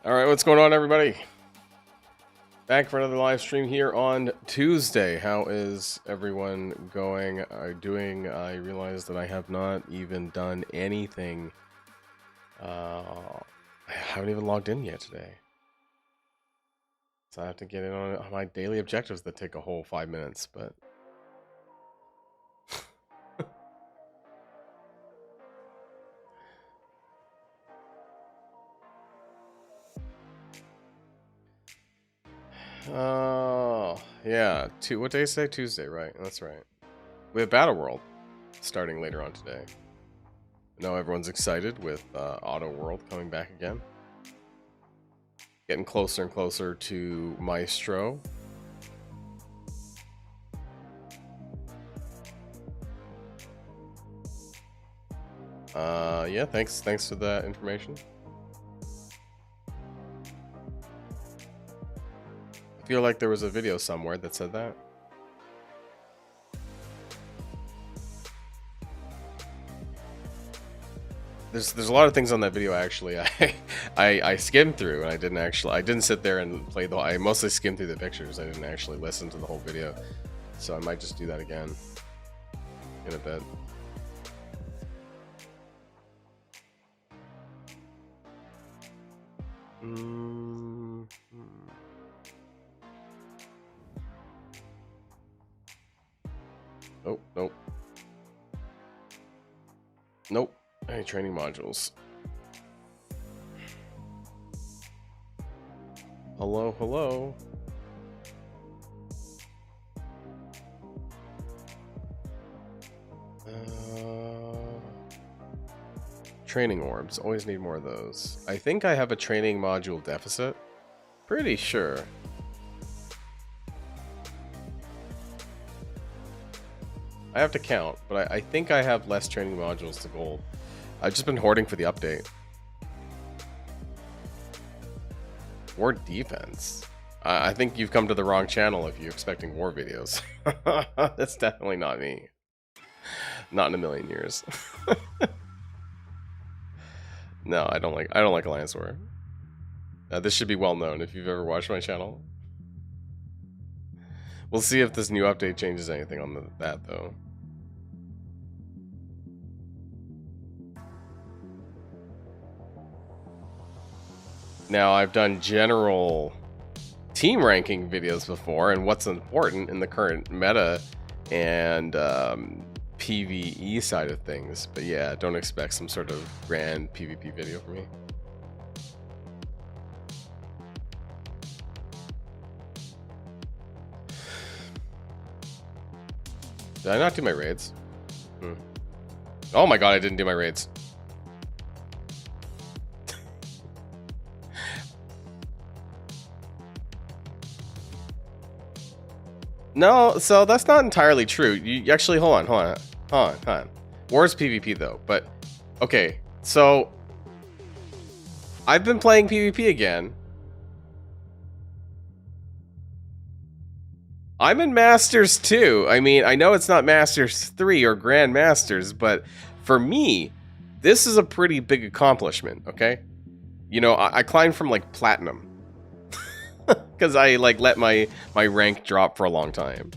Alright, what's going on, everybody? Back for another live stream here on Tuesday. How is everyone going? I realize that I have not even done anything. I haven't even logged in yet today. So I have to get in on my daily objectives that take a whole 5 minutes, but... Oh, yeah. What day is today? Tuesday, right? That's right. We have Battle World starting later on today. I know everyone's excited with Auto World coming back again. Getting closer and closer to Maestro. Yeah, thanks for that information. I feel like there was a video somewhere that said that. There's a lot of things on that video actually. I skimmed through and I didn't sit there and play the. I mostly skimmed through the pictures. I didn't actually listen to the whole video, so I might just do that again in a bit. Oh, nope. Nope. Any training modules? Hello, hello. Training orbs. Always need more of those. I think I have a training module deficit. Pretty sure. I have to count, but I think I have less training modules to gold. I've just been hoarding for the update. War defense. I think you've come to the wrong channel if you're expecting war videos. That's definitely not me. Not in a million years. No, I don't like Alliance War. This should be well known if you've ever watched my channel. We'll see if this new update changes anything on that though. Now, I've done general team ranking videos before and what's important in the current meta and PvE side of things. But yeah, don't expect some sort of grand PvP video from me. Did I not do my raids? Oh my god, I didn't do my raids. No, so that's not entirely true. You actually, hold on. War's PvP though, but okay. So I've been playing PvP again. I'm in Masters 2. I mean, I know it's not Masters 3 or Grand Masters, but for me, this is a pretty big accomplishment, okay? You know, I climbed from like Platinum. Because I like let my rank drop for a long time.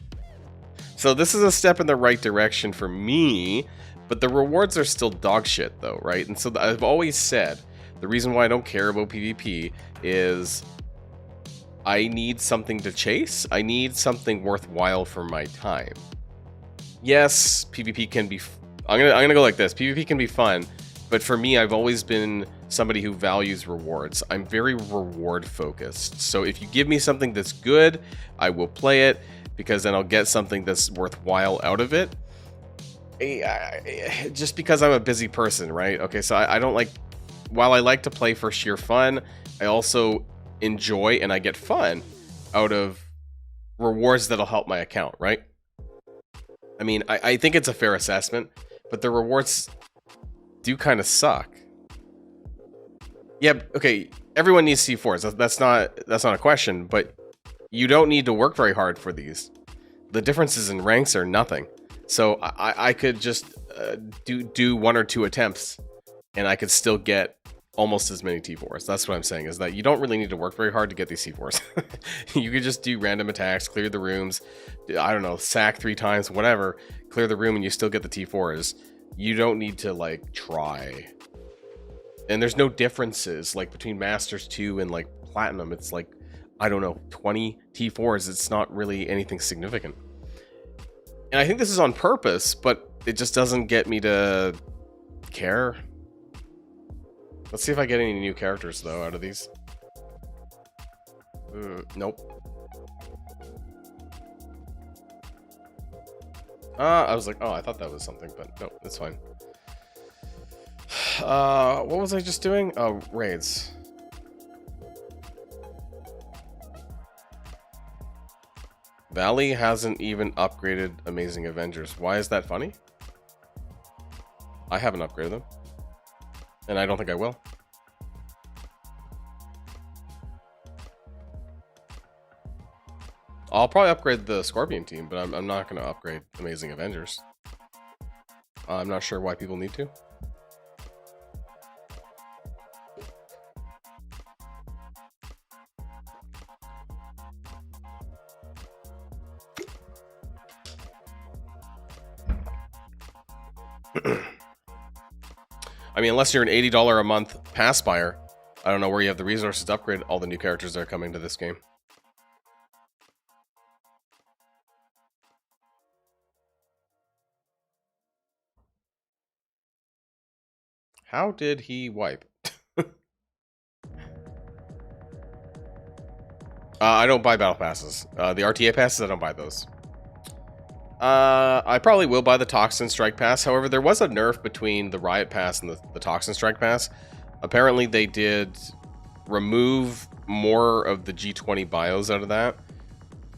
So this is a step in the right direction for me, but the rewards are still dog shit though, right? And so I've always said, the reason why I don't care about PvP is I need something to chase. I need something worthwhile for my time. Yes, PvP can be... I'm gonna go like this. PvP can be fun, but for me, I've always been somebody who values rewards. I'm very reward focused. So if you give me something that's good, I will play it because then I'll get something that's worthwhile out of it. Just because I'm a busy person, right? Okay, so I don't like... While I like to play for sheer fun, I also enjoy and I get fun out of rewards that'll help my account, right? I mean, I think it's a fair assessment, but the rewards do kind of suck. Yeah, okay, everyone needs C4s. That's not a question, but you don't need to work very hard for these. The differences in ranks are nothing. So I could just do 1 or 2 attempts, and I could still get almost as many T4s. That's what I'm saying, is that you don't really need to work very hard to get these T4s. You could just do random attacks, clear the rooms, I don't know, sack 3 times, whatever, clear the room, and you still get the T4s. You don't need to, like, try. And there's no differences, like, between Masters 2 and, like, Platinum. It's like, I don't know, 20 T4s. It's not really anything significant. And I think this is on purpose, but it just doesn't get me to care. Let's see if I get any new characters, though, out of these. Nope. I was like, oh, I thought that was something, but no, it's fine. What was I just doing? Oh, raids. Valley hasn't even upgraded Amazing Avengers. Why is that funny? I haven't upgraded them. And I don't think I will. I'll probably upgrade the Scorpion team, but I'm not going to upgrade Amazing Avengers. I'm not sure why people need to. I mean, unless you're an $80 a month pass buyer, I don't know where you have the resources to upgrade all the new characters that are coming to this game. How did he wipe? I don't buy battle passes. The RTA passes, I don't buy those. I probably will buy the Toxin Strike Pass. However, there was a nerf between the Riot Pass and the Toxin Strike Pass. Apparently, they did remove more of the G20 bios out of that.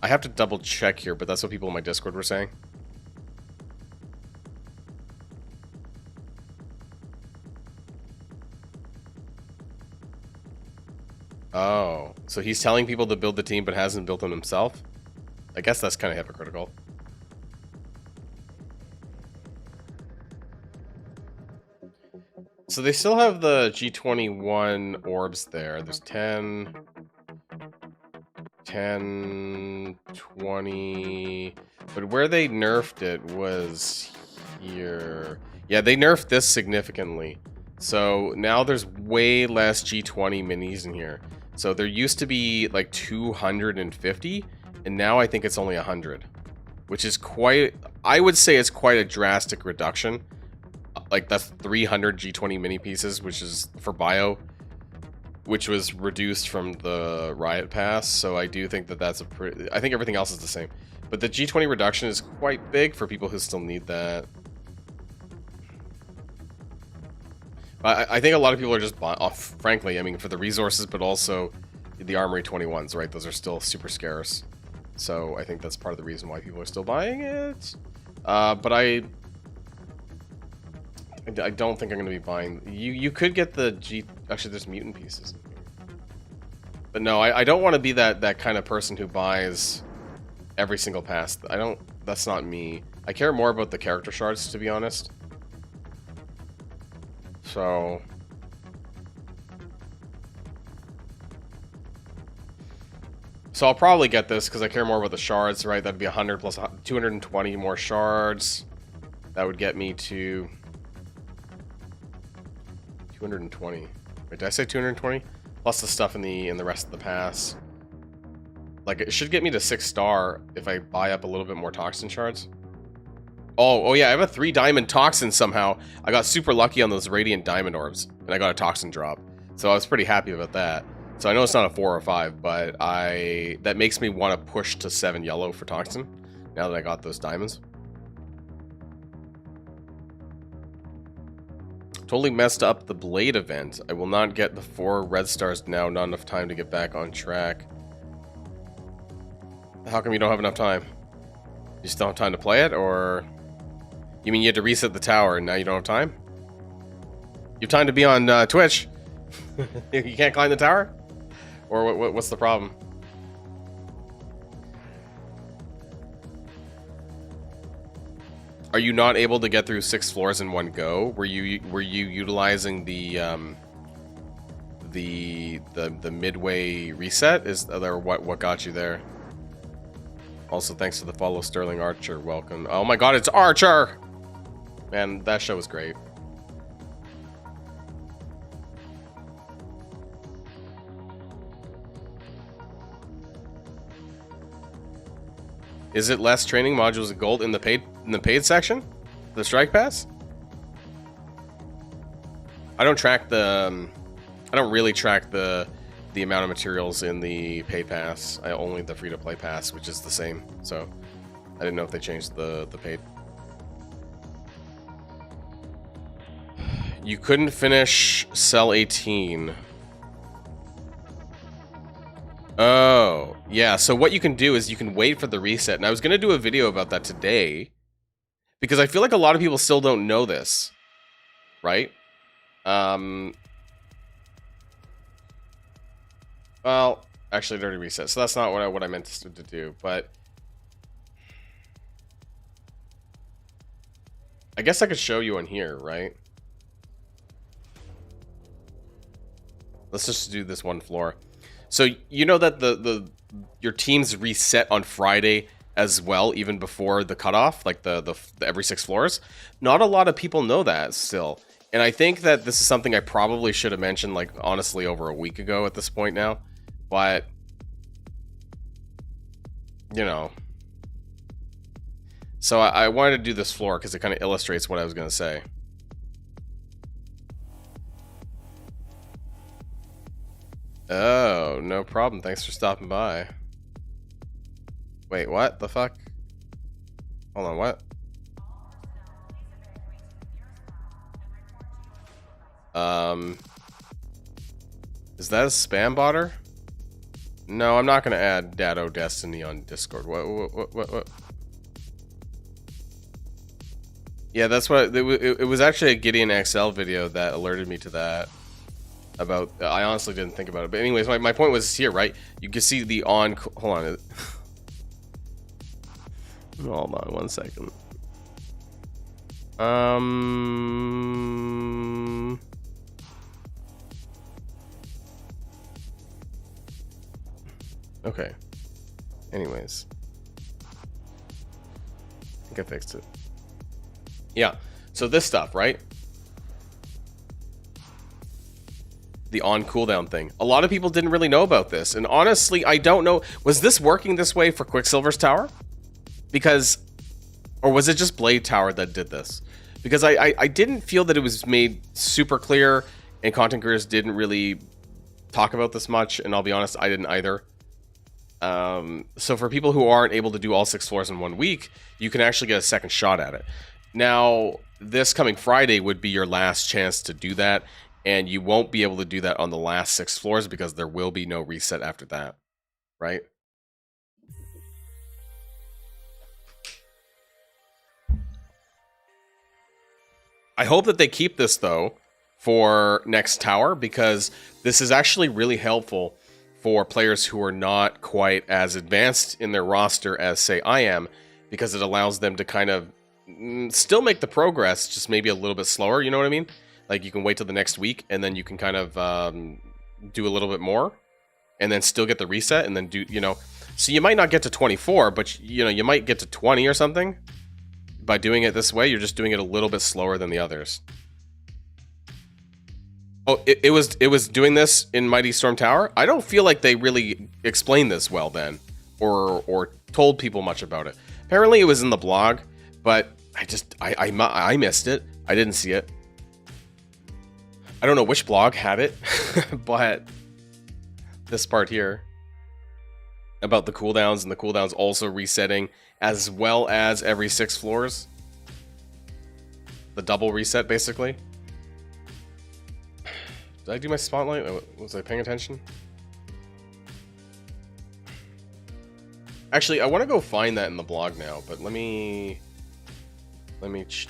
I have to double check here, but that's what people in my Discord were saying. Oh, so he's telling people to build the team but hasn't built them himself? I guess that's kind of hypocritical. So they still have the G21 orbs there. There's 10, 20... But where they nerfed it was here. Yeah, they nerfed this significantly. So now there's way less G20 minis in here. So there used to be like 250, and now I think it's only 100. Which is quite... I would say it's quite a drastic reduction. Like, that's 300 G20 mini pieces, which is for bio, which was reduced from the Riot Pass. So I do think that that's a pretty... I think everything else is the same. But the G20 reduction is quite big for people who still need that. I think a lot of people are just off, frankly, I mean, for the resources, but also the Armory 21s, right? Those are still super scarce. So I think that's part of the reason why people are still buying it. But I don't think I'm going to be buying... You could get the G... Actually, there's mutant pieces. But no, I don't want to be that kind of person who buys every single pass. I don't... That's not me. I care more about the character shards, to be honest. So... So I'll probably get this because I care more about the shards, right? That'd be 100 plus 220 more shards. That would get me to... 220. Wait, did I say 220? Plus the stuff in the rest of the pass. Like, it should get me to 6-star if I buy up a little bit more toxin shards. Oh yeah, I have a 3 diamond toxin somehow. I got super lucky on those radiant diamond orbs, and I got a toxin drop. So I was pretty happy about that. So I know it's not a 4 or 5, but that makes me want to push to 7 yellow for toxin now that I got those diamonds. Totally messed up the Blade event. I will not get the 4 red stars now. Not enough time to get back on track. How come you don't have enough time? You still have time to play it, or... You mean you had to reset the tower and now you don't have time? You have time to be on Twitch? You can't climb the tower? Or what's the problem? Are you not able to get through 6 floors in one go? Were you utilizing the the midway reset is there what got you there. Also, thanks to the follow, Sterling Archer. Welcome. Oh my God, it's Archer! Man, that show was great. Is it less training modules of gold in the paid section? The strike pass? I don't track the I don't really track the amount of materials in the paid pass. I only the free to play pass, which is the same. So I didn't know if they changed the paid. You couldn't finish cell 18. Oh, yeah. So what you can do is you can wait for the reset. And I was going to do a video about that today because I feel like a lot of people still don't know this, right? Well, actually it already reset. So that's not what I meant to do, but I guess I could show you on here, right? Let's just do this one floor. So you know that your teams reset on Friday as well, even before the cutoff, like the every 6 floors. Not a lot of people know that still, and I think that this is something I probably should have mentioned, like honestly, over a week ago at this point now. But you know, so I wanted to do this floor because it kind of illustrates what I was going to say. Oh, no problem. Thanks for stopping by. Wait, what the fuck? Hold on, what? Is that a spam botter? No, I'm not gonna add Dado Destiny on Discord. What? Yeah, that's what it was actually a Gideon XL video that alerted me to that. About I honestly didn't think about it, but anyways, my point was here, right? You can see the on. Hold on. Hold on 1 second. Okay. Anyways, I think I fixed it. Yeah. So this stuff, right? The on cooldown thing. A lot of people didn't really know about this, and honestly, I don't know. Was this working this way for Quicksilver's tower? Because, or was it just Blade Tower that did this? Because I didn't feel that it was made super clear, and content creators didn't really talk about this much, and I'll be honest, I didn't either. So for people who aren't able to do all 6 floors in 1 week, you can actually get a second shot at it. Now, this coming Friday would be your last chance to do that, and you won't be able to do that on the last 6 floors because there will be no reset after that, right? I hope that they keep this, though, for next tower, because this is actually really helpful for players who are not quite as advanced in their roster as, say, I am, because it allows them to kind of still make the progress, just maybe a little bit slower, you know what I mean? Like, you can wait till the next week, and then you can kind of do a little bit more, and then still get the reset, and then do, you know... So you might not get to 24, but, you know, you might get to 20 or something. By doing it this way, you're just doing it a little bit slower than the others. Oh, it was doing this in Mighty Storm Tower? I don't feel like they really explained this well then, or told people much about it. Apparently it was in the blog, but I missed it. I didn't see it. I don't know which blog had it, but this part here about the cooldowns, and the cooldowns also resetting as well as every 6 floors. The double reset, basically. Did I do my spotlight? Was I paying attention? Actually, I want to go find that in the blog now, but let me...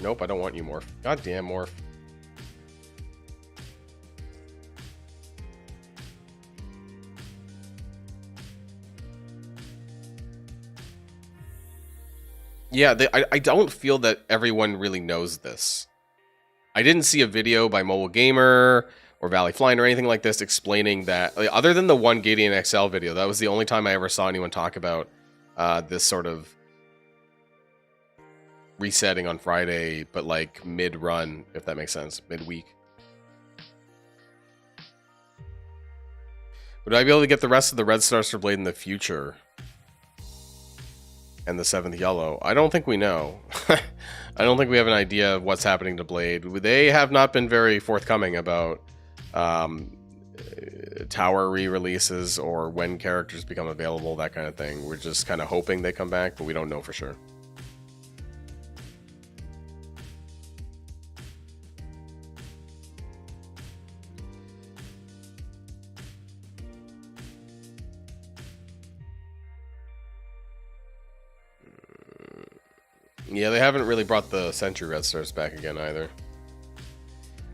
Nope, I don't want you, Morph. Goddamn, Morph. Yeah, I don't feel that everyone really knows this. I didn't see a video by Mobile Gamer or Valley Flying or anything like this explaining that, like, other than the one Gideon XL video, that was the only time I ever saw anyone talk about this sort of resetting on Friday, but like mid-run, if that makes sense, mid-week. Would I be able to get the rest of the red stars for Blade in the future? And the 7th yellow? I don't think we know. I don't think we have an idea of what's happening to Blade. They have not been very forthcoming about tower re-releases or when characters become available, that kind of thing. We're just kind of hoping they come back, but we don't know for sure. Yeah, they haven't really brought the Sentry Red Stars back again either.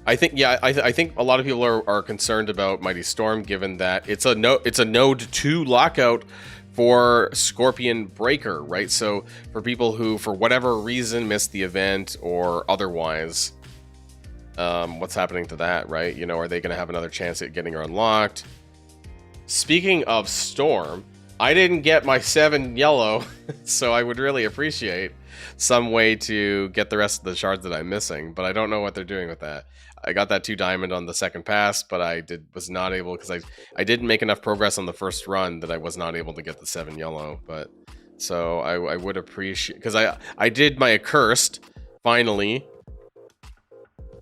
I think, yeah, I think a lot of people are concerned about Mighty Storm, given that it's a Node 2 lockout for Scorpion Breaker, right? So for people who, for whatever reason, missed the event or otherwise, what's happening to that, right? You know, are they going to have another chance at getting her unlocked? Speaking of Storm, I didn't get my 7 yellow, so I would really appreciate some way to get the rest of the shards that I'm missing, but I don't know what they're doing with that. I got that 2 diamond on the second pass, but I was not able, because I didn't make enough progress on the first run that I was not able to get the 7 yellow. But so I would appreciate, because I did my accursed finally,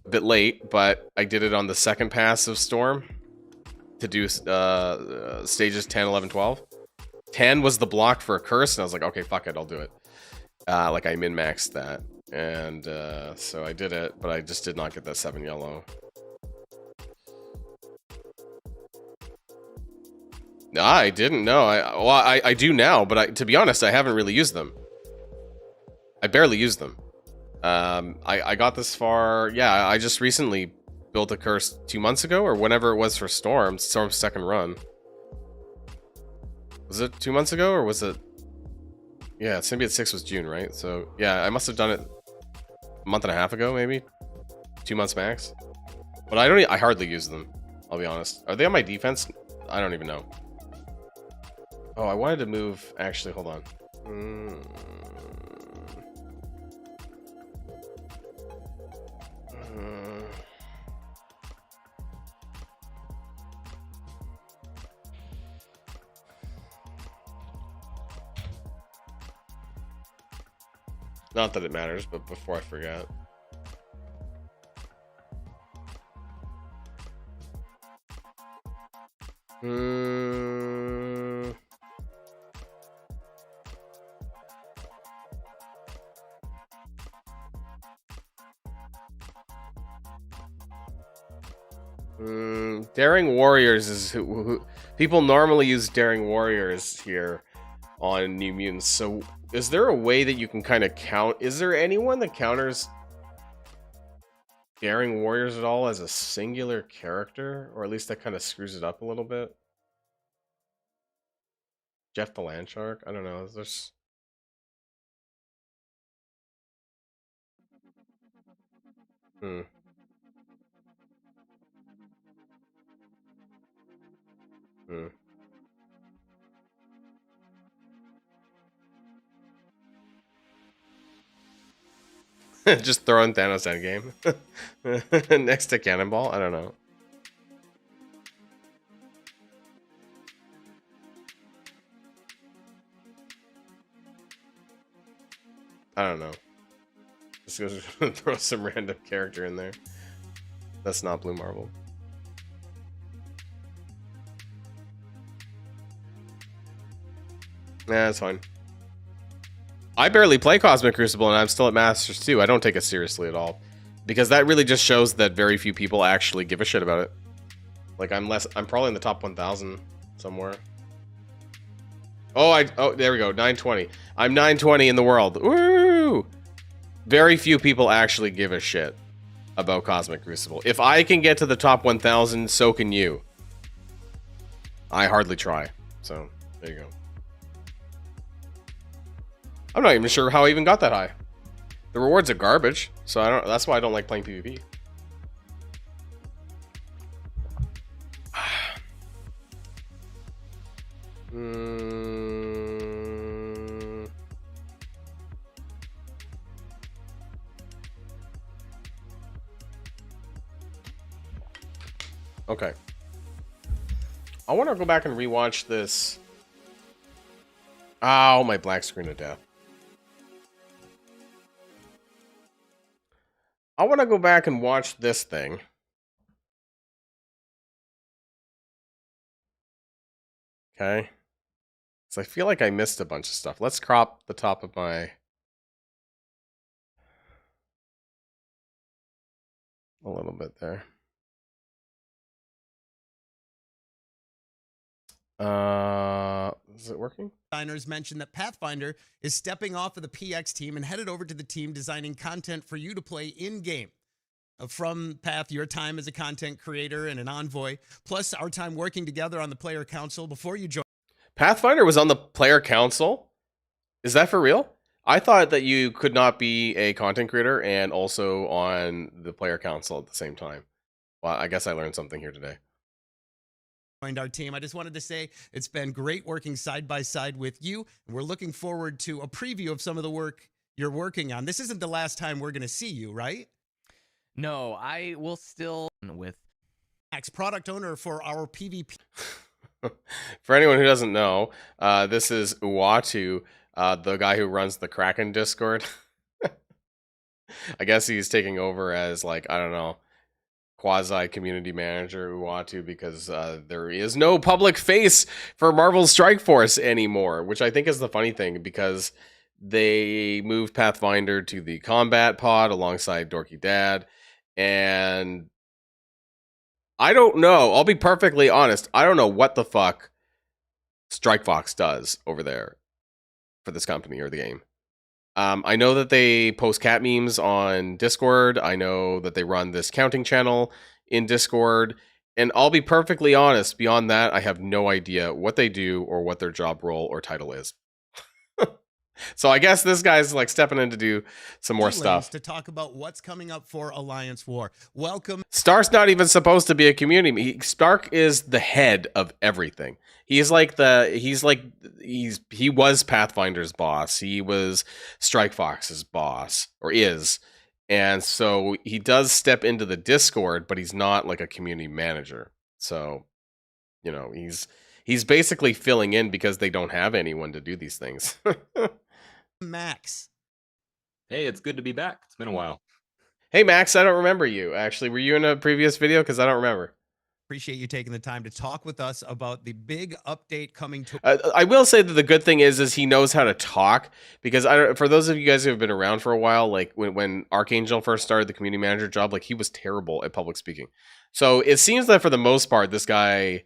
a bit late, but I did it on the second pass of Storm to do stages 10, 11, 12. 10 was the block for accursed, and I was like, okay, fuck it, I'll do it. Like I min-maxed that, and so I did it, but I just did not get that 7 yellow. No, I didn't know. I do now, but to be honest, I haven't really used them. I barely used them. I got this far. Yeah, I just recently built a curse 2 months ago, or whenever it was for Storm's second run. Was it 2 months ago, or was it? Yeah, Symbiote 6 was June, right? So, yeah, I must have done it a month and a half ago, maybe? 2 months max. But I hardly use them, I'll be honest. Are they on my defense? I don't even know. Oh, I wanted to move... Actually, hold on. Not that it matters, but before I forget. Daring Warriors is who people normally use Daring Warriors here on New Mutants. So is there a way that you can kind of count? Is there anyone that counters Daring Warriors at all as a singular character? Or at least that kind of screws it up a little bit? Jeff the Landshark? I don't know. There's... Just throwing Thanos out game next to Cannonball. I don't know. I don't know. Just go throw some random character in there. That's not Blue Marble. Nah, that's fine. I barely play Cosmic Crucible, and I'm still at Masters 2. I don't take it seriously at all. Because that really just shows that very few people actually give a shit about it. Like, I'm probably in the top 1,000 somewhere. Oh, there we go, 920. I'm 920 in the world. Woo! Very few people actually give a shit about Cosmic Crucible. If I can get to the top 1,000, so can you. I hardly try. So, there you go. I'm not even sure how I even got that high. The rewards are garbage, so that's why I don't like playing PvP. Mm, okay. I want to go back and rewatch this. Oh, my black screen of death. I want to go back and watch this thing. Okay. So I feel like I missed a bunch of stuff. Let's crop the top of my... a little bit there. Is it working? Designers mentioned that Pathfinder is stepping off of the PX team and headed over to the team designing content for you to play in-game. From Path, your time as a content creator and an envoy, plus our time working together on the player council before you joined. Pathfinder was on the player council? Is that for real? I thought that you could not be a content creator and also on the player council at the same time. Well, I guess I learned something here today. Our team. I just wanted to say it's been great working side by side with you. And we're looking forward to a preview of some of the work you're working on. This isn't the last time we're going to see you, right? No, I will still with Max, product owner for our PvP. For anyone who doesn't know, this is Uatu, the guy who runs the Kraken Discord. I guess he's taking over as, like, I don't know, quasi community manager Uatu, because there is no public face for Marvel Strike Force anymore, which I think is the funny thing, because they moved Pathfinder to the combat pod alongside Dorky Dad, and I don't know, I'll be perfectly honest, I don't know what the fuck Strike Fox does over there for this company or the game. I know that they post cat memes on Discord. I know that they run this counting channel in Discord. And I'll be perfectly honest, beyond that, I have no idea what they do or what their job role or title is. So I guess this guy's like stepping in to do some more stuff. To talk about what's coming up for Alliance War. Welcome. Stark's not even supposed to be a community. Stark is the head of everything. He was Pathfinder's boss. He was Strike Fox's boss, or is. And so he does step into the Discord, but he's not like a community manager. So, you know, he's basically filling in because they don't have anyone to do these things. Max. Hey, it's good to be back. It's been a while. Hey, Max, I don't remember you. Actually, were you in a previous video? Because I don't remember. Appreciate you taking the time to talk with us about the big update coming to. I will say that the good thing is he knows how to talk, because for those of you guys who have been around for a while, like when Archangel first started the community manager job, like he was terrible at public speaking. So it seems that for the most part, this guy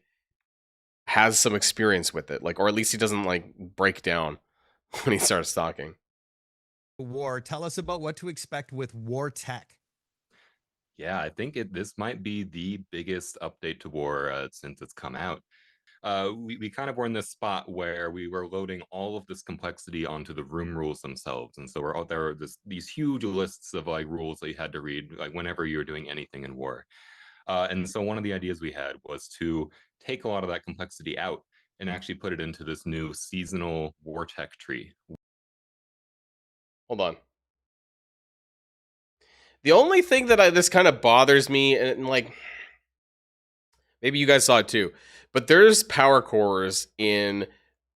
has some experience with it, like, or at least he doesn't like break down when he starts talking. War. Tell us about what to expect with War Tech. Yeah, I think this might be the biggest update to War since it's come out. We kind of were in this spot where we were loading all of this complexity onto the room rules themselves, and so we're out there these huge lists of like rules that you had to read like whenever you were doing anything in War. And so one of the ideas we had was to take a lot of that complexity out and actually put it into this new seasonal War Tech tree. Hold on. The only thing that this kind of bothers me, and like, maybe you guys saw it too, but there's power cores in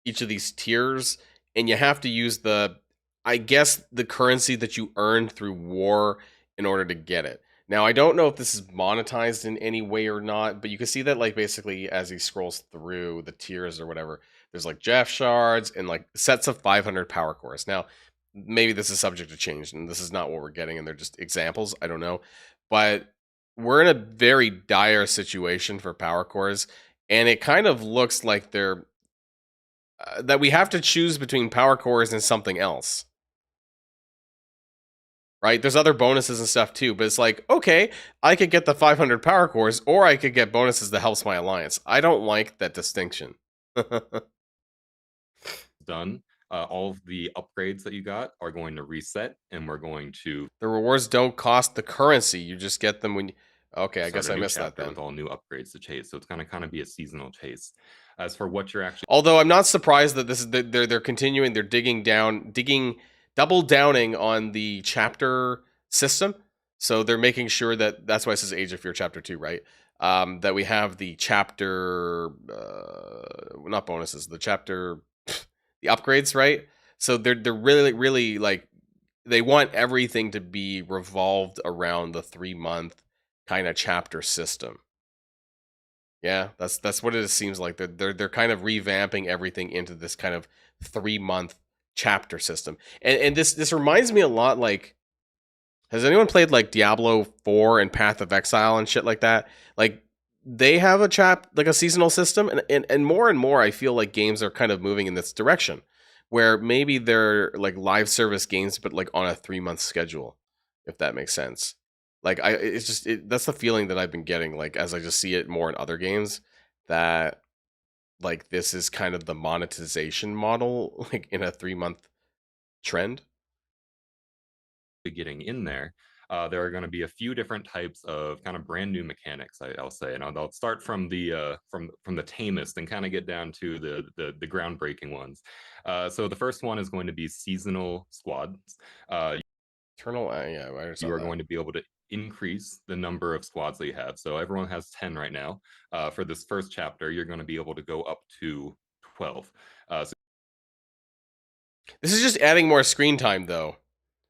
each of these tiers, and you have to use I guess, the currency that you earned through war in order to get it. Now, I don't know if this is monetized in any way or not, but you can see that, like, basically as he scrolls through the tiers or whatever, there's like Jeff shards and like sets of 500 power cores. Now, maybe this is subject to change, and this is not what we're getting, and they're just examples. I don't know. But we're in a very dire situation for power cores, and it kind of looks like they're that we have to choose between power cores and something else. Right? There's other bonuses and stuff too, but it's like, okay, I could get the 500 power cores, or I could get bonuses that helps my alliance. I don't like that distinction. Done. All of the upgrades that you got are going to reset, and we're going to... The rewards don't cost the currency. You just get them when Okay, I start guess a I new missed that chapter then. with all new upgrades to chase. So it's going to kind of be a seasonal chase. As for what you're actually Although I'm not surprised that this is they're continuing, they're double downing on the chapter system. So they're making sure that that's why it says Age of Fear Chapter 2, right? That we have the chapter, not bonuses, the chapter, the upgrades, right? So they're really like they want everything to be revolved around the 3 month kind of chapter system. Yeah, that's what it seems like. They're kind of revamping everything into this kind of 3 month chapter system. And this reminds me a lot like, has anyone played like Diablo 4 and Path of Exile and shit like that? Like they have a seasonal system, and more I feel like games are kind of moving in this direction where maybe they're like live service games but like on a 3 month schedule, if that makes sense. Like it's just that's the feeling that I've been getting, like as I just see it more in other games, that like this is kind of the monetization model like in a 3 month trend. getting in there, there are going to be a few different types of kind of brand new mechanics. I'll say, and I'll start from the tamest and kind of get down to the groundbreaking ones. So the first one is going to be seasonal squads. Eternal, yeah, I saw You are that. going to be able to increase the number of squads that you have. So everyone has 10 right now. For this first chapter, you're going to be able to go up to 12. So This is just adding more screen time, though,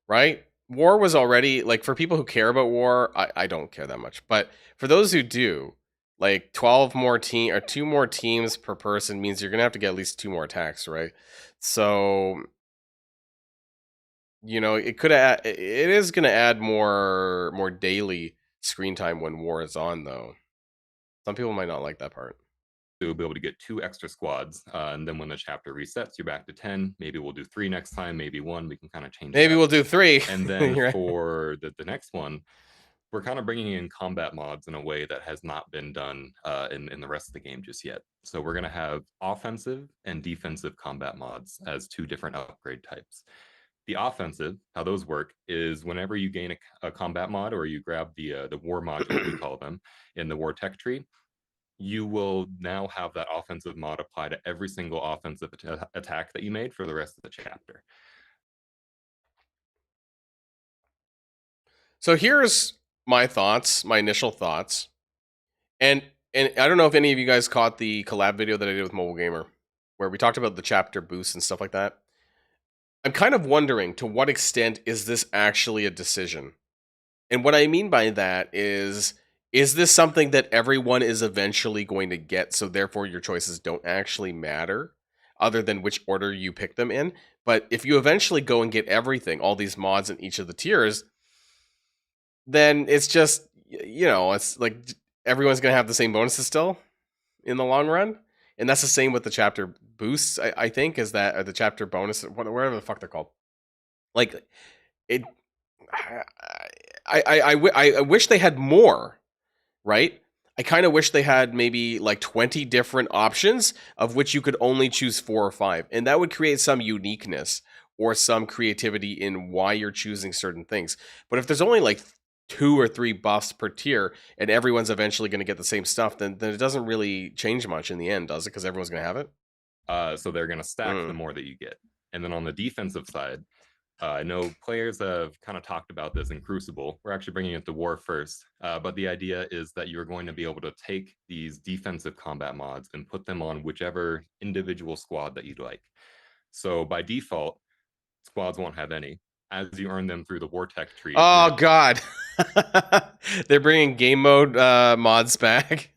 right? War was already like, for people who care about war. I don't care that much, but for those who do, like 12 more team or 2 more teams per person means you're gonna have to get at least 2 more attacks, right? So it is gonna add more daily screen time when war is on, though. Some people might not like that part. you'll be able to get 2 extra squads. And then when the chapter resets, you're back to 10. Maybe we'll do 3 next time, maybe 1. We can kind of change it Maybe up. we'll do 3. And then Right. for the next one, we're kind of bringing in combat mods in a way that has not been done in the rest of the game just yet. So we're going to have offensive and defensive combat mods as 2 different upgrade types. The offensive, how those work, is whenever you gain a combat mod or you grab the war module, we call them, in the war tech tree, you will now have that offensive mod apply to every single offensive attack that you made for the rest of the chapter. So here's my thoughts, my initial thoughts. And I don't know if any of you guys caught the collab video that I did with Mobile Gamer, where we talked about the chapter boosts and stuff like that. I'm kind of wondering, to what extent is this actually a decision? And what I mean by that is this something that everyone is eventually going to get, so therefore your choices don't actually matter, other than which order you pick them in? But if you eventually go and get everything, all these mods in each of the tiers, then it's just, it's like everyone's going to have the same bonuses still in the long run. And that's the same with the chapter boosts, I think, is that, or the chapter bonus, whatever the fuck they're called. Like, it, I wish they had more, right? I kind of wish they had maybe like 20 different options of which you could only choose 4 or 5. And that would create some uniqueness or some creativity in why you're choosing certain things. But if there's only like 2 or 3 buffs per tier and everyone's eventually going to get the same stuff, then it doesn't really change much in the end, does it? Because everyone's going to have it. So they're going to stack the more that you get. And then on the defensive side, I know players have kind of talked about this in Crucible. We're actually bringing it to War first. But the idea is that you're going to be able to take these defensive combat mods and put them on whichever individual squad that you'd like. So by default, squads won't have any. As you earn them through the War Tech tree. Oh, God. They're bringing game mode mods back.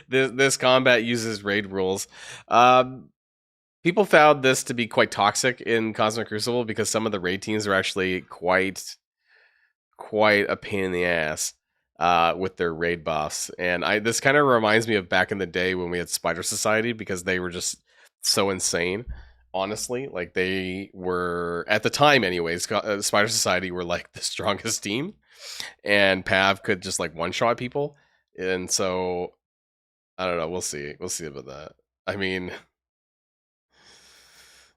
This combat uses raid rules. People found this to be quite toxic in Cosmic Crucible because some of the raid teams are actually quite a pain in the ass with their raid buffs. And this kind of reminds me of back in the day when we had Spider Society, because they were just so insane. Honestly, like they were at the time, anyways. Spider Society were like the strongest team, and Pav could just like one shot people. And so I don't know. We'll see. We'll see about that. I mean,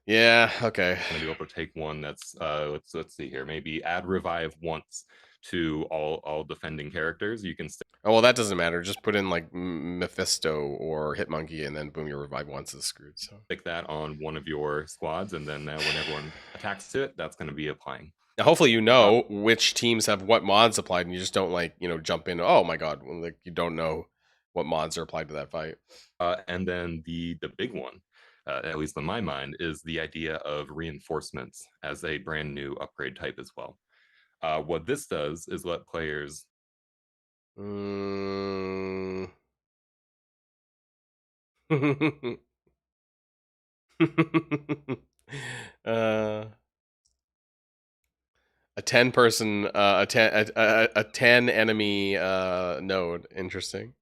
yeah, okay. I'm gonna be able to take one that's let's see here, maybe add revive once to all defending characters, you can Oh, well, that doesn't matter. Just put in like Mephisto or Hitmonkey, and then boom, your revive once is screwed. So stick that on one of your squads, and then when everyone attacks to it, that's going to be applying. now, hopefully, you know which teams have what mods applied, and you just don't like jump in. Oh my god, like you don't know what mods are applied to that fight. And then the big one, at least in my mind, is the idea of reinforcements as a brand new upgrade type as well. What this does is let players uh, a 10-person, a 10 enemy node. Interesting.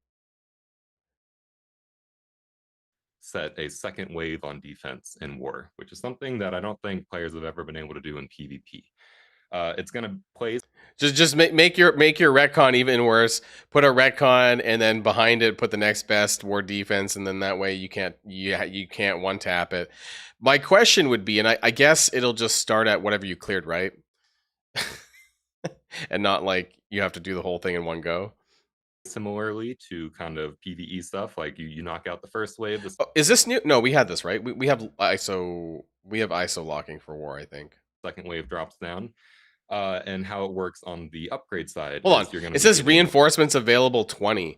set a second wave on defense in war, which is something that I don't think players have ever been able to do in PvP. It's going to play. Just make your retcon even worse. Put a retcon, and then behind it put the next best war defense, and then that way you can't one tap it. My question would be, and I guess it'll just start at whatever you cleared, right? And not like you have to do the whole thing in one go. Similarly to kind of PvE stuff, like you knock out the first wave. Is this new? No, we had this, right? We have ISO. We have ISO locking for war, I think. Second wave drops down. And how it works on the upgrade side. Hold on. It says reinforcements available 20.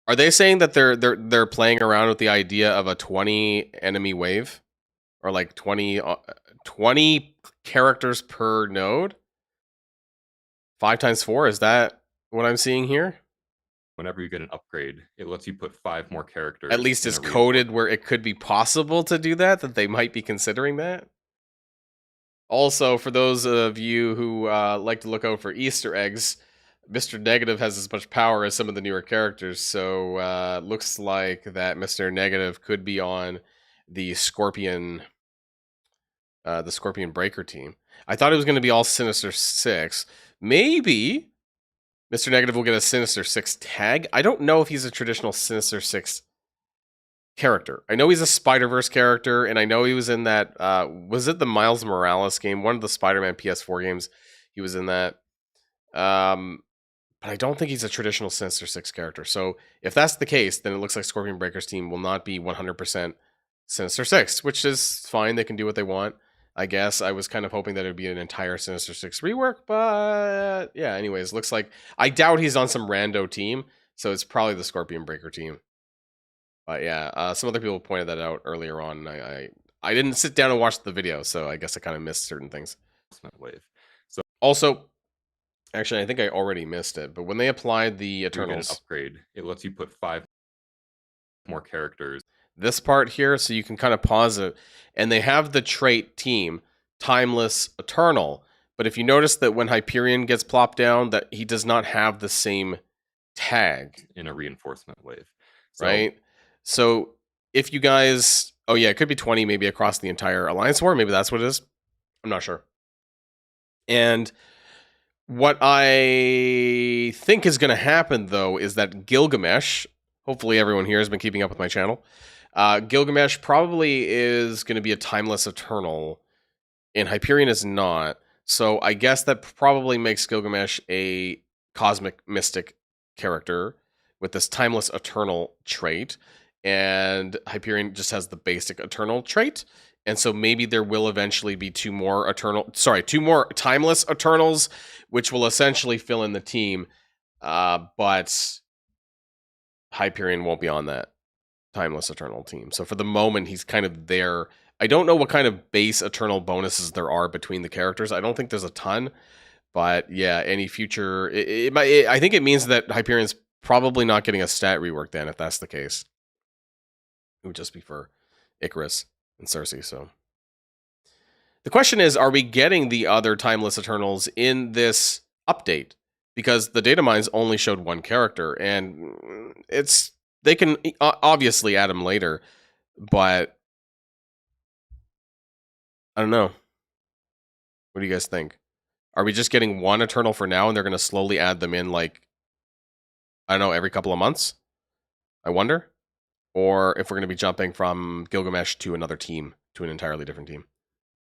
Are they saying that they're playing around with the idea of a 20 enemy wave, or like 20 characters per node? 5 times 4, is that what I'm seeing here? Whenever you get an upgrade, it lets you put 5 more characters. At least it's coded where it could be possible to do that they might be considering that. Also, for those of you who like to look out for Easter eggs, Mr. Negative has as much power as some of the newer characters, so looks like that Mr. Negative could be on the Scorpion Breaker team. I thought it was going to be all Sinister 6. Maybe Mr. Negative will get a Sinister 6 tag. I don't know if he's a traditional Sinister 6 character. I know he's a Spider-Verse character, and I know he was in that, was it the Miles Morales game? One of the Spider-Man PS4 games. He was in that. But I don't think he's a traditional Sinister 6 character. So if that's the case, then it looks like Scorpion Breaker's team will not be 100% Sinister 6, which is fine. They can do what they want, I guess. I was kind of hoping that it would be an entire Sinister 6 rework, but yeah, anyways, looks like, I doubt he's on some rando team, so it's probably the Scorpion Breaker team. But yeah, some other people pointed that out earlier on. I didn't sit down and watch the video, so I guess I kind of missed certain things. Wave. So also, actually, I think I already missed it, but when they applied the Eternals upgrade, it lets you put 5 more characters. This part here, so you can kind of pause it, and they have the trait team, Timeless Eternal. But if you notice that when Hyperion gets plopped down, that he does not have the same tag in a reinforcement wave, right? So if you guys, oh yeah, it could be 20 maybe across the entire Alliance War. Maybe that's what it is. I'm not sure. And what I think is going to happen, though, is that Gilgamesh, hopefully everyone here has been keeping up with my channel, Gilgamesh probably is going to be a Timeless Eternal, and Hyperion is not. So I guess that probably makes Gilgamesh a Cosmic Mystic character with this Timeless Eternal trait, and Hyperion just has the basic Eternal trait. And so maybe there will eventually be 2 more Timeless Eternals, which will essentially fill in the team. But Hyperion won't be on that Timeless Eternal team. So for the moment, he's kind of there. I don't know what kind of base Eternal bonuses there are between the characters. I don't think there's a ton. But yeah, any future... I think it means that Hyperion's probably not getting a stat rework then, if that's the case. It would just be for Icarus and Cersei, so... The question is, are we getting the other Timeless Eternals in this update? Because the data mines only showed 1 character, and they can obviously add them later, but I don't know. What do you guys think? Are we just getting 1 Eternal for now, and they're going to slowly add them in, like, I don't know, every couple of months? I wonder. Or if we're going to be jumping from Gilgamesh to another team, to an entirely different team.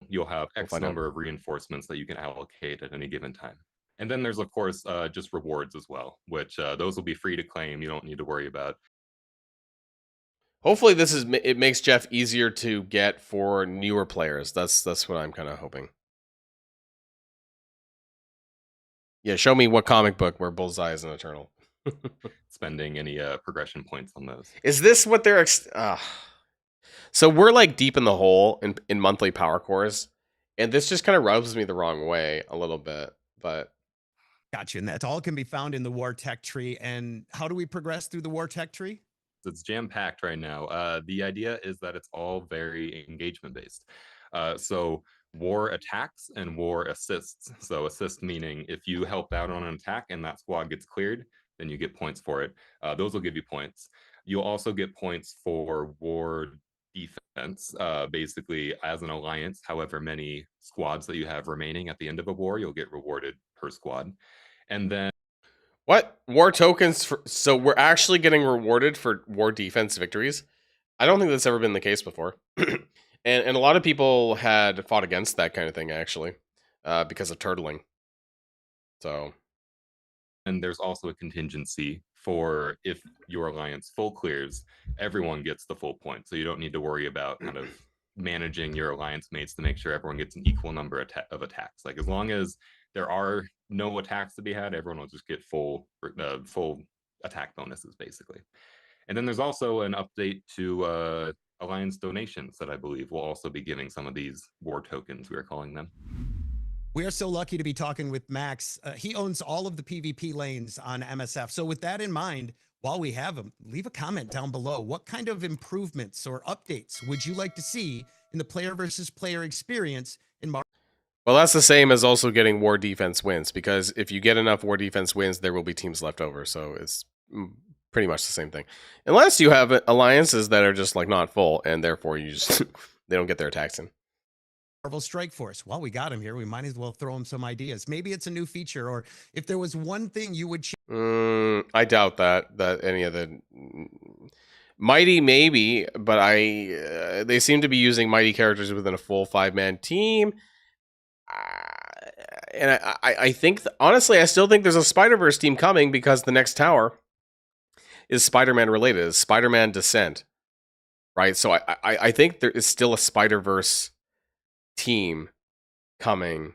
You'll have X number of reinforcements that you can allocate at any given time. And then there's, of course, just rewards as well, which those will be free to claim. You don't need to worry about. Hopefully, it makes Jeff easier to get for newer players. That's what I'm kind of hoping. Yeah, show me what comic book where Bullseye is an Eternal. Spending any progression points on those. Is this what they're? So we're like deep in the hole in monthly power cores, and this just kind of rubs me the wrong way a little bit. But Gotcha. And that all can be found in the War Tech tree. And how do we progress through the War Tech tree? It's jam packed right now. The idea is that it's all very engagement based. So war attacks and war assists. So assist meaning if you help out on an attack and that squad gets cleared, then you get points for it. Those will give you points. You'll also get points for war defense. Basically, as an alliance, however many squads that you have remaining at the end of a war, you'll get rewarded per squad. And then what war tokens? So we're actually getting rewarded for war defense victories. I don't think that's ever been the case before, and a lot of people had fought against that kind of thing actually, because of turtling. So, and there's also a contingency for if your alliance full clears, everyone gets the full point. So you don't need to worry about kind of managing your alliance mates to make sure everyone gets an equal number of attacks. Like as long as there are no attacks to be had, everyone will just get full attack bonuses basically. And then there's also an update to alliance donations that I believe will also be giving some of these war tokens, we are calling them. We are so lucky to be talking with Max. He owns all of the PvP lanes on MSF. So with that in mind, while we have him, leave a comment down below. What kind of improvements or updates would you like to see in the player versus player experience in Marvel? well, that's the same as also getting war defense wins, because if you get enough war defense wins, there will be teams left over. So it's pretty much the same thing, unless you have alliances that are just like not full, and therefore you just they don't get their attacks in. Marvel Strike Force. Well, we got him here. We might as well throw him some ideas. Maybe it's a new feature, or if there was one thing you would change. I doubt that any of the Mighty maybe, but they seem to be using Mighty characters within a full 5-man team. And I think, honestly, I still think there's a Spider-Verse team coming because the next tower is Spider-Man related. It's Spider-Man Descent, right? So I think there is still a Spider-Verse team coming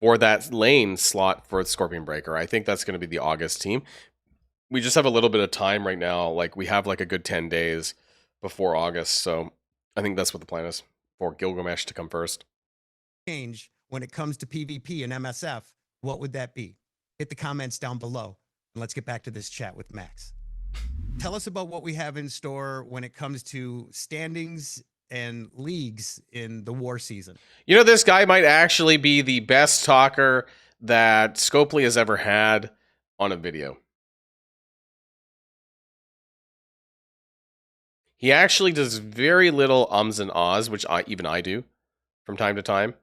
for that lane slot for Scorpion Breaker. I think that's going to be the August team. We just have a little bit of time right now. Like we have like a good 10 days before August. So I think that's what the plan is for Gilgamesh to come first. Change when it comes to PvP and MSF, what would that be? Hit the comments down below and let's get back to this chat with Max. Tell us about what we have in store when it comes to standings and leagues in the war season. You know, this guy might actually be the best talker that Scopely has ever had on a video. He actually does very little ums and ahs, which even I do from time to time.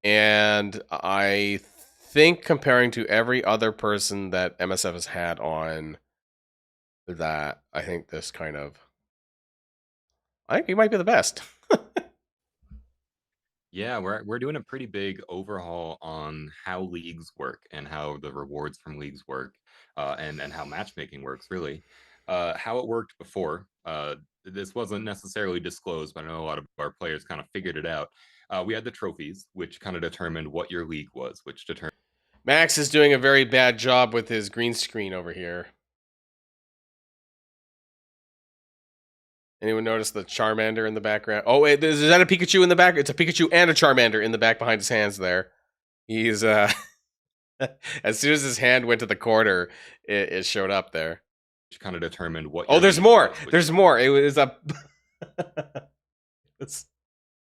And I think comparing to every other person that MSF has had on that, I think he might be the best. Yeah, we're doing a pretty big overhaul on how leagues work and how the rewards from leagues work, and how matchmaking works really. How it worked before. This wasn't necessarily disclosed, but I know a lot of our players kind of figured it out. We had the trophies, which kind of determined what your league was, which determined. Max is doing a very bad job with his green screen over here. Anyone notice the Charmander in the background? Oh, wait, is that a Pikachu in the back? It's a Pikachu and a Charmander in the back behind his hands there. He's, as soon as his hand went to the corner, it showed up there. Which kind of determined what. Oh, there's more. There's more. It was a.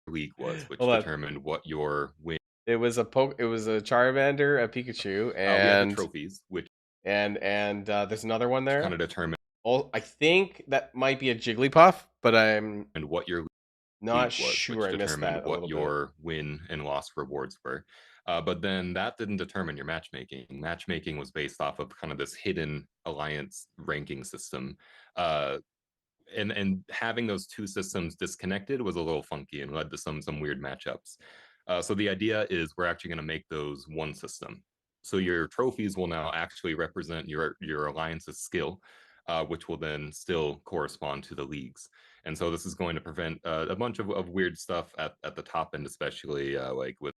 League was, which determined what your win. It was a Charmander, a Pikachu, and we had the trophies, which and there's another one there. Kind of determined. Oh, I think that might be a Jigglypuff, but I'm what your not was, sure. I missed that. What your win and loss rewards were. But then that didn't determine your matchmaking. Matchmaking was based off of kind of this hidden alliance ranking system. And having those two systems disconnected was a little funky and led to some weird matchups. So the idea is we're actually going to make those one system. So your trophies will now actually represent your alliance's skill, which will then still correspond to the leagues. And so this is going to prevent a bunch of weird stuff at the top end, especially like with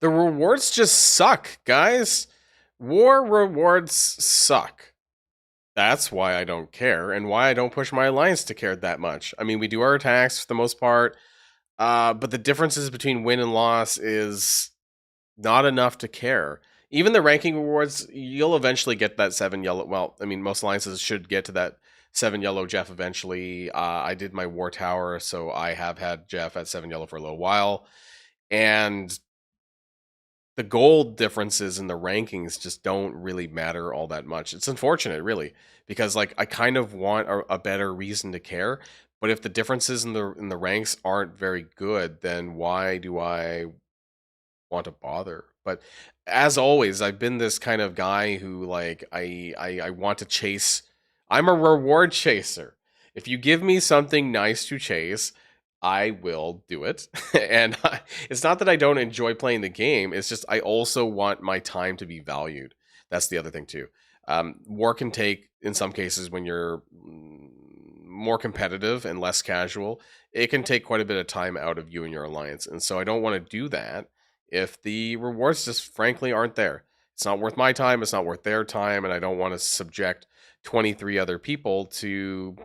The rewards just suck, guys. War rewards suck. That's why I don't care, and why I don't push my alliance to care that much. I mean, we do our attacks for the most part, but the differences between win and loss is not enough to care. Even the ranking rewards, you'll eventually get that 7 yellow. Well, I mean, most alliances should get to that 7 yellow Jeff eventually. I did my war tower, so I have had Jeff at 7 yellow for a little while. And the gold differences in the rankings just don't really matter all that much. It's unfortunate, really, because like I kind of want a better reason to care. But if the differences in the ranks aren't very good, then why do I want to bother? But as always, I've been this kind of guy who like I want to chase. I'm a reward chaser. If you give me something nice to chase, I will do it. And it's not that I don't enjoy playing the game. It's just I also want my time to be valued. That's the other thing too. War can take, in some cases, when you're more competitive and less casual, it can take quite a bit of time out of you and your alliance. And so I don't want to do that if the rewards just frankly aren't there. It's not worth my time, it's not worth their time, and I don't want to subject 23 other people to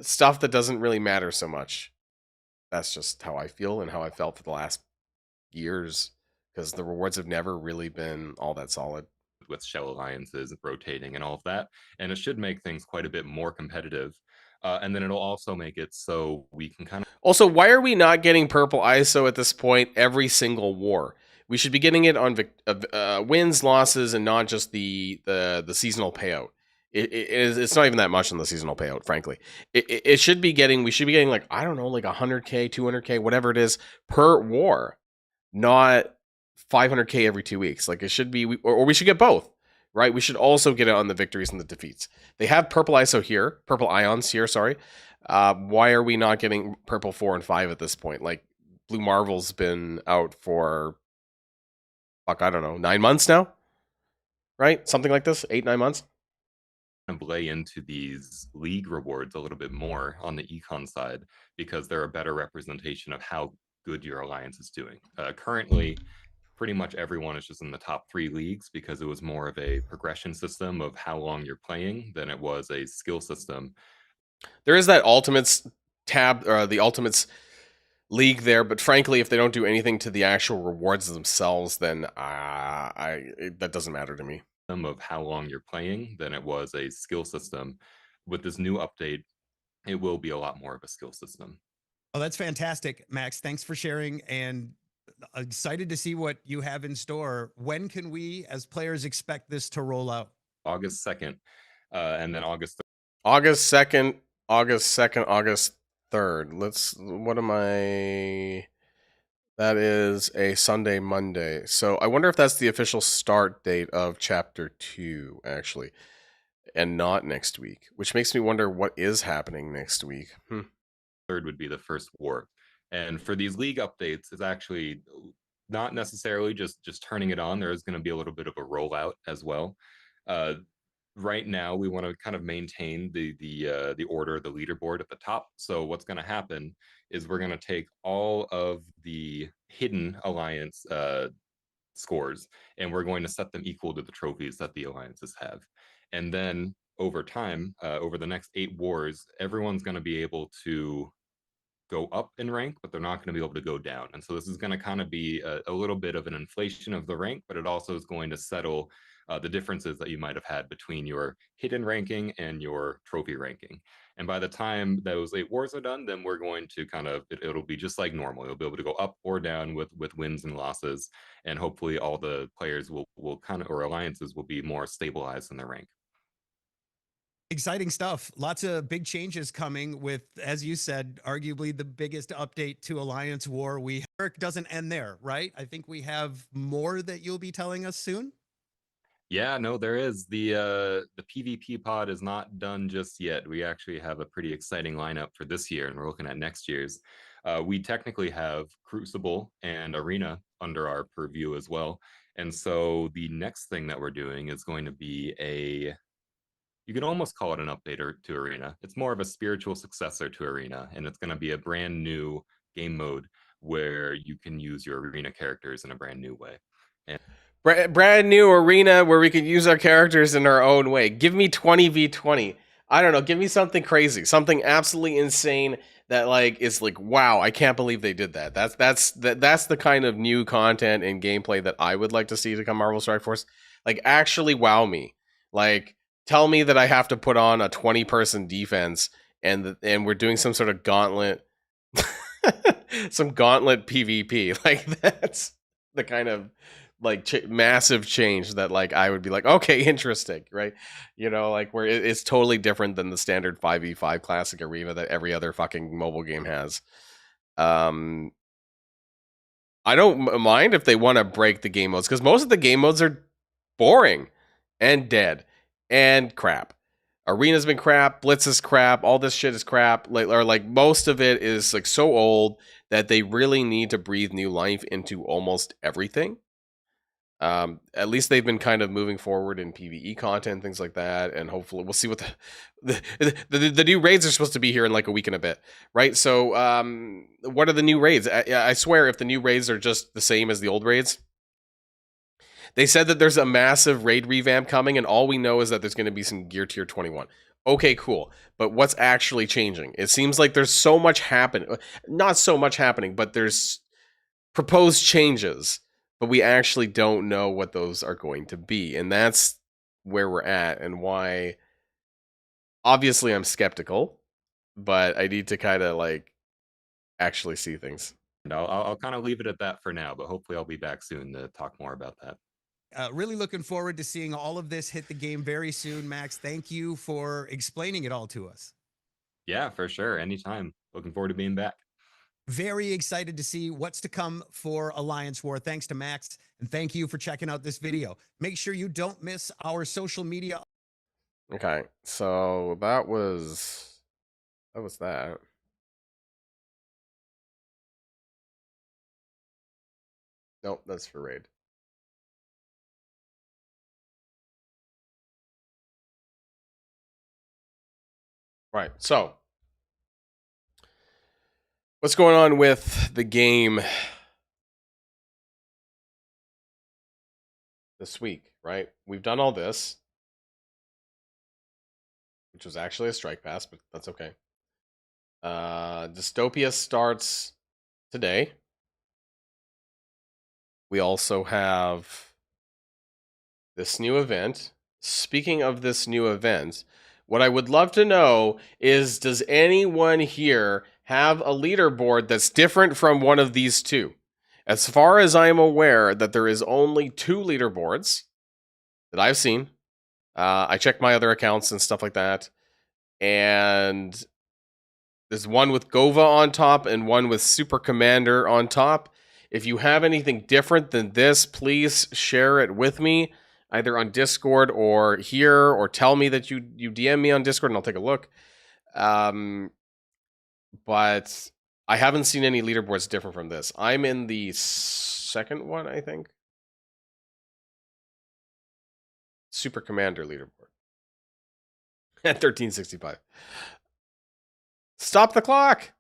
stuff that doesn't really matter so much. That's just how I feel and how I felt for the last years, because the rewards have never really been all that solid. with shell alliances rotating and all of that, and it should make things quite a bit more competitive. And then it'll also make it so we can kind of Also, why are we not getting purple ISO at this point every single war? We should be getting it on wins, losses, and not just the seasonal payout. It's not even that much in the seasonal payout, frankly. It should be getting, we should be getting like, I don't know, like 100K, 200K, whatever it is per war, not 500K every 2 weeks. Like it should be, or we should get both, right? We should also get it on the victories and the defeats. They have purple ISO here, purple ions here, sorry. Why are we not getting purple 4 and 5 at this point? Like Blue Marvel's been out for, fuck, I don't know, 9 months now, right? Something like this, 8, 9 months. lay into these league rewards a little bit more on the econ side because they're a better representation of how good your alliance is doing. Currently, pretty much everyone is just in the top 3 leagues because it was more of a progression system of how long you're playing than it was a skill system. There is that Ultimates tab, or the Ultimates league there, but frankly, if they don't do anything to the actual rewards themselves, then that doesn't matter to me. Of how long you're playing than it was a skill system. With this new update, it will be a lot more of a skill system. Oh, that's fantastic, Max. Thanks for sharing, and excited to see what you have in store. When can we, as players, expect this to roll out? August 2nd, and then August August 2nd, August 2nd, August 3rd. What am I? That is a Sunday, Monday. So I wonder if that's the official start date of Chapter 2, actually, and not next week, which makes me wonder what is happening next week. 3rd would be the first war. And for these league updates, it's actually not necessarily just turning it on. There is going to be a little bit of a rollout as well. Right now, we want to kind of maintain the order, the leaderboard at the top. So what's going to happen is we're going to take all of the hidden alliance scores and we're going to set them equal to the trophies that the alliances have. And then over time, over the next 8 wars, everyone's going to be able to go up in rank, but they're not going to be able to go down. And so this is going to kind of be a little bit of an inflation of the rank, but it also is going to settle the differences that you might have had between your hidden ranking and your trophy ranking. And by the time those 8 wars are done, then we're going to kind of, it'll be just like normal. You'll be able to go up or down with wins and losses. And hopefully all the players will kind of, or alliances will be more stabilized in their rank. Exciting stuff. Lots of big changes coming with, as you said, arguably the biggest update to Alliance War. Rework doesn't end there, right? I think we have more that you'll be telling us soon. Yeah, no, there is. The PvP pod is not done just yet. We actually have a pretty exciting lineup for this year, and we're looking at next year's. We technically have Crucible and Arena under our purview as well. And so the next thing that we're doing is going to be you can almost call it an update to Arena. It's more of a spiritual successor to Arena, and it's going to be a brand new game mode where you can use your Arena characters in a brand new way. And Brand new arena where we can use our characters in our own way. Give me 20v20. I don't know. Give me something crazy, something absolutely insane that like is like, wow, I can't believe they did that. That's the kind of new content and gameplay that I would like to see to come Marvel Strike Force. Like actually wow me. Like tell me that I have to put on a 20-person defense and we're doing some sort of gauntlet some gauntlet PvP. Like that's the kind of like massive change that like I would be like, okay, interesting, right? You know, like where it's totally different than the standard 5v5 classic arena that every other fucking mobile game has. I don't mind if they want to break the game modes because most of the game modes are boring and dead and crap. Arena's been crap, Blitz is crap, all this shit is crap. Like most of it is like so old that they really need to breathe new life into almost everything. At least they've been kind of moving forward in PvE content, things like that, and hopefully we'll see what the new raids are supposed to be here in like a week and a bit, right? So, what are the new raids? I swear, if the new raids are just the same as the old raids, they said that there's a massive raid revamp coming, and all we know is that there's going to be some gear tier 21. Okay, cool. But what's actually changing? It seems like there's so much happening. Not so much happening, but there's proposed changes, but we actually don't know what those are going to be. And that's where we're at and why obviously I'm skeptical, but I need to kind of like actually see things. I'll kind of leave it at that for now, but hopefully I'll be back soon to talk more about that. Really looking forward to seeing all of this hit the game very soon, Max. Thank you for explaining it all to us. Yeah, for sure. Anytime. Looking forward to being back. Very excited to see what's to come for Alliance War. Thanks to Max, and thank you for checking out this video. Make sure you don't miss our social media. Okay, so that was that. Nope, that's for raid. Right, so what's going on with the game this week, right? We've done all this, which was actually a strike pass, but that's okay. Dystopia starts today. We also have this new event. Speaking of this new event, what I would love to know is, does anyone here have a leaderboard that's different from one of these two? As far as I am aware, that there is only 2 leaderboards that I've seen. I checked my other accounts and stuff like that. And there's one with Gova on top and one with Super Commander on top. If you have anything different than this, please share it with me, either on Discord or here, or tell me that you DM me on Discord and I'll take a look. But I haven't seen any leaderboards different from this. I'm in the second one, I think. Super Commander leaderboard. At 1365. Stop the clock!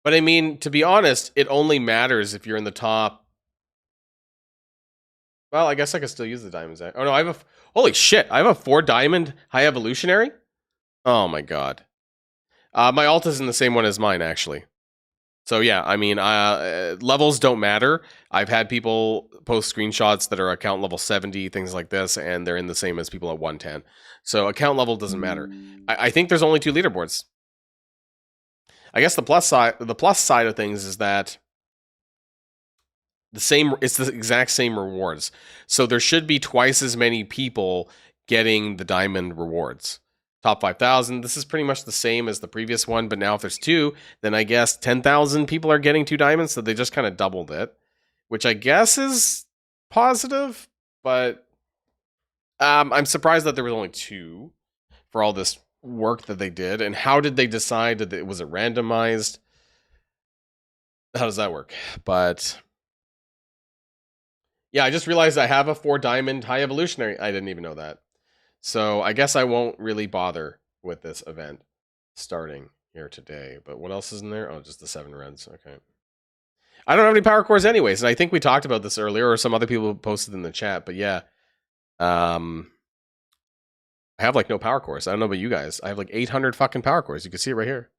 But I mean, to be honest, it only matters if you're in the top. Well, I guess I could still use the diamonds. Oh no, I have a holy shit! I have a 4 diamond high evolutionary. Oh my god. My alt is in the same one as mine actually. So yeah, I mean, levels don't matter. I've had people post screenshots that are account level 70, things like this, and they're in the same as people at 110. So account level doesn't matter. I think there's only 2 leaderboards. I guess the plus side of things is that it's the exact same rewards. So there should be twice as many people getting the diamond rewards. Top 5,000. This is pretty much the same as the previous one, but now if there's 2, then I guess 10,000 people are getting 2 diamonds, so they just kind of doubled it, which I guess is positive, but I'm surprised that there was only 2 for all this work that they did. And how did they decide that was it randomized? how does that work? But yeah, I just realized I have a 4 diamond high evolutionary. I didn't even know that. So I guess I won't really bother with this event starting here today. But what else is in there? Oh, just the 7 reds. Okay. I don't have any power cores anyways, and I think we talked about this earlier, or some other people posted in the chat. But yeah, I have like no power cores. I don't know about you guys. I have like 800 fucking power cores. You can see it right here.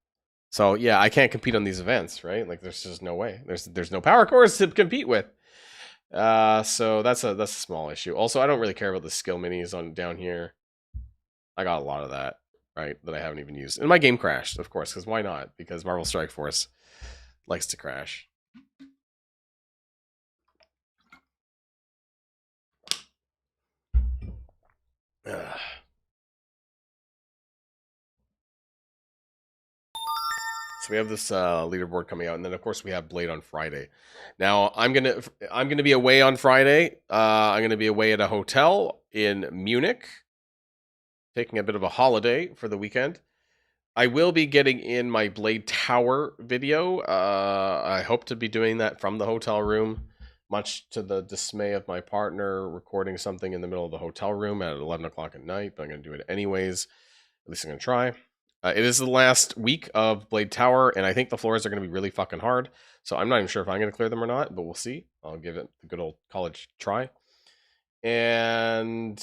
So yeah, I can't compete on these events, right? Like there's just no way. There's no power cores to compete with. So that's a small issue. Also, I don't really care about the skill minis on down here. I got a lot of that, right? That I haven't even used. And my game crashed, of course, because why not? Because Marvel Strike Force likes to crash. Ugh. So we have this leaderboard coming out, and then of course we have Blade on Friday. Now I'm gonna be away on Friday. I'm gonna be away at a hotel in Munich, taking a bit of a holiday for the weekend. I will be getting in my Blade Tower video. I hope to be doing that from the hotel room, much to the dismay of my partner, recording something in the middle of the hotel room at 11 o'clock at night, but I'm going to do it anyways. At least I'm going to try. It is the last week of Blade Tower, and I think the floors are going to be really fucking hard. So I'm not even sure if I'm going to clear them or not, but we'll see. I'll give it the good old college try. And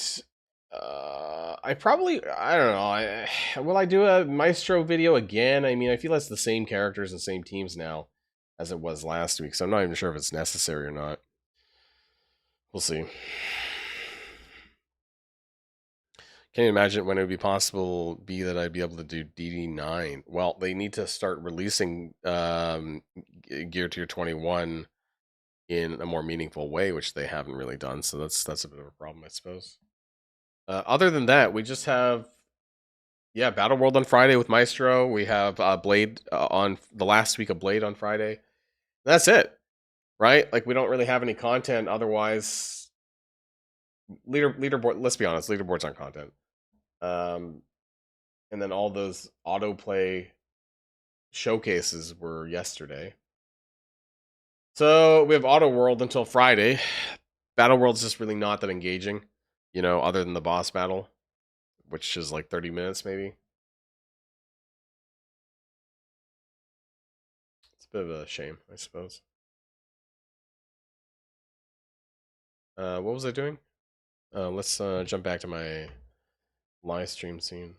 I don't know. Will I do a Maestro video again? I mean, I feel it's the same characters and same teams now as it was last week, so I'm not even sure if it's necessary or not. We'll see. Can you imagine when it would be possible that I'd be able to do DD9? Well, they need to start releasing Gear Tier 21 in a more meaningful way, which they haven't really done. So that's a bit of a problem, I suppose. Other than that, we just have Battle World on Friday with Maestro. We have Blade on the last week of Blade on Friday. That's it, right? Like we don't really have any content otherwise. Leaderboard. Let's be honest, leaderboards aren't content. And then all those autoplay showcases were yesterday. So we have Auto World until Friday. Battle World's just really not that engaging, other than the boss battle, which is like 30 minutes maybe. It's a bit of a shame, I suppose. What was I doing? Let's jump back to my live stream scene.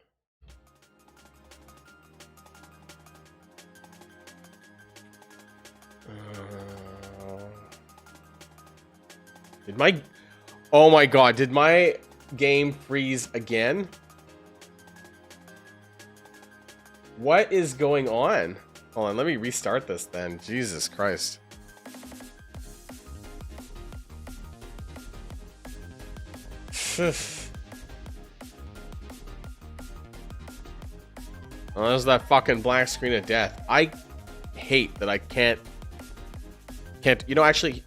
Oh my god, did my game freeze again? What is going on? Hold on, let me restart this then. Jesus Christ. Oh, there's that fucking black screen of death. I hate that I can't. Actually,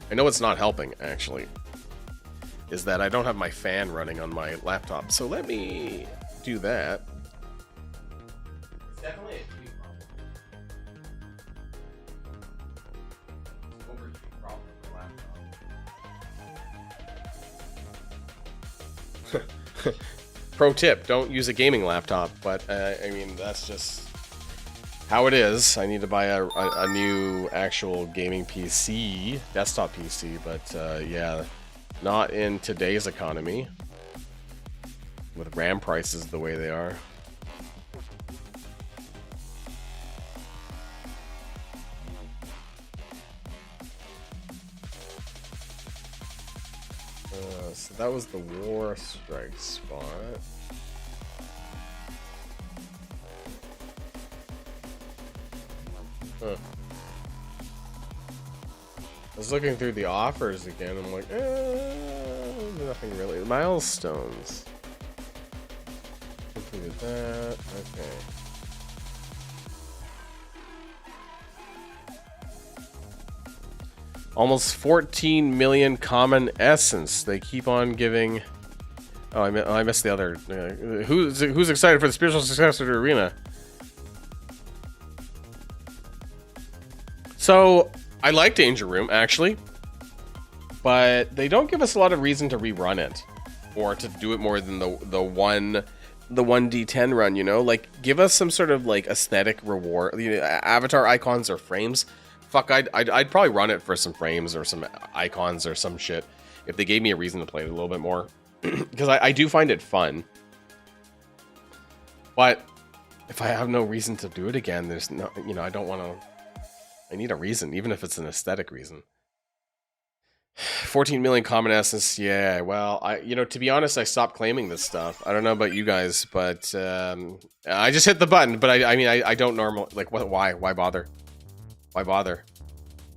I know what's not helping, actually, is that I don't have my fan running on my laptop. So let me do that. It's definitely a heating problem. Overheating problem with the laptop. Pro tip, don't use a gaming laptop, but I mean, that's just how it is. I need to buy a new actual gaming PC, desktop PC, but yeah, not in today's economy with RAM prices the way they are. So that was the War Strike spot. Huh. I was looking through the offers again. I'm like, nothing really. Milestones. Completed that. Okay. Almost 14 million common essence. They keep on giving. Oh, I missed the other. Who's excited for the spiritual successor to Arena? So I like Danger Room actually, but they don't give us a lot of reason to rerun it or to do it more than the 1d10 run. You know, like give us some sort of like aesthetic reward. You know, avatar icons or frames. Fuck, I'd probably run it for some frames or some icons or some shit if they gave me a reason to play it a little bit more, because I do find it fun. But if I have no reason to do it again, there's no, you know, I don't want to. I need a reason, even if it's an aesthetic reason. 14 million common essence. Yeah, well, you know, to be honest, I stopped claiming this stuff. I don't know about you guys, but I just hit the button. But I mean, I don't normally like. Why bother? Why bother?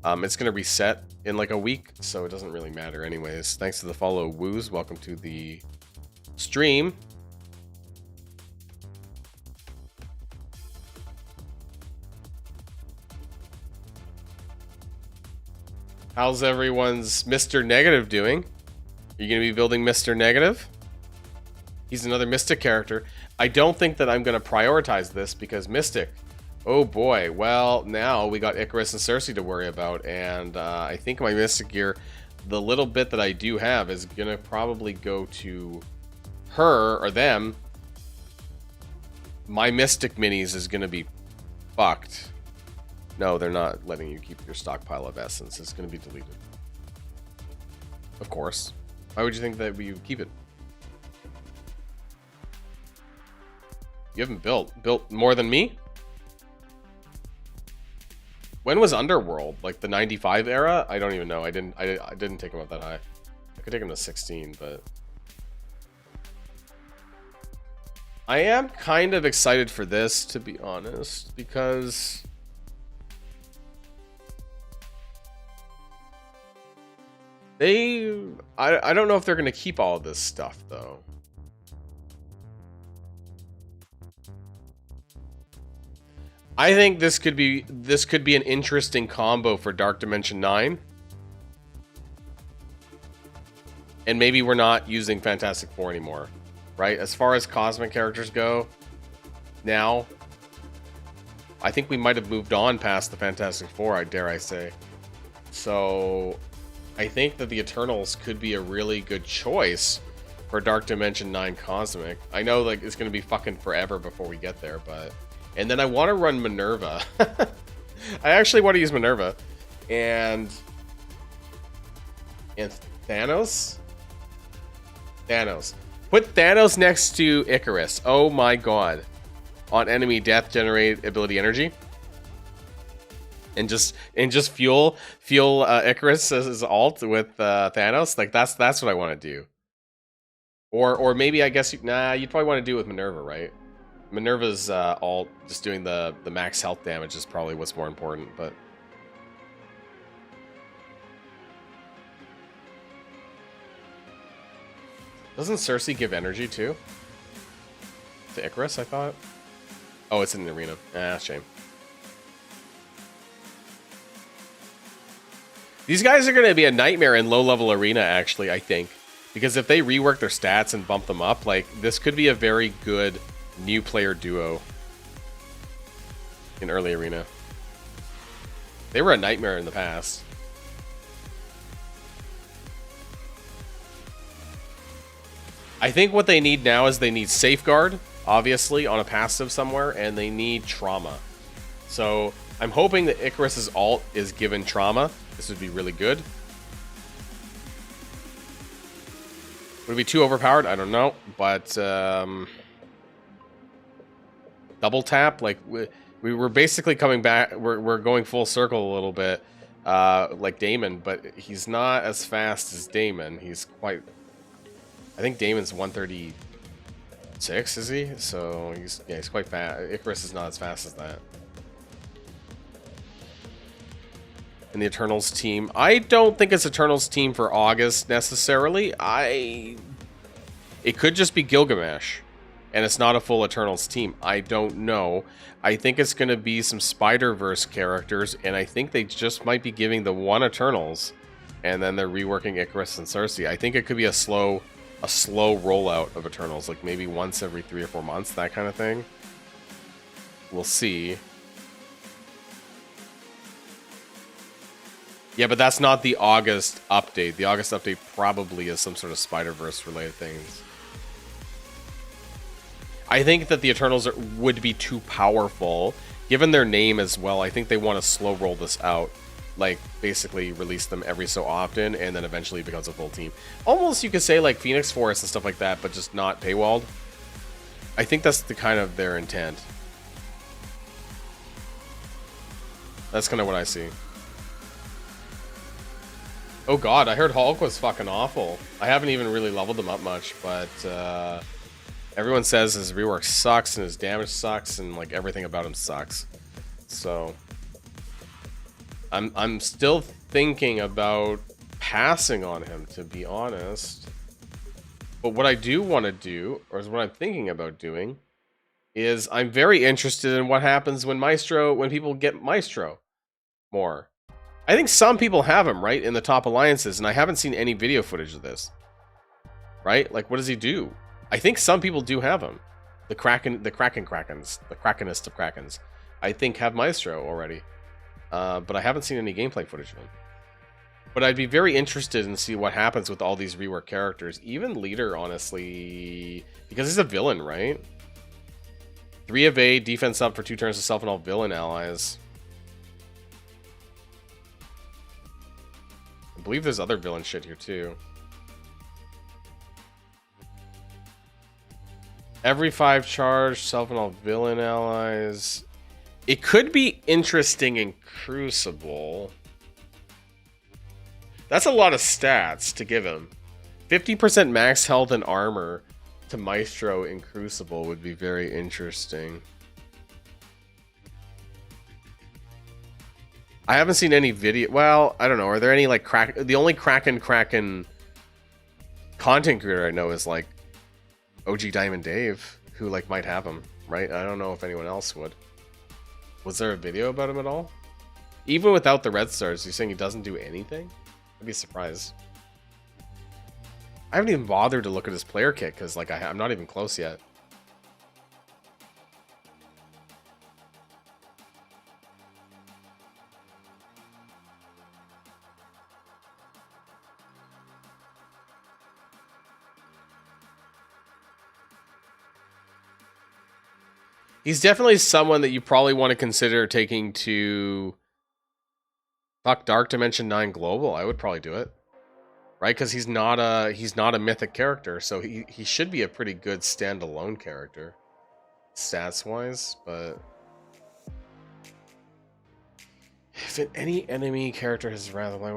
It's gonna reset in like a week, so it doesn't really matter anyways. Thanks to the follow, Woos. Welcome to the stream. How's everyone's Mr. Negative doing? Are you going to be building Mr. Negative? He's another Mystic character. I don't think that I'm going to prioritize this because Mystic, oh boy, well, now we got Icarus and Cersei to worry about, and I think my Mystic gear, the little bit that I do have, is going to probably go to her or them. My Mystic minis is going to be fucked. No, they're not letting you keep your stockpile of essence. It's going to be deleted. Of course. Why would you think that you keep it? You haven't built more than me? When was Underworld? Like the 95 era? I don't even know. I didn't take him up that high. I could take him to 16, but I am kind of excited for this, to be honest, because I don't know if they're going to keep all of this stuff, though. I think this could be an interesting combo for Dark Dimension 9. And maybe we're not using Fantastic Four anymore, right? As far as cosmic characters go, now, I think we might have moved on past the Fantastic Four, dare I say. So I think that the Eternals could be a really good choice for Dark Dimension 9 Cosmic. I know like it's going to be fucking forever before we get there, but... And then I want to run Minerva. I actually want to use Minerva. And Thanos? Thanos. Put Thanos next to Icarus. Oh my god. On enemy death, generate ability energy. And just fuel Icarus as his alt with Thanos. Like that's what I want to do. Or maybe I guess you'd probably want to do it with Minerva, right? Minerva's alt, just doing the max health damage is probably what's more important, but doesn't Cersei give energy too? To Icarus, I thought. Oh, it's in the arena. Shame. These guys are going to be a nightmare in low-level arena, actually, I think. Because if they rework their stats and bump them up, like, this could be a very good new player duo in early arena. They were a nightmare in the past. I think what they need now is they need Safeguard, obviously, on a passive somewhere, and they need Trauma. So I'm hoping that Icarus's alt is given Trauma. This would be really good. Would it be too overpowered? I don't know, but double tap, like we were basically coming back. We're going full circle a little bit, like Damon, but he's not as fast as Damon. He's quite. I think Damon's 136, is he? So he's quite fast. Icarus is not as fast as that. And the Eternals team, I don't think it's Eternals team for August necessarily. It could just be Gilgamesh. And it's not a full Eternals team. I don't know. I think it's going to be some Spider-Verse characters, and I think they just might be giving the one Eternals, and then they're reworking Icarus and Cersei. I think it could be a slow rollout of Eternals, like maybe once every 3 or 4 months, that kind of thing. We'll see. Yeah, but that's not the August update. The August update probably is some sort of Spider-Verse related things. I think that the Eternals would be too powerful. Given their name as well, I think they want to slow roll this out. Like, basically release them every so often, and then eventually it becomes a full team. Almost, you could say, like Phoenix Force and stuff like that, but just not paywalled. I think that's the kind of their intent. That's kind of what I see. Oh god, I heard Hulk was fucking awful. I haven't even really leveled him up much, but everyone says his rework sucks and his damage sucks and like everything about him sucks. So I'm still thinking about passing on him, to be honest. But what I do want to do, or is what I'm thinking about doing, is I'm very interested in what happens when people get Maestro more. I think some people have him, right, in the top alliances, and I haven't seen any video footage of this. Right? Like, what does he do? I think some people do have him. The Krakens, the Krakenest of Krakens, I think have Maestro already. But I haven't seen any gameplay footage of him. But I'd be very interested in see what happens with all these rework characters. Even Leader, honestly, because he's a villain, right? 3 evade, defense up for 2 turns to self and all villain allies. I believe there's other villain shit here too. Every 5 charge, self and all villain allies. It could be interesting in Crucible. That's a lot of stats to give him. 50% max health and armor to Maestro in Crucible would be very interesting. I haven't seen any video. Well, I don't know. Are there any like the only Kraken content creator I know is like OG Diamond Dave, who like might have him, right? I don't know if anyone else would. Was there a video about him at all? Even without the red stars, you're saying he doesn't do anything? I'd be surprised. I haven't even bothered to look at his player kit because like I'm not even close yet. He's definitely someone that you probably want to consider taking to Dark Dimension 9 Global. I would probably do it. Right? Because he's not a mythic character, so he should be a pretty good standalone character. Stats wise, but if any enemy character has wrath, I'm like,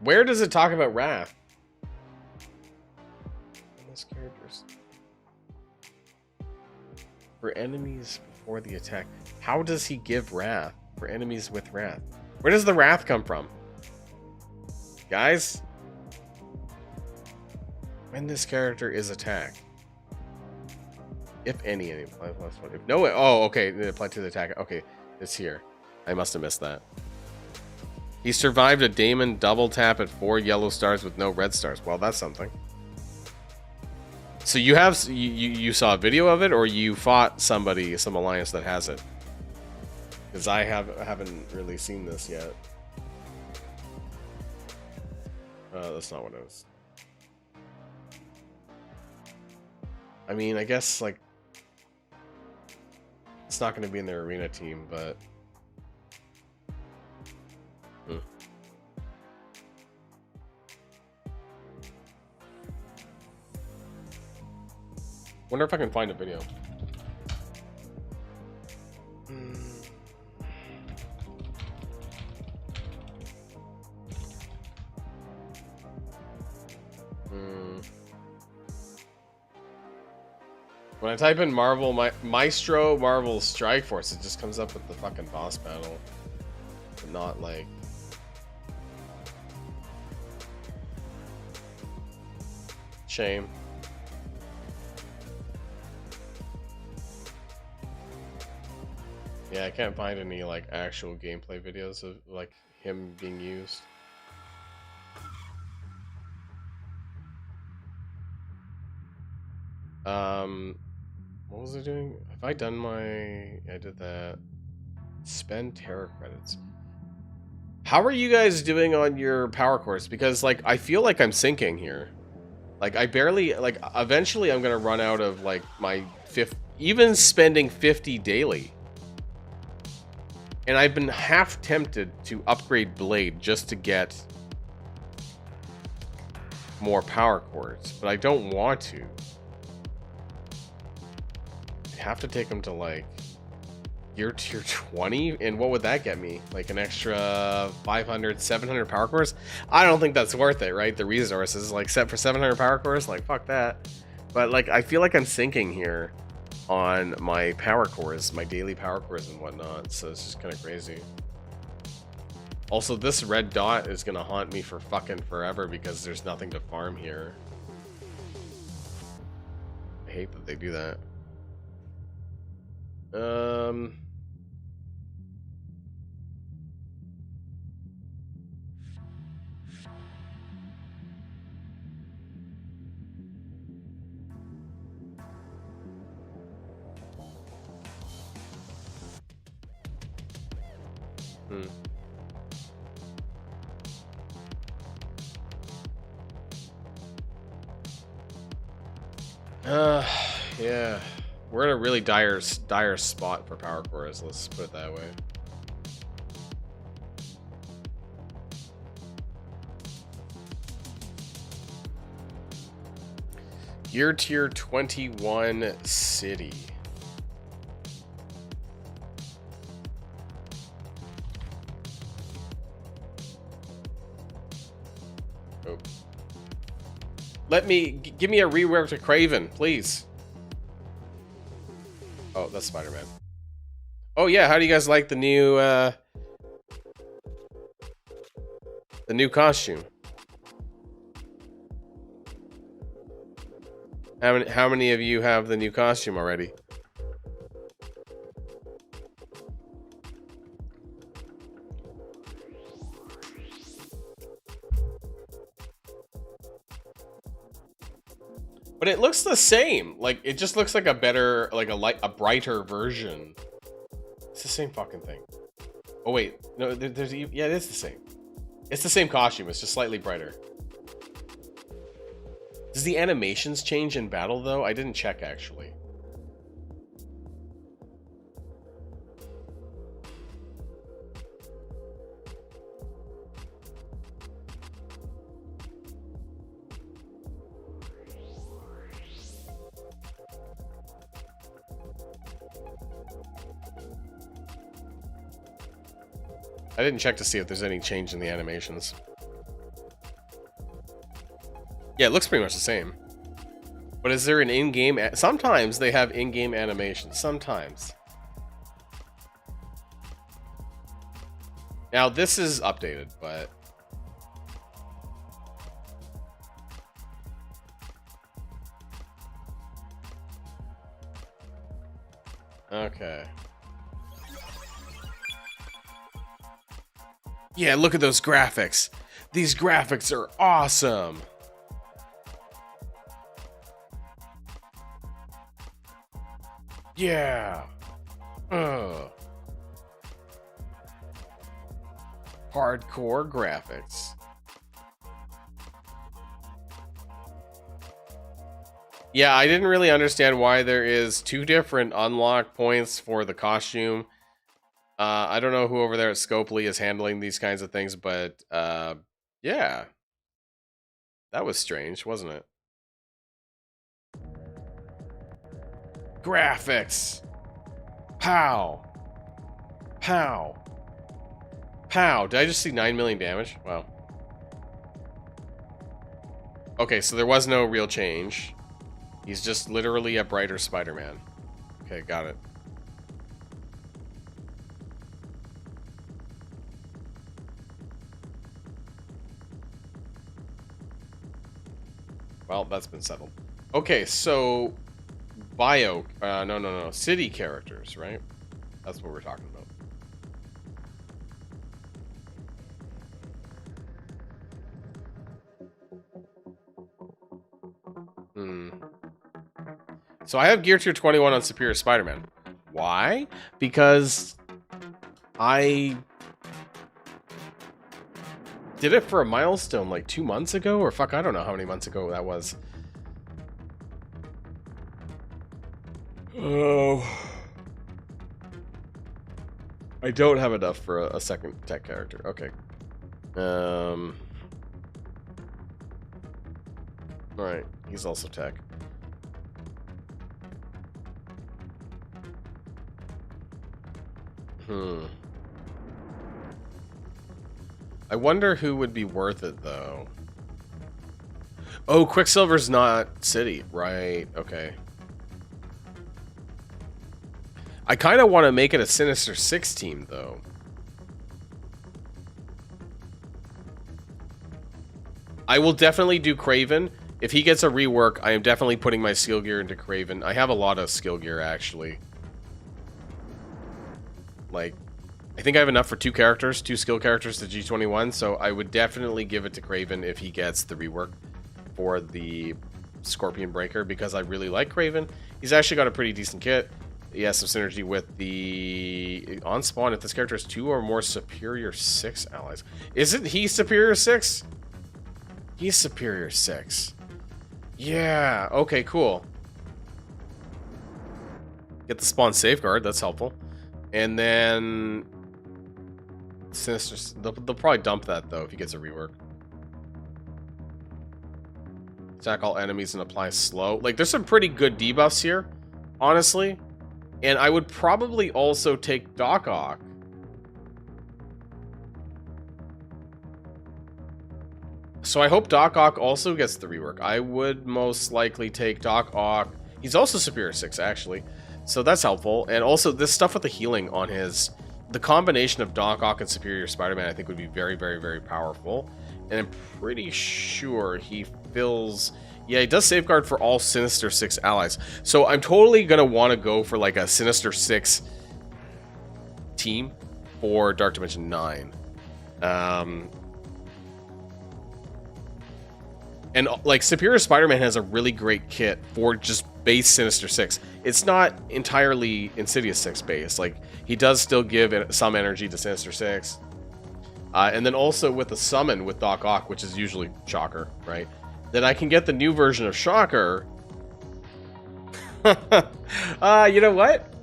where does it talk about wrath? Characters for enemies before the attack. How does he give wrath for enemies with wrath? Where does the wrath come from, guys? When this character is attacked, if any apply plus 1. If no, oh, okay, it applied to the attack. Okay, it's here. I must have missed that. He survived a Daemon double tap at 4 yellow stars with no red stars. Well, that's something. So you saw a video of it, or you fought some alliance that has it? Because I haven't really seen this yet. That's not what it was. I mean, I guess like it's not going to be in their arena team, but wonder if I can find a video. When I type in Marvel, Maestro Marvel Strike Force, it just comes up with the fucking boss battle. But not like... Shame. Yeah, I can't find any like actual gameplay videos of like him being used. What was I doing? Have I done my... I did that. Spend terror credits. How are you guys doing on your power course? Because, like, I feel like I'm sinking here. Like, I barely, like, eventually I'm gonna run out of, like, my even spending 50 daily. And I've been half tempted to upgrade Blade just to get more power cores, but I don't want to. I have to take them to, like, gear tier 20, and what would that get me? Like an extra 500, 700 power cores? I don't think that's worth it, right? The resources, like, set for 700 power cores, like, fuck that. But, like, I feel like I'm sinking here on my power cores, my daily power cores and whatnot, so it's just kind of crazy. Also, this red dot is gonna haunt me for fucking forever because there's nothing to farm here. I hate that they do that. Yeah. We're in a really dire spot for power cores, let's put it that way. Gear tier 21 city. Oh. Give me a rework to Craven, please. Oh, that's Spider-Man. Oh yeah, how do you guys like the new costume? How many of you have the new costume already? But it looks the same. Like, it just looks like a better, like a brighter version. It's the same fucking thing. Oh wait, no, yeah, it is the same. It's the same costume. It's just slightly brighter. Does the animations change in battle though? I didn't check actually. I didn't check to see if there's any change in the animations. Yeah, it looks pretty much the same. But is there an in-game... Sometimes they have in-game animations. Sometimes. Now, this is updated, but... Okay. Yeah, look at those graphics. These graphics are awesome. Yeah. Hardcore graphics. Yeah, I didn't really understand why there is 2 different unlock points for the costume. I don't know who over there at Scopely is handling these kinds of things, but yeah. That was strange, wasn't it? Graphics. Pow. Pow. Pow. Did I just see 9 million damage? Wow. Okay, so there was no real change. He's just literally a brighter Spider-Man. Okay, got it. Well, that's been settled. Okay, so no. City characters, right? That's what we're talking about. So I have Gear Tier 21 on Superior Spider-Man. Why? Because I did it for a milestone like 2 months ago, or fuck, I don't know how many months ago that was. Oh. I don't have enough for a second tech character. Okay. Alright, he's also tech. I wonder who would be worth it, though. Oh, Quicksilver's not City. Right, okay. I kind of want to make it a Sinister Six team, though. I will definitely do Kraven. If he gets a rework, I am definitely putting my skill gear into Kraven. I have a lot of skill gear, actually. Like, I think I have enough for 2 characters, 2 skill characters to G21, so I would definitely give it to Kraven if he gets the rework for the Scorpion Breaker, because I really like Kraven. He's actually got a pretty decent kit. He has some synergy with the on spawn if this character has 2 or more superior 6 allies. Isn't he superior 6? He's superior 6. Yeah, okay, cool. Get the spawn safeguard, that's helpful. And then Sinister, they'll probably dump that though if he gets a rework. Attack all enemies and apply slow. Like, there's some pretty good debuffs here, honestly. And I would probably also take Doc Ock. So I hope Doc Ock also gets the rework. I would most likely take Doc Ock. He's also superior 6, actually. So that's helpful. And also, this stuff with the healing on his... The combination of Doc Ock and Superior Spider-Man, I think, would be very, very, very powerful. And I'm pretty sure he fills... Yeah, he does safeguard for all Sinister 6 allies. So I'm totally going to want to go for, like, a Sinister 6 team for Dark Dimension 9. And, like, Superior Spider-Man has a really great kit for just base Sinister 6. It's not entirely Insidious 6 base. Like, he does still give some energy to Sinister 6. And then also with the summon with Doc Ock, which is usually Shocker, right? Then I can get the new version of Shocker. You know what?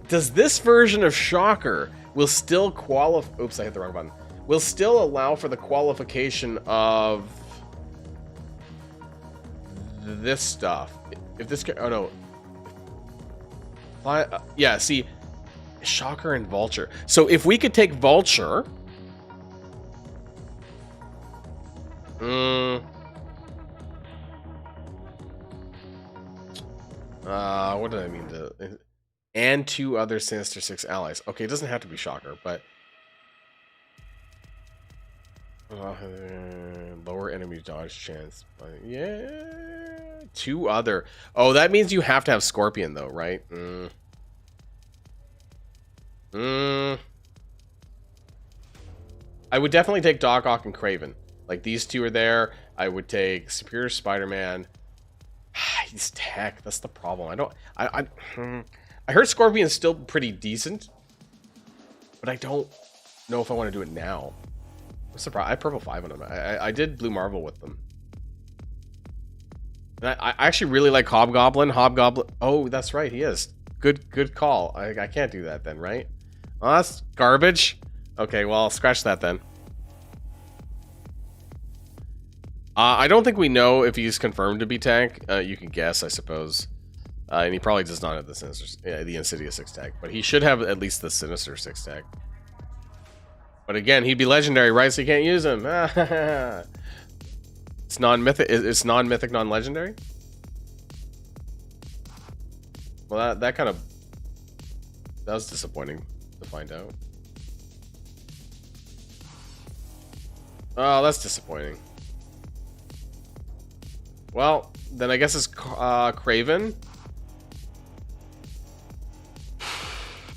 Does this version of Shocker will still qualify... Oops, I hit the wrong button. Will still allow for the qualification of this stuff. If this... Oh, no. Yeah, see... Shocker and Vulture. So if we could take Vulture... what did I mean to... And 2 other Sinister 6 allies. Okay, it doesn't have to be Shocker, but... lower enemy dodge chance. Yeah... 2 other... Oh, that means you have to have Scorpion, though, right? I would definitely take Doc Ock and Kraven. Like, these 2 are there. I would take Superior Spider-Man. He's tech. That's the problem. I heard Scorpion's still pretty decent, but I don't know if I want to do it now. I'm surprised. I have purple 5 on them. I did Blue Marvel with them. And I actually really like Hobgoblin. Hobgoblin. Oh, that's right. He is. Good call. I can't do that then, right? Oh, that's garbage. Okay, well, I'll scratch that then. I don't think we know if he's confirmed to be tank. You can guess, I suppose. And he probably does not have the Insidious 6 tag, but he should have at least the Sinister 6 tag. But again, he'd be legendary, right? So you can't use him. It's non-mythic. It's non-mythic, non-legendary. Well, that kind of... That was disappointing to find out. Oh, that's disappointing. Well, then I guess it's Kraven.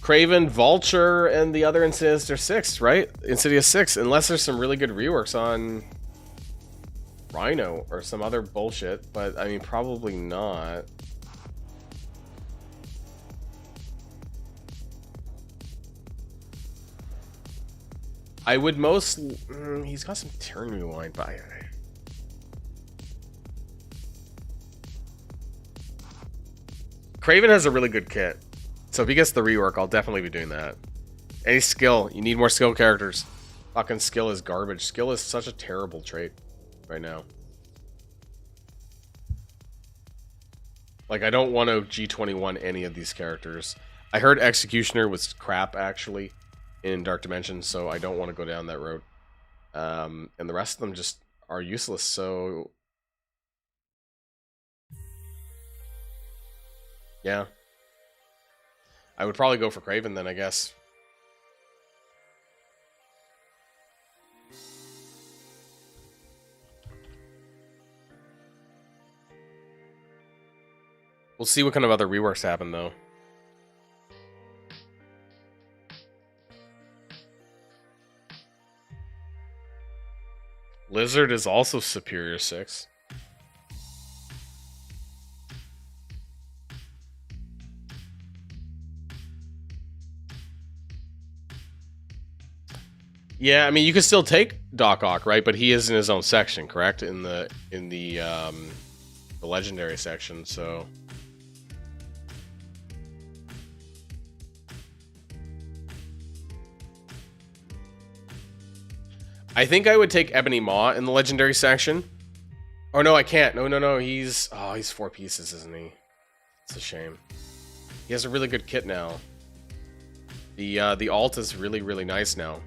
Kraven, Vulture, and the other in Sinister 6, right? Insidious 6, unless there's some really good reworks on Rhino or some other bullshit, but I mean, probably not. I would most... he's got some turn rewind, but Craven has a really good kit. So if he gets the rework, I'll definitely be doing that. Any skill. You need more skill characters. Fucking skill is garbage. Skill is such a terrible trait right now. Like, I don't want to G21 any of these characters. I heard Executioner was crap, actually, in Dark Dimension, so I don't want to go down that road. And the rest of them just are useless, so... yeah. I would probably go for Craven then, I guess. We'll see what kind of other reworks happen, though. Lizard is also Superior 6. Yeah, I mean, you can still take Doc Ock, right? But he is in his own section, correct? In the legendary section, so... I think I would take Ebony Maw in the legendary section. Oh no, I can't. No. He's 4 pieces, isn't he? It's a shame. He has a really good kit now. The alt is really nice now.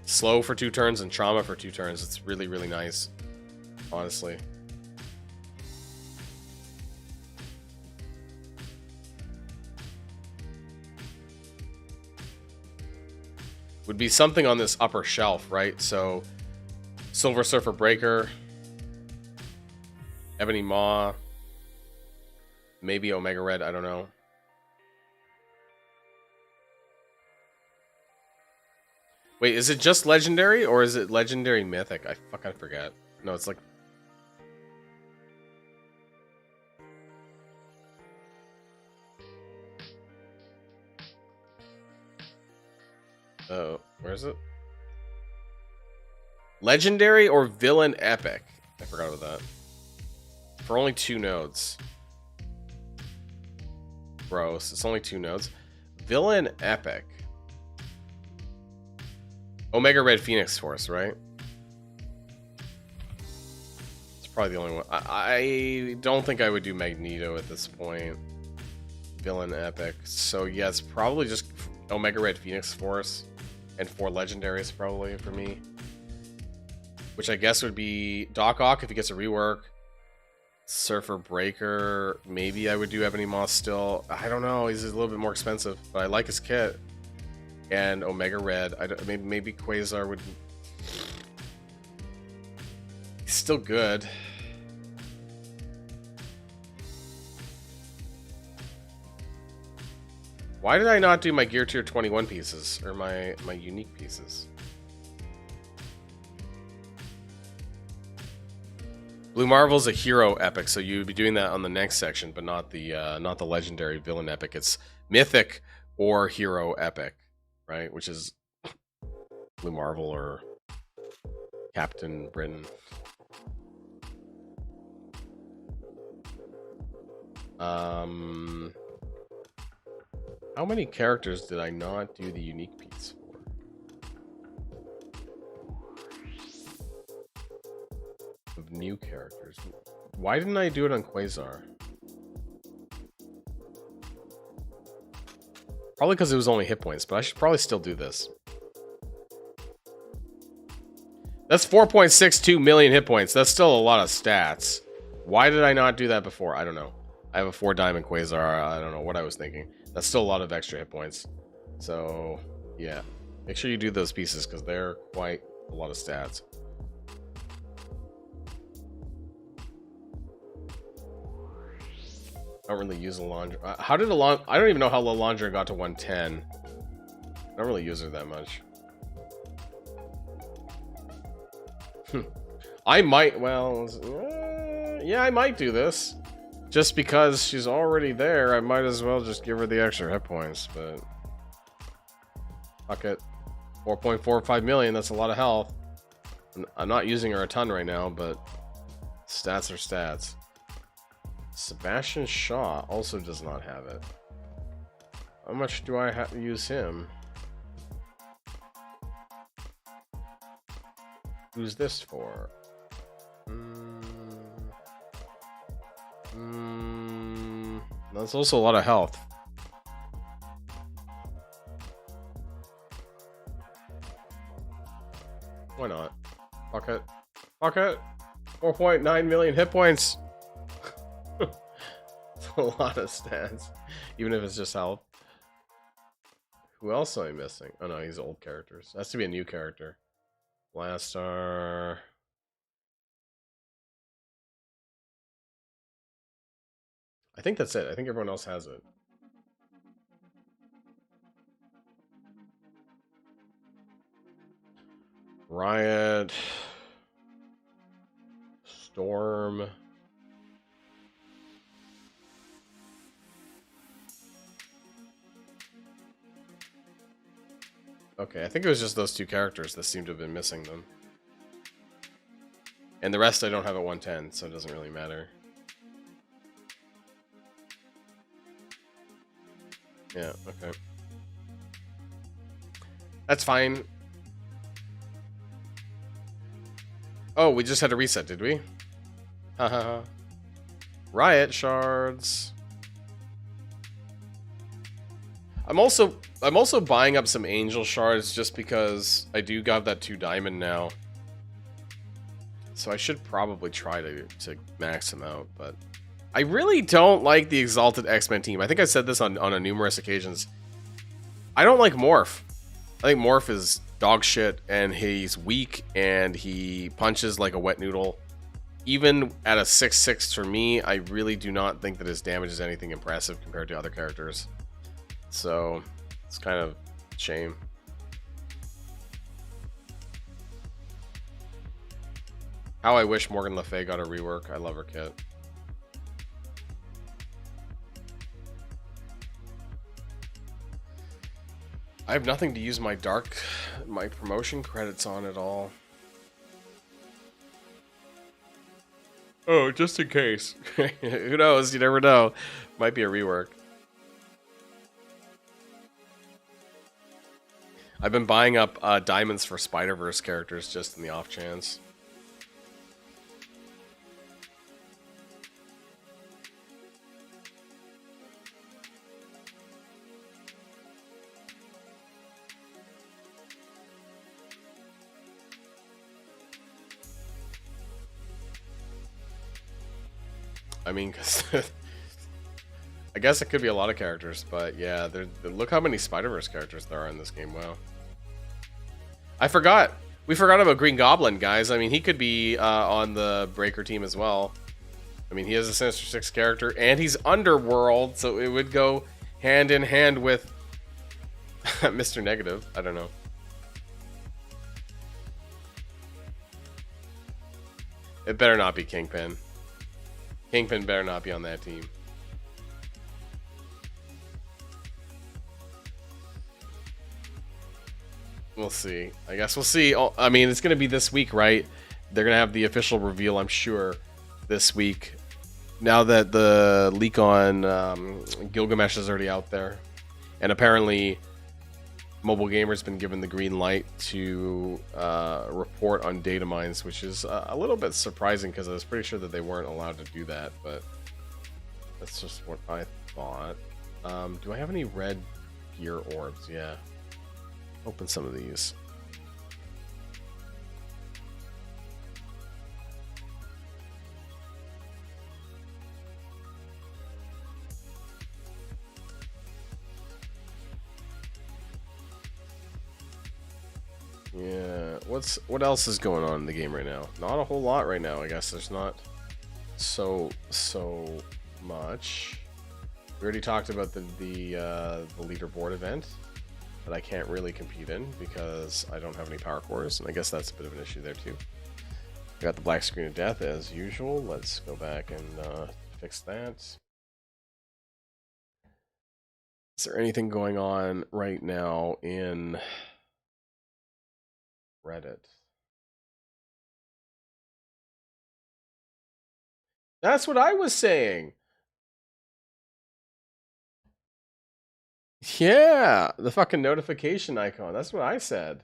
Slow for 2 turns and trauma for 2 turns. It's really nice, honestly. Would be something on this upper shelf, right? So, Silver Surfer Breaker, Ebony Maw, maybe Omega Red, I don't know. Wait, is it just legendary or is it legendary mythic? I forget. No, it's like... oh, where is it? Legendary or villain epic? I forgot about that. For only 2 nodes. Gross. It's only 2 nodes. Villain epic. Omega Red Phoenix Force, right? It's probably the only one. I don't think I would do Magneto at this point. Villain epic. So yeah, it's probably just Omega Red Phoenix Force and 4 legendaries probably for me. Which I guess would be Doc Ock if he gets a rework. Surfer Breaker. Maybe I would do Ebony Moss still. I don't know. He's a little bit more expensive, but I like his kit. And Omega Red. Maybe Quasar would... he's still good. Why did I not do my Gear Tier 21 pieces? Or my unique pieces? Blue Marvel's a hero epic, so you'd be doing that on the next section, but not the legendary villain epic. It's mythic or hero epic, right? Which is Blue Marvel or Captain Britain. How many characters did I not do the unique piece for? Of new characters. Why didn't I do it on Quasar? Probably because it was only hit points, but I should probably still do this. That's 4.62 million hit points. That's still a lot of stats. Why did I not do that before? I don't know. I have a 4 diamond Quasar. I don't know what I was thinking. That's still a lot of extra hit points. So, yeah. Make sure you do those pieces because they're quite a lot of stats. I don't really use Alondra. How did Alondra... I don't even know how Alondra got to 110. I don't really use her that much. I might... well... yeah, I might do this. Just because she's already there, I might as well just give her the extra hit points, but... Fuck it. 4.45 million, that's a lot of health. I'm not using her a ton right now, but stats are stats. Sebastian Shaw also does not have it. How much do I have to use him? Who's this for? That's also a lot of health. Why not? Fuck it. Fuck it. 4.9 million hit points. It's a lot of stats. Even if it's just health. Who else am I missing? Oh no, he's old characters. Has to be a new character. Blastar. I think that's it. I think everyone else has it. Riot. Storm. Okay, I think it was just those two characters that seem to have been missing them. And the rest I don't have at 110, so it doesn't really matter. Yeah, okay. That's fine. Oh, we just had a reset, did we? Haha. Riot shards. I'm also buying up some angel shards just because I do got that 2 diamond now. So I should probably try to max them out, but I really don't like the Exalted X-Men team. I think I said this on a numerous occasions. I don't like Morph. I think Morph is dog shit, and he's weak, and he punches like a wet noodle. Even at a 6/6 for me, I really do not think that his damage is anything impressive compared to other characters. So, it's kind of a shame. How I wish Morgan Le Fay got a rework. I love her kit. I have nothing to use my promotion credits on at all. Oh, just in case. Who knows? You never know. Might be a rework. I've been buying up diamonds for Spider-Verse characters just in the off chance. I mean, because I guess it could be a lot of characters, but yeah, look how many Spider-Verse characters there are in this game. Wow. I forgot. We forgot about Green Goblin, guys. I mean, he could be on the Breaker team as well. I mean, he is a Sinister Six character, and he's Underworld, so it would go hand in hand with Mr. Negative. I don't know. It better not be Kingpin. Kingpin better not be on that team. We'll see. I guess we'll see. I mean, it's going to be this week, right? They're going to have the official reveal, I'm sure, this week. Now that the leak on Gilgamesh is already out there. And apparently, Mobile Gamer's been given the green light to report on data mines, which is a little bit surprising because I was pretty sure that they weren't allowed to do that, but that's just what I thought. Do I have any red gear orbs? Yeah. Open some of these. Yeah, what else is going on in the game right now? Not a whole lot right now. I guess there's not so much. We already talked about the leaderboard event that I can't really compete in because I don't have any power cores, and I guess that's a bit of an issue there too. Got the black screen of death as usual. Let's go back and fix that. Is there anything going on right now in Reddit? That's what I was saying. Yeah, the fucking notification icon. That's what I said.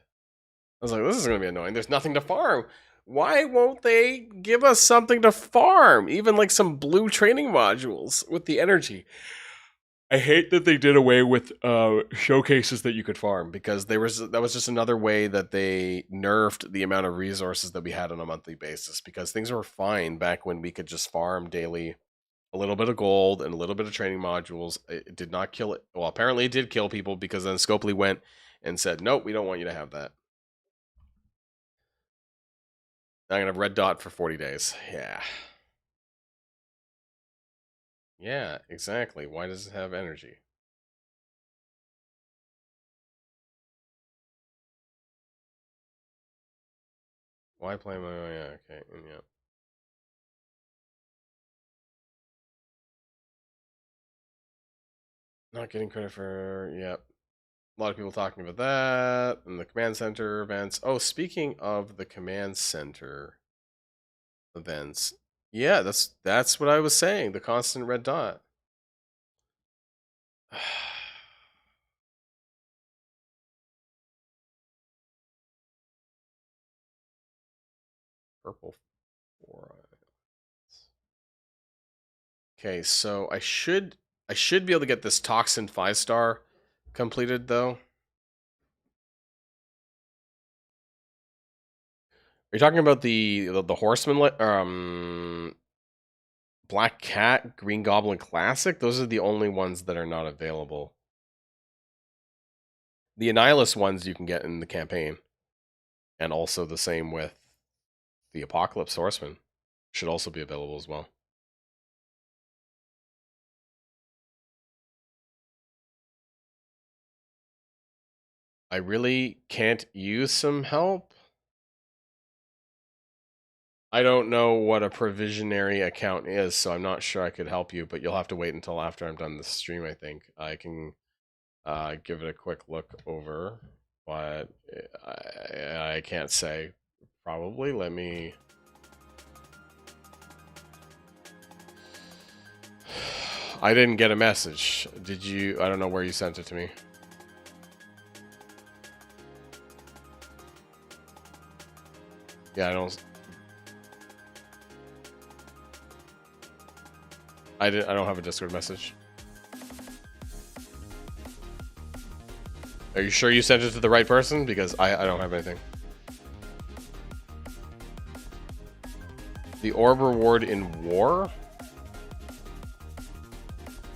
I was like, this is going to be annoying. There's nothing to farm. Why won't they give us something to farm? Even like some blue training modules with the energy. I hate that they did away with showcases that you could farm, because that was just another way that they nerfed the amount of resources that we had on a monthly basis, because things were fine back when we could just farm daily a little bit of gold and a little bit of training modules. It did not kill it. Well, apparently it did kill people, because then Scopely went and said, nope, we don't want you to have that. Now I'm going to have red dot for 40 days. Yeah. Yeah, exactly. Why does it have energy? Why play my... Oh, yeah, okay. Yeah. Not getting credit for... Yep. A lot of people talking about that. And the command center events. Oh, speaking of the command center events. Yeah, that's what I was saying. The constant red dot. Purple 4. Okay, so I should be able to get this Toxin 5-star completed, though. Are you talking about the Horseman, Black Cat, Green Goblin Classic? Those are the only ones that are not available. The Annihilus ones you can get in the campaign. And also the same with the Apocalypse Horseman. Should also be available as well. I really can't use some help. I don't know what a provisionary account is, so I'm not sure I could help you, but you'll have to wait until after I'm done the stream, I think. I can give it a quick look over, but I can't say. Probably. Let me... I didn't get a message. Did you? I don't know where you sent it to me. Yeah, I don't have a Discord message. Are you sure you sent it to the right person? Because I don't have anything. The orb reward in war?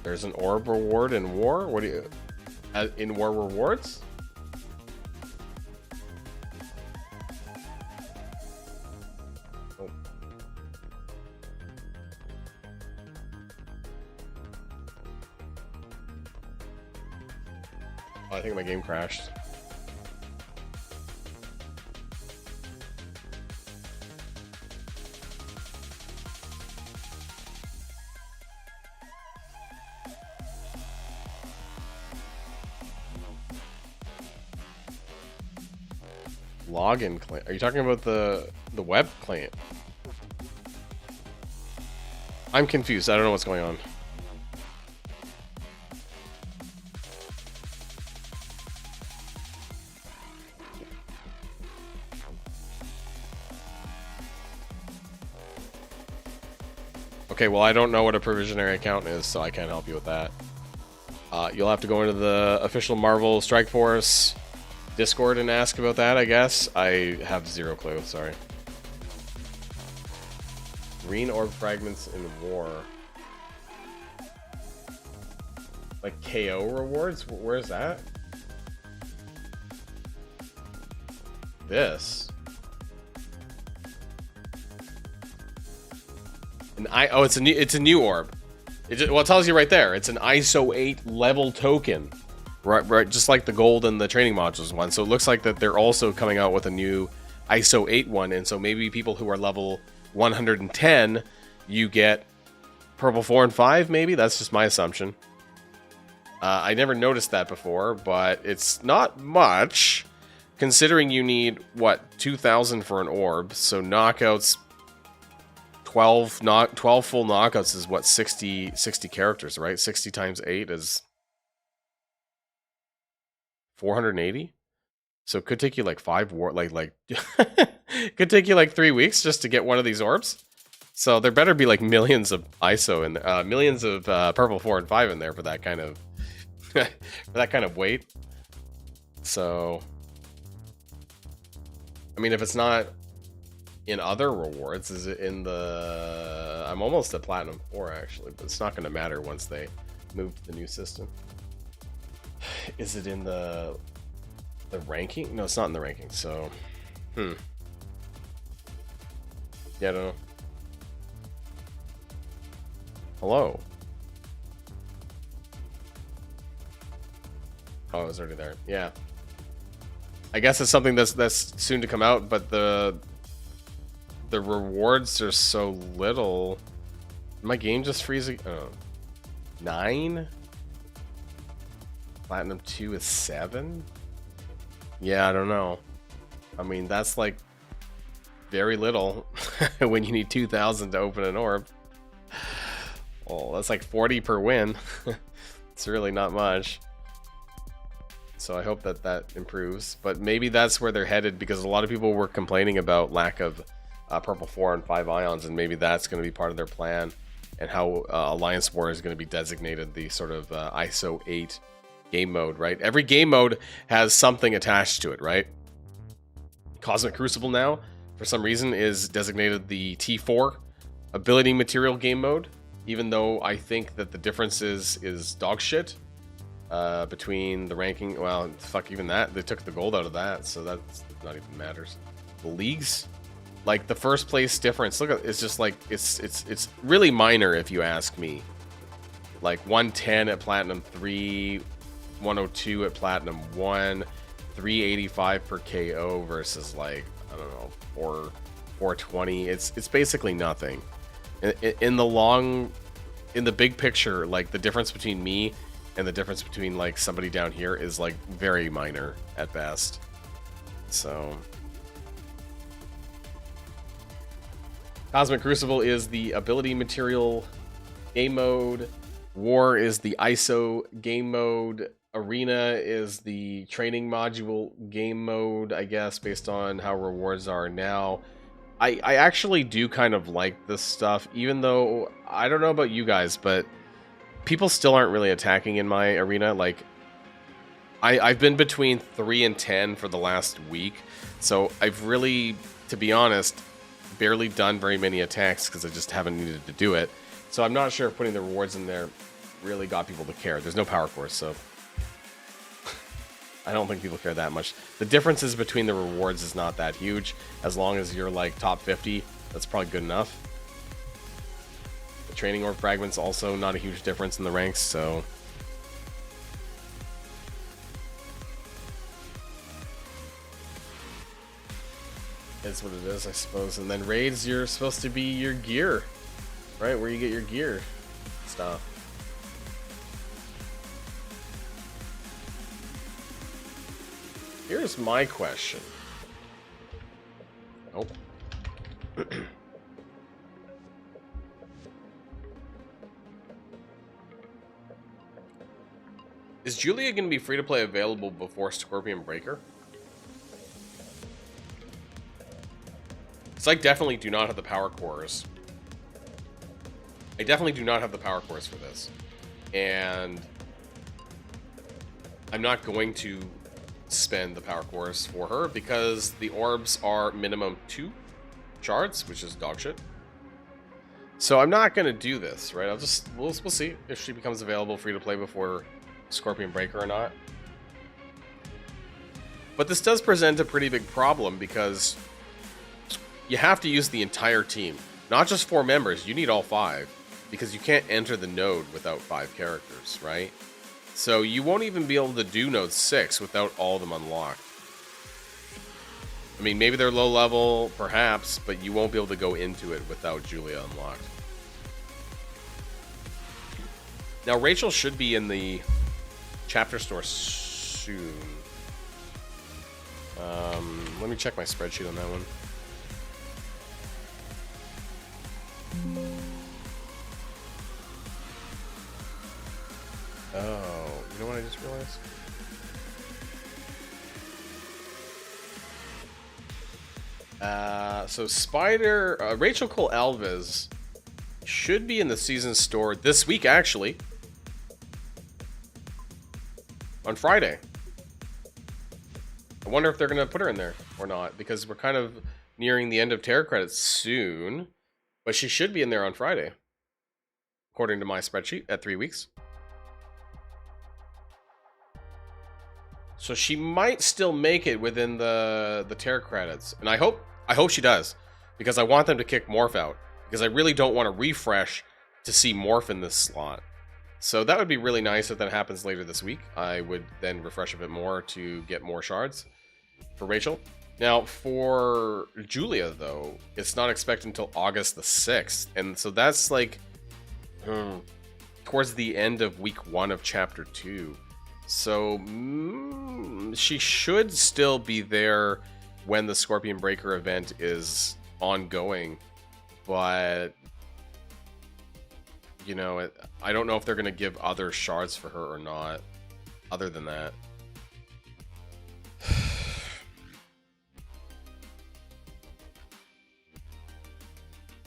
There's an orb reward in war? What do you... in war rewards? Oh. Oh, I think my game crashed. Login client. Are you talking about the web client? I'm confused. I don't know what's going on. Okay, well, I don't know what a provisionary account is, so I can't help you with that. You'll have to go into the official Marvel Strike Force Discord and ask about that, I guess. I have zero clue, sorry. Green orb fragments in war. Like KO rewards? Where's that? This. It's a new orb. Well, it tells you right there. It's an ISO 8 level token. Right, just like the gold and the training modules one. So it looks like that they're also coming out with a new ISO 8 one, and so maybe people who are level 110, you get purple 4 and 5, maybe? That's just my assumption. I never noticed that before, but it's not much, considering you need, what, 2,000 for an orb, so knockouts, 12 full knockouts is, what, 60 characters, right? 60 times 8 is 480? So it could take you like 5 could take you like 3 weeks just to get one of these orbs. So there better be like millions of ISO and millions of purple 4 and 5 in there for that kind of for that kind of weight. So I mean, if it's not in other rewards, is it in the... I'm almost at Platinum 4 actually, but it's not going to matter once they move to the new system. Is it in the ranking? No, it's not in the ranking, so... Yeah, I don't know. Hello? Oh, it was already there. Yeah. I guess it's something that's soon to come out, but the rewards are so little. My game just freezing. Oh. 9? Platinum 2 is 7? Yeah, I don't know. I mean, that's like very little when you need 2,000 to open an orb. Oh, that's like 40 per win. It's really not much. So I hope that improves. But maybe that's where they're headed, because a lot of people were complaining about lack of purple 4 and 5 ions, and maybe that's going to be part of their plan, and how Alliance War is going to be designated the sort of ISO 8 game mode, right? Every game mode has something attached to it, right? Cosmic Crucible now, for some reason, is designated the T4 ability material game mode, even though I think that the difference is dog shit between the ranking. Well, fuck, even that. They took the gold out of that, so that's not even matters. The leagues, like the first place difference, look at, it's just like, it's really minor if you ask me. Like 110 at Platinum 3, 102 at Platinum 1, 385 per KO versus like, I don't know, 420. It's basically nothing. In the big picture, like the difference between me and the difference between like somebody down here is like very minor at best. So Cosmic Crucible is the ability material game mode. War is the ISO game mode. Arena is the training module game mode, I guess, based on how rewards are now. I actually do kind of like this stuff, even though I don't know about you guys, but people still aren't really attacking in my arena. Like, I've been between 3 and 10 for the last week, so I've really, to be honest, barely done very many attacks because I just haven't needed to do it. So I'm not sure if putting the rewards in there really got people to care. There's no power course, so I don't think people care that much. The differences between the rewards is not that huge. As long as you're like top 50, that's probably good enough. The training orb fragments also not a huge difference in the ranks, so it's what it is, I suppose. And then raids, you're supposed to be your gear, right? Where you get your gear stuff. Here's my question. Nope. Is Julia going to be free to play available before Scorpion Breaker? So I definitely do not have the power cores. I definitely do not have the power cores for this. And I'm not going to spend the power cores for her because the orbs are minimum 2 shards, which is dog shit. So I'm not going to do this, right? We'll see if she becomes available free to play before Scorpion Breaker or not. But this does present a pretty big problem because you have to use the entire team, not just 4 members. You need all 5 because you can't enter the node without 5 characters, right? So you won't even be able to do node 6 without all of them unlocked. I mean, maybe they're low level, perhaps, but you won't be able to go into it without Julia unlocked. Now, Rachel should be in the chapter store soon. Let me check my spreadsheet on that one. Oh, you know what I just realized? So Rachel Cole Alves should be in the season store this week, actually. On Friday. I wonder if they're going to put her in there or not, because we're kind of nearing the end of Terra credits soon. But she should be in there on Friday, according to my spreadsheet, at 3 weeks. So she might still make it within the Terra credits. And I hope she does, because I want them to kick Morph out, because I really don't want to refresh to see Morph in this slot. So that would be really nice if that happens later this week. I would then refresh a bit more to get more shards for Rachel. Now, for Julia, though, it's not expected until August the 6th. And so that's like towards the end of week 1 of chapter 2. So she should still be there when the Scorpion Breaker event is ongoing. But, you know, I don't know if they're going to give other shards for her or not, other than that.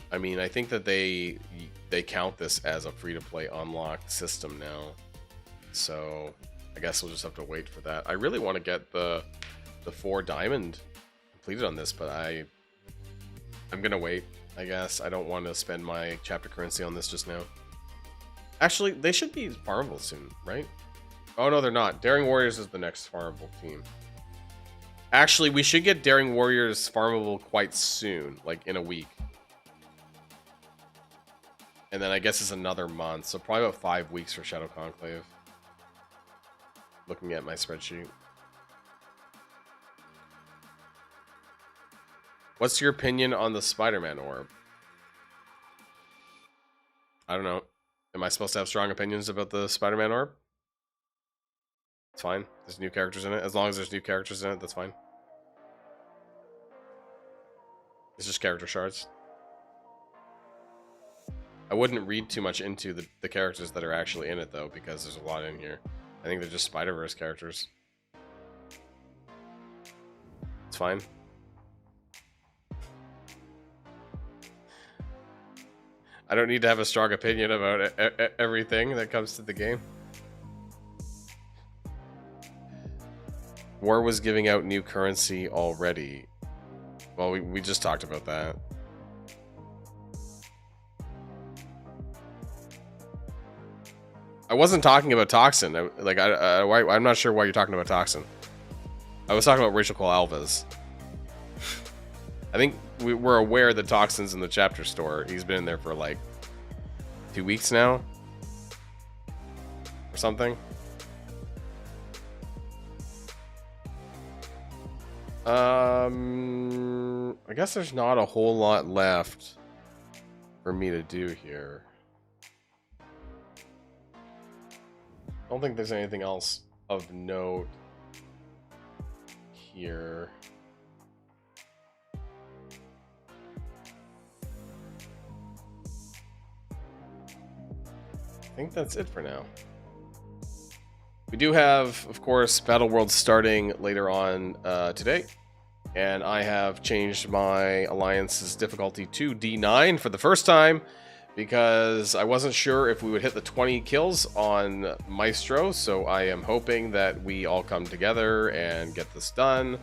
I mean, I think that they count this as a free-to-play unlocked system now. So I guess we'll just have to wait for that. I really want to get the 4 diamond completed on this, but I'm going to wait, I guess. I don't want to spend my chapter currency on this just now. Actually, they should be farmable soon, right? Oh, no, they're not. Daring Warriors is the next farmable team. Actually, we should get Daring Warriors farmable quite soon, like in a week. And then I guess it's another month, so probably about 5 weeks for Shadow Conclave. Looking at my spreadsheet. What's your opinion on the Spider-Man orb? I don't know. Am I supposed to have strong opinions about the Spider-Man orb? It's fine. There's new characters in it. As long as there's new characters in it, that's fine. It's just character shards. I wouldn't read too much into the characters that are actually in it, though, because there's a lot in here. I think they're just Spider-Verse characters. It's fine. I don't need to have a strong opinion about everything that comes to the game. War was giving out new currency already. Well, we just talked about that. I wasn't talking about Toxin. I'm not sure why you're talking about Toxin. I was talking about Rachel Cole Alves. I think we're aware that Toxin's in the chapter store. He's been in there for like 2 weeks now, or something. I guess there's not a whole lot left for me to do here. I don't think there's anything else of note here. I think that's it for now. We do have, of course, Battle World starting later on today. And I have changed my alliance's difficulty to D9 for the first time, because I wasn't sure if we would hit the 20 kills on Maestro, so I am hoping that we all come together and get this done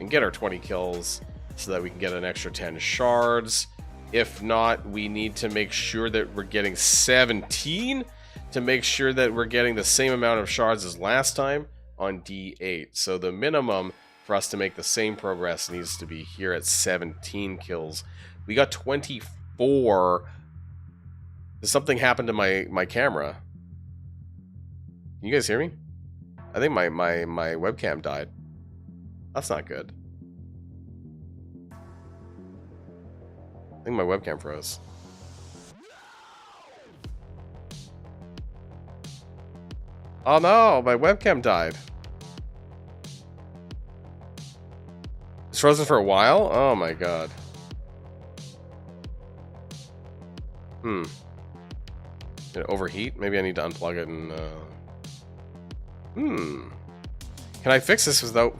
and get our 20 kills so that we can get an extra 10 shards. If not, we need to make sure that we're getting 17 to make sure that we're getting the same amount of shards as last time on D8. So the minimum for us to make the same progress needs to be here at 17 kills. We got 24. Did something happen to my camera? Can you guys hear me? I think my webcam died. That's not good. I think my webcam froze. Oh no, my webcam died. It's frozen for a while? Oh my god. Did it overheat? Maybe I need to unplug it and Can I fix this without...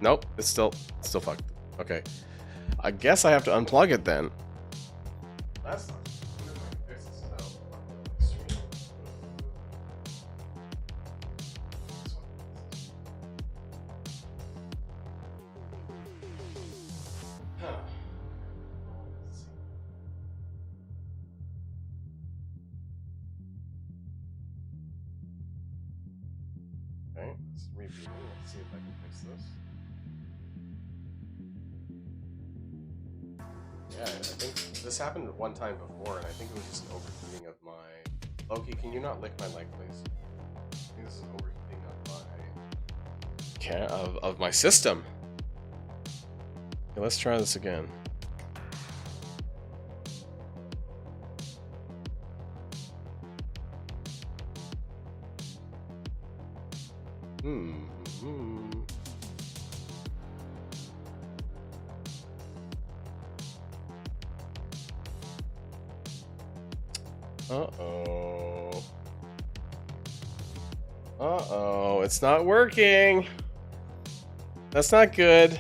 Nope, it's still fucked. Okay. I guess I have to unplug it then. That's not... Okay, let's reboot. Let's see if I can fix this. Yeah, I think this happened one time before, and I think it was just an overheating of my... Loki, can you not lick my leg, please? I think this is an overheating of my... of my system. Okay, let's try this again. Uh-oh. Uh-oh, it's not working. That's not good.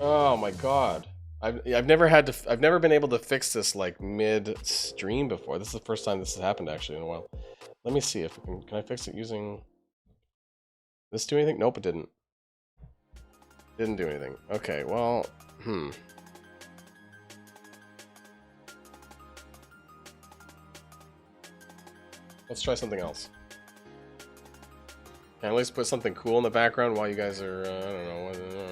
Oh my god. I've never been able to fix this like mid-stream before. This is the first time this has happened actually in a while. Let me see if can I fix it using this do anything? Nope, it didn't. Didn't do anything. Okay, well, let's try something else. Can I at least put something cool in the background while you guys are, I don't know.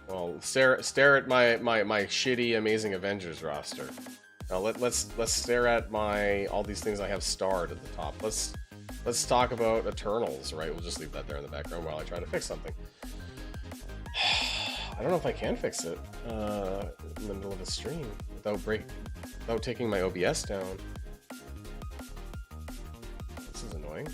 Well, stare at my shitty Amazing Avengers roster. Now let's stare at all these things I have starred at the top. Let's talk about Eternals, right? We'll just leave that there in the background while I try to fix something. I don't know if I can fix it in the middle of a stream without taking my OBS down. This is annoying.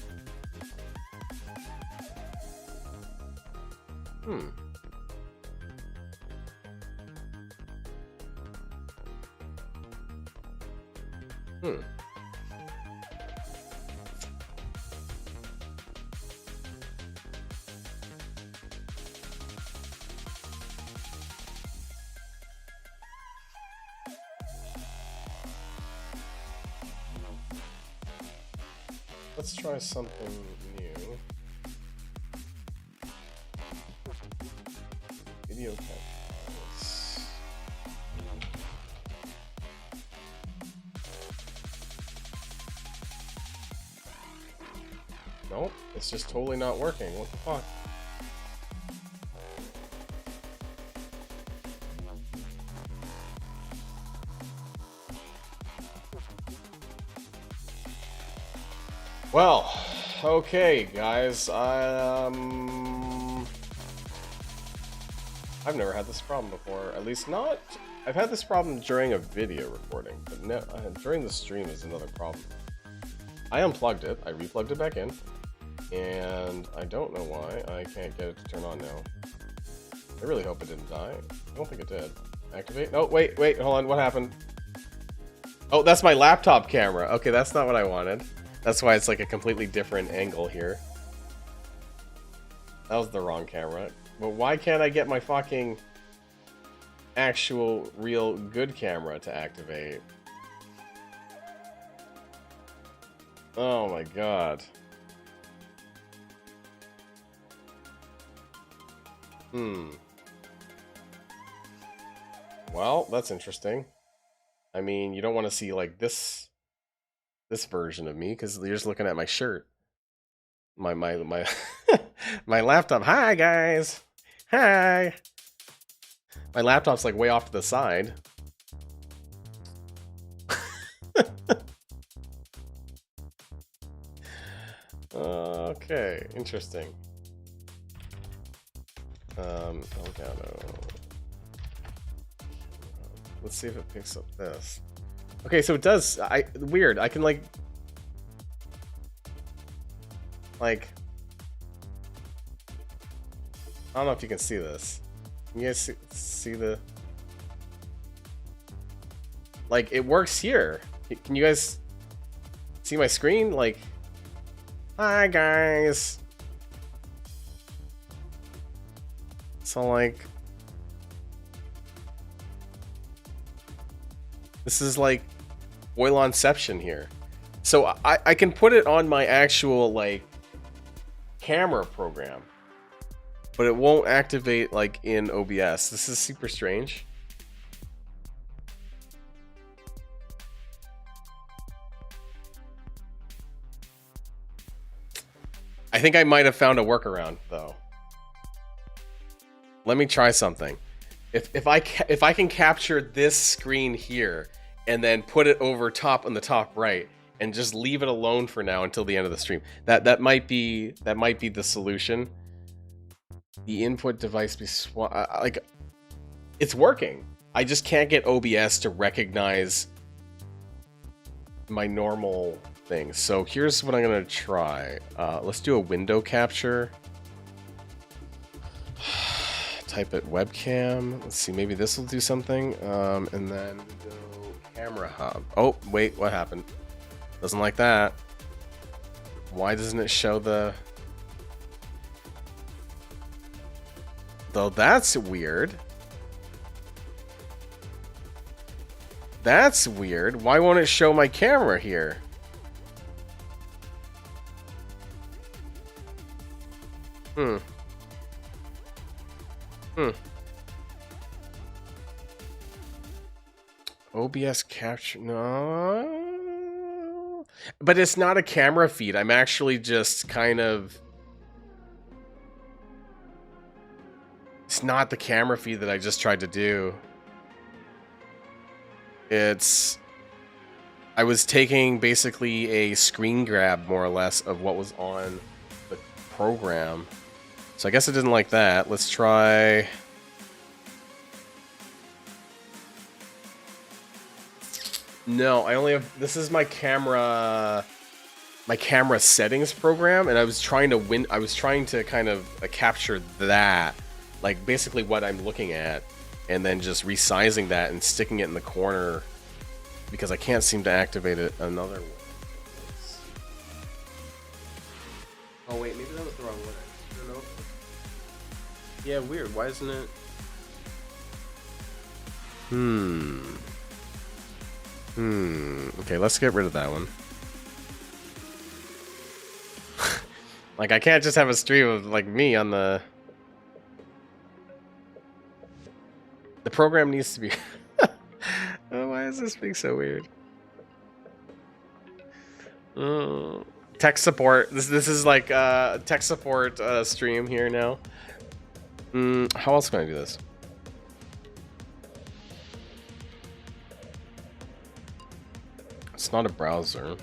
Let's try something new. Video cameras. Nope, it's just totally not working. What the fuck? Well, okay, guys. I've never had this problem before. At least not. I've had this problem during a video recording, but no, during the stream is another problem. I unplugged it. I replugged it back in, and I don't know why I can't get it to turn on now. I really hope it didn't die. I don't think it did. Activate? No, wait, hold on. What happened? Oh, that's my laptop camera. Okay, that's not what I wanted. That's why it's like a completely different angle here. That was the wrong camera. But why can't I get my fucking actual, real, good camera to activate? Oh my god. Well, that's interesting. I mean, you don't want to see like this version of me because you're just looking at my shirt. My my laptop. Hi guys. Hi. My laptop's like way off to the side. Okay, interesting. Elgato. let's see if it picks up this. Okay, so it does. Weird. I can like I don't know if you can see this. Can you guys see the like it works here? Can you guys see my screen? Like, hi guys. So like this is like Oilonception here. So I can put it on my actual like camera program, but it won't activate like in OBS. This is super strange. I think I might have found a workaround though. Let me try something. If I can capture this screen here and then put it over top on the top right and just leave it alone for now until the end of the stream, that might be the solution. The input device be like it's working. I just can't get OBS to recognize my normal things. So here's what I'm gonna try. Let's do a window capture. Type it webcam. Let's see, maybe this will do something. And then go camera hub. Oh, wait, what happened? Doesn't like that. Why doesn't it show the... Though that's weird. That's weird. Why won't it show my camera here? OBS capture, no. But it's not a camera feed. I'm actually just kind of... It's not the camera feed that I just tried to do. It's... I was taking basically a screen grab, more or less, of what was on the program. So I guess it didn't like that. Let's try... No, I only have... This is my camera settings program, and I was trying to kind of capture that, like basically what I'm looking at, and then just resizing that and sticking it in the corner because I can't seem to activate it another way. Oh wait, maybe that was the wrong one. I don't know. Yeah, weird. Why isn't it? Okay, let's get rid of that one. Like, I can't just have a stream of, like, me on the... The program needs to be... Oh, why is this being so weird? Tech support. This is like tech support stream here now. How else can I do this? It's not a browser.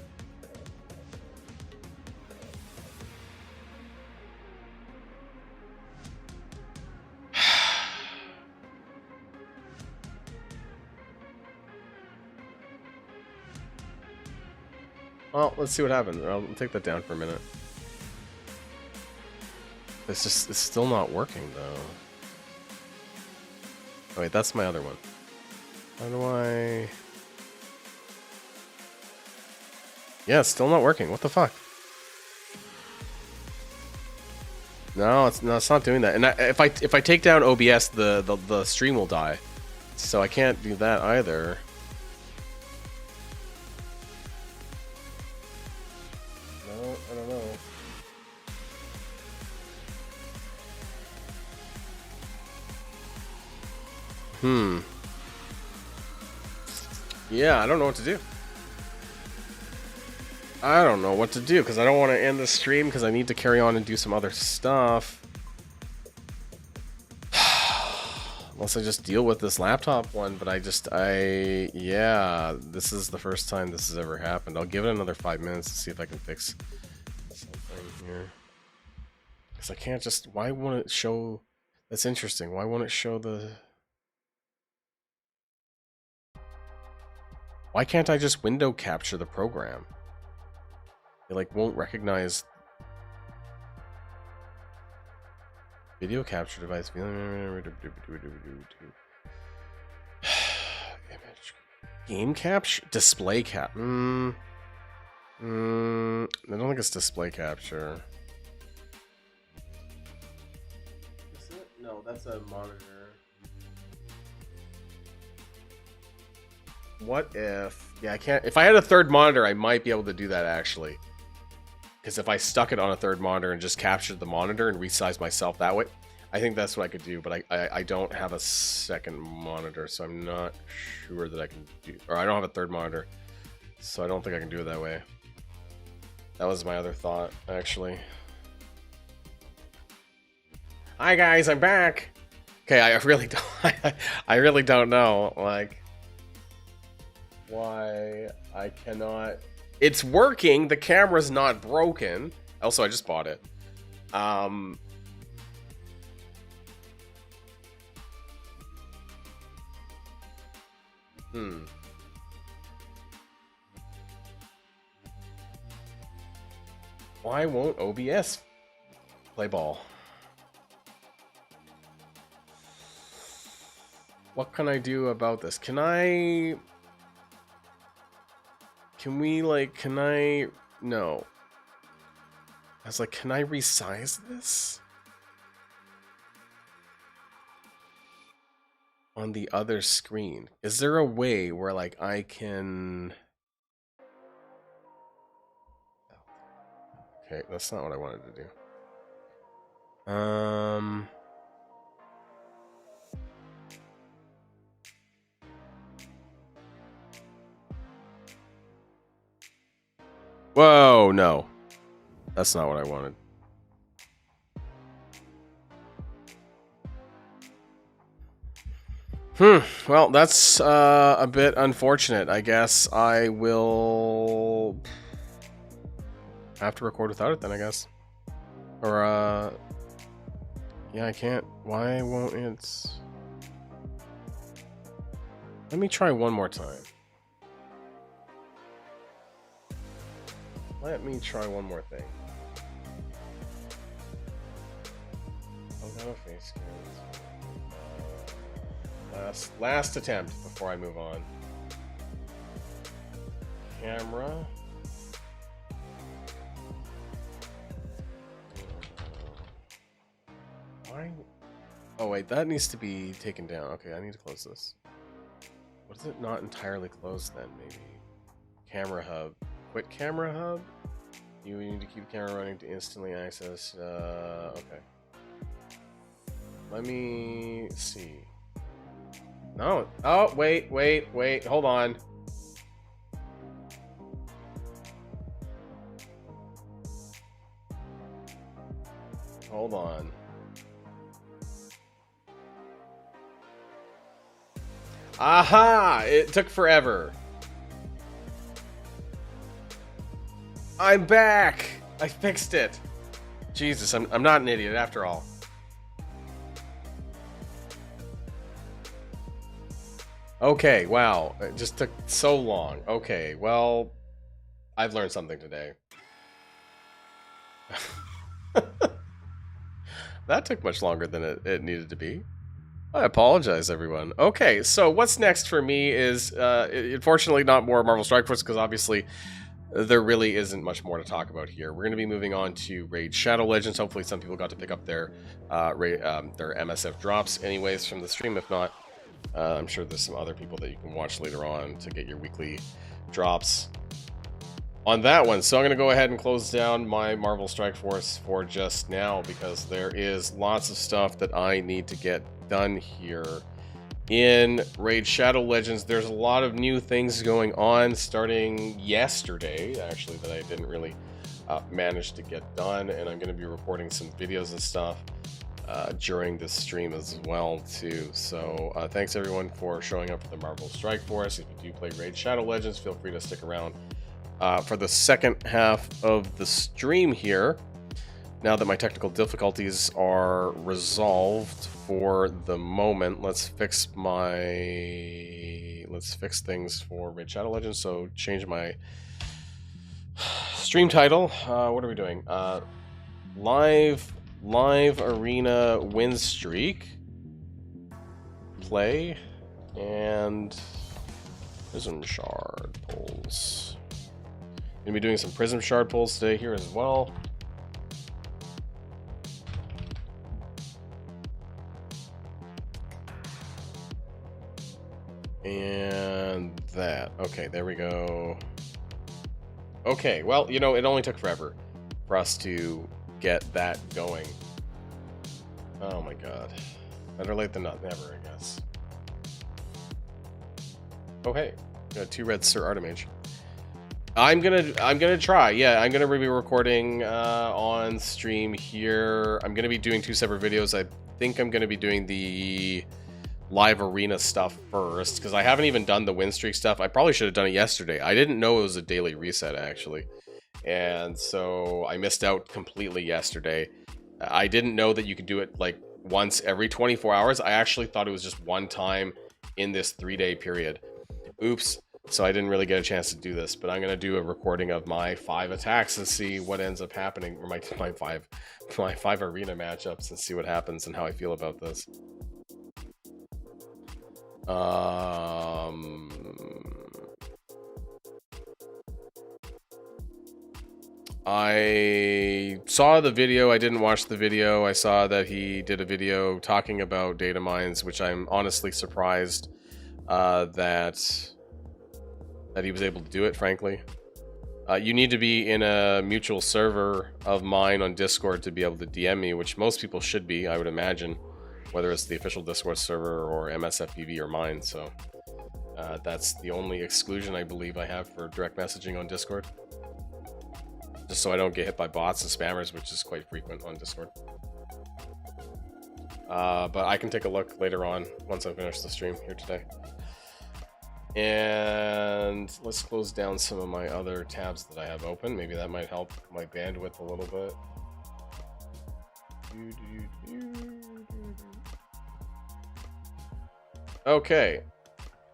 Well, let's see what happens. I'll take that down for a minute. It's still not working though. Oh wait, that's my other one. How do I... Yeah, it's still not working. What the fuck? No, it's not doing that. And if I take down OBS, the stream will die. So I can't do that either. No, I don't know. Yeah, I don't know what to do. I don't know what to do because I don't want to end the stream because I need to carry on and do some other stuff. Unless I just deal with this laptop one, but yeah, this is the first time this has ever happened. I'll give it another 5 minutes to see if I can fix something here. Because I can't just, why won't it show, that's interesting. Why won't it show the... Why can't I just window capture the program? It like won't recognize video capture device. Image. Game capture? Display cap. I don't think it's display capture. Is it? No, that's a monitor. What if... Yeah, I can't... If I had a third monitor, I might be able to do that, actually. Because if I stuck it on a third monitor and just captured the monitor and resized myself that way, I think that's what I could do. But I don't have a second monitor, so I'm not sure that I can do... Or I don't have a third monitor, so I don't think I can do it that way. That was my other thought, actually. Hi, guys, I'm back! Okay, I really don't... I really don't know, like... why I cannot... It's working, the camera's not broken. Also, I just bought it. Why won't OBS play ball? What can I do about this? Can we, like, no. I was like, can I resize this? On the other screen. Is there a way where, like, I can... Okay, that's not what I wanted to do. Whoa, no. That's not what I wanted. Well, that's a bit unfortunate. I guess I will have to record without it then, I guess. Or, yeah, I can't. Why won't it... Let me try one more time. Let me try one more thing. I'll go face cams. Last attempt before I move on. Camera. Why? Oh wait, that needs to be taken down. Okay, I need to close this. What is it not entirely closed then? Maybe camera hub. Quit camera hub. You need to keep camera running to instantly access. Okay. Let me see. No. Oh, wait. Hold on. Hold on. Aha! It took forever. I'm back! I fixed it. Jesus, I'm not an idiot after all. Okay, wow. It just took so long. Okay, well, I've learned something today. That took much longer than it needed to be. I apologize, everyone. Okay, so what's next for me is, unfortunately, not more Marvel Strike Force, because obviously there really isn't much more to talk about here. We're going to be moving on to Raid Shadow Legends. Hopefully some people got to pick up their MSF drops anyways from the stream. If not, I'm sure there's some other people that you can watch later on to get your weekly drops on that one. So I'm going to go ahead and close down my Marvel Strike Force for just now, because there is lots of stuff that I need to get done here in Raid Shadow Legends. There's a lot of new things going on starting yesterday, actually, that I didn't really manage to get done, and I'm going to be recording some videos and stuff during this stream as well too. So thanks everyone for showing up for the Marvel Strike Force. If you do play Raid Shadow Legends, feel free to stick around for the second half of the stream here, now that my technical difficulties are resolved for the moment. Let's fix my let's fix things for Raid Shadow Legends. So change my stream title. What are we doing? Live arena win streak. Play and prism shard pulls. Gonna be doing some prism shard pulls today here as well. And that. Okay, there we go. Okay, well, you know, it only took forever for us to get that going. Oh my god. Better late than not never, I guess. Oh hey, got 2 red Sir Artemage. I'm gonna try. Yeah, I'm gonna be recording on stream here. I'm gonna be doing 2 separate videos. I think I'm gonna be doing the live arena stuff first because I haven't even done the win streak stuff. I probably should have done it yesterday. I didn't know it was a daily reset actually, and so I missed out completely yesterday. I didn't know that you could do it like once every 24 hours. I actually thought it was just one time in this 3-day period. Oops. So I didn't really get a chance to do this, but I'm gonna do a recording of my 5 attacks and see what ends up happening, or my 5 arena matchups, and see what happens and how I feel about this. I saw the video. I didn't watch the video. I saw that he did a video talking about data mines, which I'm honestly surprised that he was able to do it, frankly. You need to be in a mutual server of mine on Discord to be able to DM me, which most people should be, I would imagine, whether it's the official Discord server or MSFPV or mine. So that's the only exclusion I believe I have for direct messaging on Discord. Just so I don't get hit by bots and spammers, which is quite frequent on Discord. But I can take a look later on once I finish the stream here today. And let's close down some of my other tabs that I have open. Maybe that might help my bandwidth a little bit. Okay.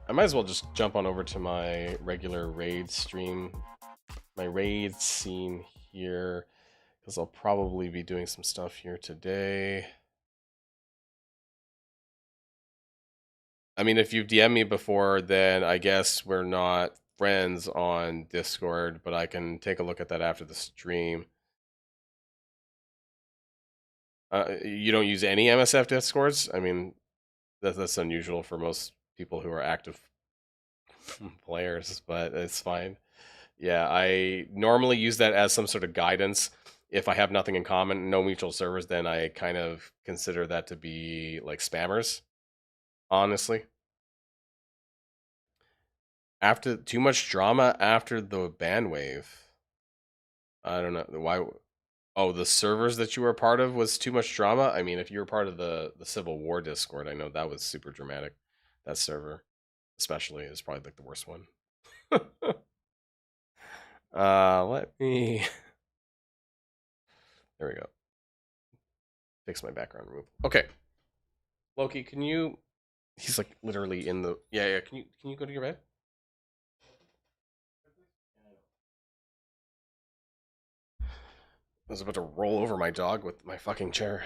I might as well just jump on over to my regular raid stream, my raid scene here, because I'll probably be doing some stuff here today. I mean, if you've DM'd me before, then I guess we're not friends on Discord, but I can take a look at that after the stream. You don't use any MSF Discords? I mean, that's unusual for most people who are active players, but it's fine. Yeah, I normally use that as some sort of guidance. If I have nothing in common, no mutual servers, then I kind of consider that to be like spammers. Honestly, after too much drama after the ban wave, I don't know why. Oh, the servers that you were part of was too much drama. I mean, if you were part of the Civil War Discord, I know that was super dramatic. That server, especially, is probably like the worst one. Let me. There we go. Fix my background removal. Okay, Loki, can you? He's like literally in the. Yeah. Can you go to your bed? I was about to roll over my dog with my fucking chair.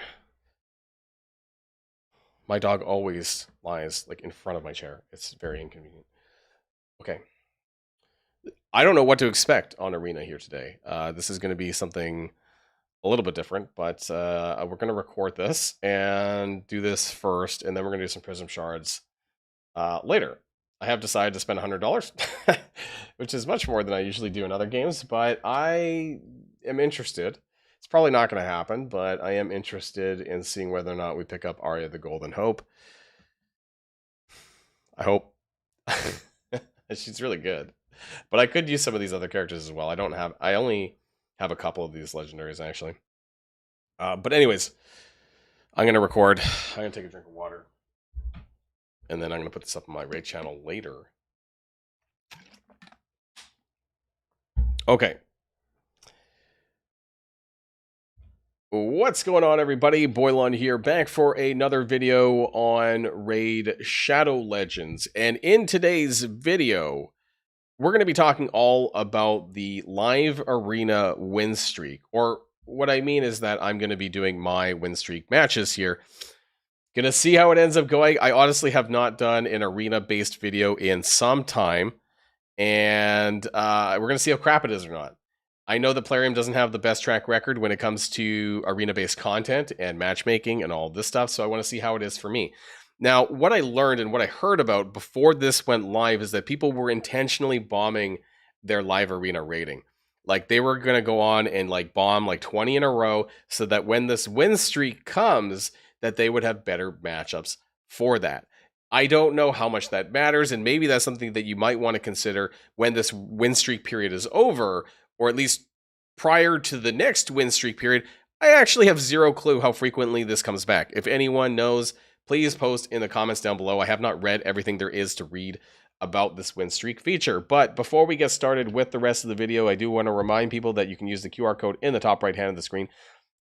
My dog always lies like in front of my chair. It's very inconvenient. Okay. I don't know what to expect on Arena here today. This is going to be something a little bit different, but we're going to record this and do this first, and then we're going to do some Prism Shards later. I have decided to spend $100, which is much more than I usually do in other games, but I am interested. It's probably not going to happen, but I am interested in seeing whether or not we pick up Arya the Golden Hope. I hope. She's really good. But I could use some of these other characters as well. I only have a couple of these legendaries, actually. But anyways, I'm going to record. I'm going to take a drink of water. And then I'm going to put this up on my raid channel later. Okay. What's going on, everybody? Boylon here, back for another video on Raid Shadow Legends. And in today's video, we're going to be talking all about the live arena win streak. Or what I mean is that I'm going to be doing my win streak matches here. Gonna see how it ends up going. I honestly have not done an arena-based video in some time. And we're going to see how crap it is or not. I know that Plarium doesn't have the best track record when it comes to arena-based content and matchmaking and all this stuff, so I want to see how it is for me. Now, what I learned and what I heard about before this went live is that people were intentionally bombing their live arena rating. Like, they were going to go on and like bomb like 20 in a row so that when this win streak comes, that they would have better matchups for that. I don't know how much that matters, and maybe that's something that you might want to consider when this win streak period is over, or at least prior to the next win streak period. I actually have zero clue how frequently this comes back. If anyone knows, please post in the comments down below. I have not read everything there is to read about this win streak feature. But before we get started with the rest of the video, I do want to remind people that you can use the QR code in the top right hand of the screen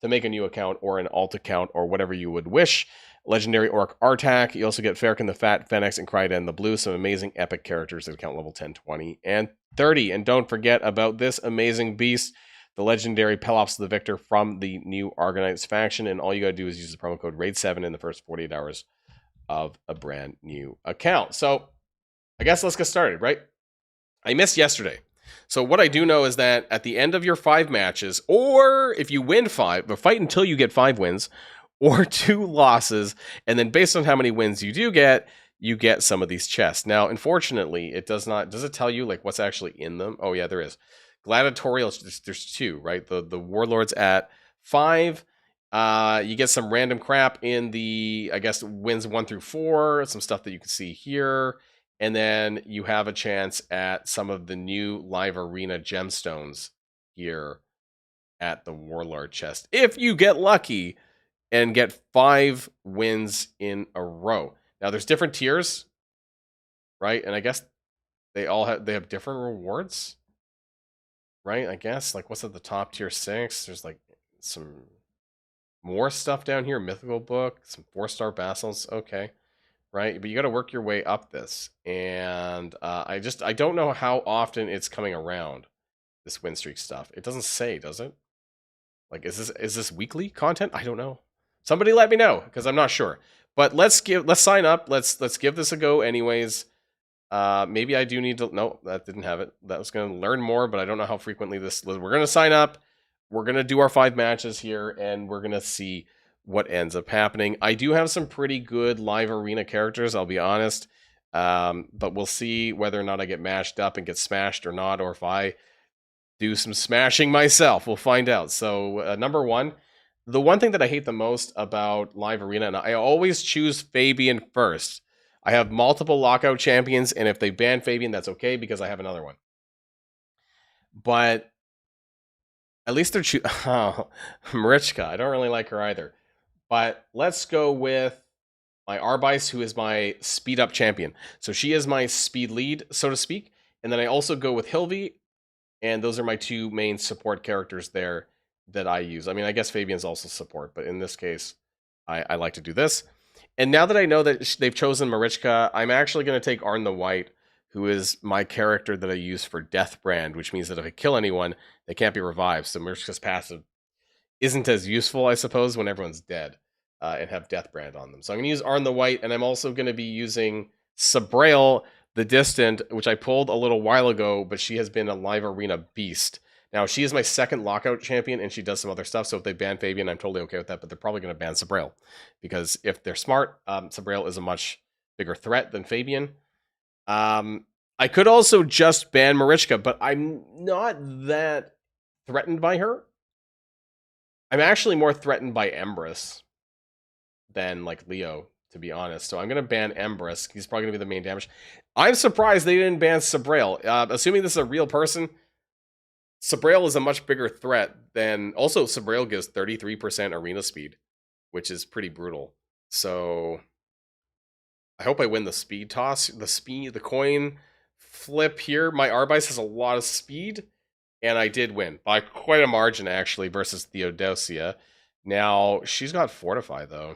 to make a new account or an alt account or whatever you would wish. Legendary Orc Artak. You also get Farrakhan the Fat, Fenix, and Kryden the Blue. Some amazing epic characters at account level 10, 20, and 30. And don't forget about this amazing beast, the legendary Pelops the Victor from the new Argonauts faction. And all you gotta do is use the promo code RAID7 in the first 48 hours of a brand new account. So I guess let's get started, right? I missed yesterday. So what I do know is that at the end of your 5 matches, or if you win 5, but fight until you get 5 wins, or 2 losses, and then based on how many wins you do get, you get some of these chests. Now, unfortunately, it does not. Does it tell you like what's actually in them? Oh yeah, there is. Gladiatorial. There's 2, right? The warlords at 5. You get some random crap in the, I guess, wins 1 through 4. Some stuff that you can see here. And then you have a chance at some of the new live arena gemstones here at the warlord chest. If you get lucky and get 5 wins in a row. Now there's different tiers, right? And I guess they have different rewards, right? I guess like what's at the top, tier 6? There's like some more stuff down here, mythical book, some 4-star vassals, okay, right? But you got to work your way up this, and I don't know how often it's coming around, this win streak stuff. It doesn't say, does it? Like, is this weekly content? I don't know. Somebody let me know, because I'm not sure. But let's sign up. Let's give this a go anyways. Maybe I do need to. No, that didn't have it. That was going to learn more, but I don't know how frequently this. We're going to sign up. We're going to do our 5 matches here, and we're going to see what ends up happening. I do have some pretty good live arena characters, I'll be honest. But we'll see whether or not I get mashed up and get smashed or not, or if I do some smashing myself. We'll find out. So number 1, the one thing that I hate the most about live arena, and I always choose Fabian first. I have multiple lockout champions, and if they ban Fabian, that's okay because I have another one. But at least they're Marichka. I don't really like her either. But let's go with my Arbice, who is my speed up champion. So she is my speed lead, so to speak. And then I also go with Hilvi, and those are my 2 main support characters there that I use. I mean, I guess Fabian's also support, but in this case, I like to do this. And now that I know that they've chosen Marichka, I'm actually going to take Arn the White, who is my character that I use for Death Brand, which means that if I kill anyone, they can't be revived. So Marichka's passive isn't as useful, I suppose, when everyone's dead and have Death Brand on them. So I'm going to use Arn the White, and I'm also going to be using Sabrail the Distant, which I pulled a little while ago, but she has been a live arena beast. Now, she is my 2nd lockout champion, and she does some other stuff, so if they ban Fabian, I'm totally okay with that, but they're probably going to ban Sabrail, because if they're smart, Sabrail is a much bigger threat than Fabian. I could also just ban Marichka, but I'm not that threatened by her. I'm actually more threatened by Empress than, like, Leo, to be honest. So I'm going to ban Empress. He's probably going to be the main damage. I'm surprised they didn't ban Sabrail. Assuming this is a real person, Sabrail is a much bigger threat than... Also, Sabrail gives 33% arena speed, which is pretty brutal. So I hope I win the speed toss. The coin flip here. My Arbice has a lot of speed, and I did win by quite a margin, actually, versus Theodosia. Now, she's got Fortify, though.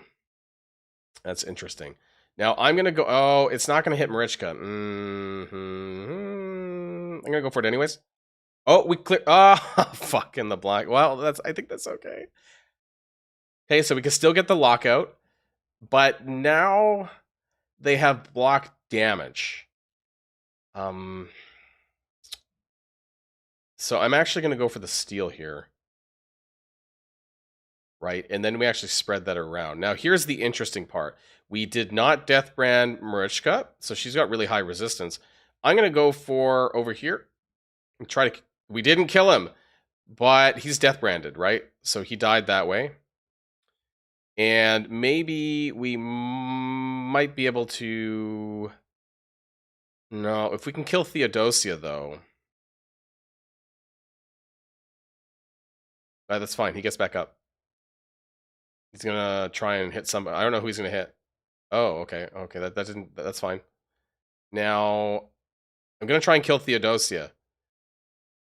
That's interesting. Now, I'm going to go... Oh, it's not going to hit Marichka. I'm going to go for it anyways. Oh, we clear... Oh, fuck in the black. Well, I think that's okay. Okay, so we can still get the lockout. But now they have block damage. So I'm actually going to go for the steal here. Right? And then we actually spread that around. Now, here's the interesting part. We did not Deathbrand Marichka, so she's got really high resistance. I'm going to go for over here and try to... We didn't kill him, but he's Deathbranded, right? So he died that way. And maybe we might be able to... No, if we can kill Theodosia, though... that's fine. He gets back up. He's gonna try and hit somebody. I don't know who he's gonna hit. Oh, okay. Okay, that's fine. Now, I'm gonna try and kill Theodosia.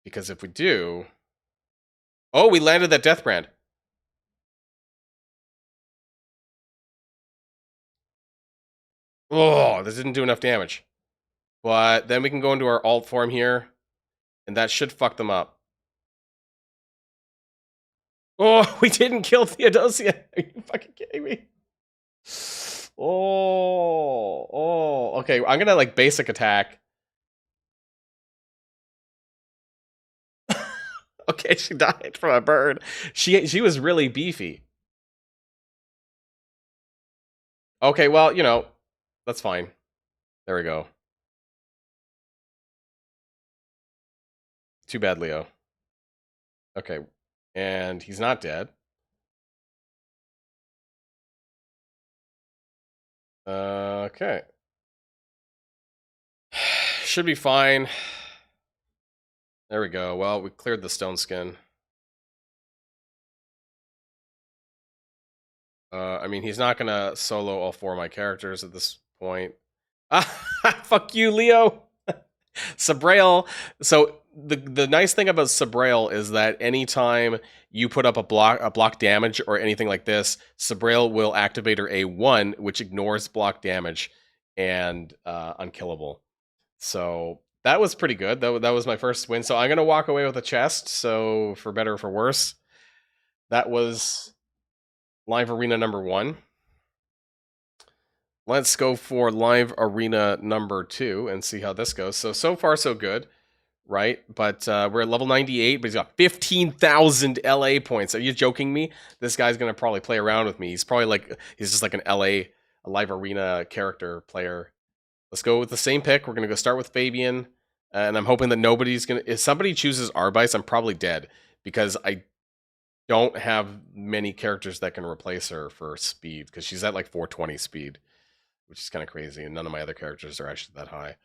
Because if we do... Oh, we landed that Deathbrand. Oh, this didn't do enough damage. But then we can go into our alt form here. And that should fuck them up. Oh, we didn't kill Theodosia. Are you fucking kidding me? Oh, okay. I'm gonna like basic attack. Okay, she died from a bird. She was really beefy. Okay, well, you know, that's fine. There we go. Too bad, Leo. Okay, and he's not dead. Okay. Should be fine. There we go. Well, we cleared the stone skin. I mean, he's not gonna solo all 4 of my characters at this point. Fuck you, Leo! Sabrail. So the nice thing about Sabrail is that anytime you put up a block damage or anything like this, Sabrail will activate her A1, which ignores block damage and unkillable. So that was pretty good. That was my first win. So I'm gonna walk away with a chest. So for better or for worse, that was Live Arena number 1. Let's go for Live Arena number 2 and see how this goes. So far, so good, right? But we're at level 98, but he's got 15,000 LA points. Are you joking me? This guy's going to probably play around with me. He's probably like, he's just like an a Live Arena character player. Let's go with the same pick. We're going to go start with Fabian. And I'm hoping that nobody's going to... If somebody chooses Arbice, I'm probably dead. Because I don't have many characters that can replace her for speed. Because she's at like 420 speed. Which is kind of crazy. And none of my other characters are actually that high.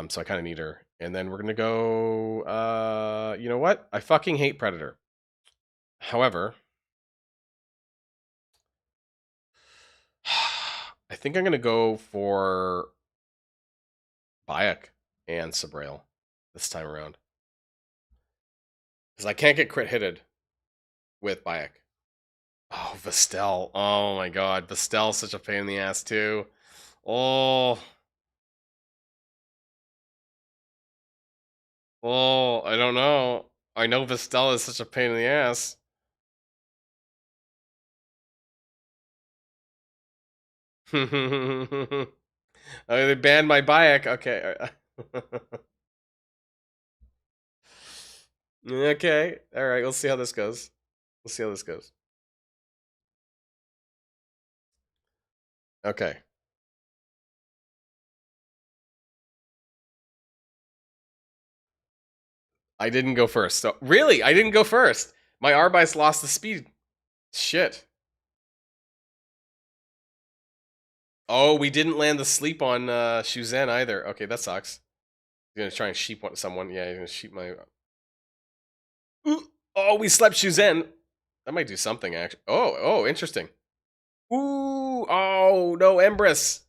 So I kind of need her. And then we're going to go... you know what? I fucking hate Predator. However... I think I'm going to go for... Bayek and Sabrail this time around. Because I can't get crit hitted with Bayek. Oh, Vestel. Oh my god. Vestel's such a pain in the ass too. Oh. Oh, I don't know. I know Vestel is such a pain in the ass. Oh, they banned my Bayek. Okay. Okay. Alright, we'll see how this goes. We'll see how this goes. Okay. I didn't go first. So really, I didn't go first. My Arbice lost the speed. Shit. Oh, we didn't land the sleep on Shuzen either. Okay, that sucks. He's gonna try and sheep someone. Yeah, he's gonna sheep my... Ooh. Oh, we slept Shuzen. That might do something, actually. Oh, interesting. Ooh, oh, no, Empress.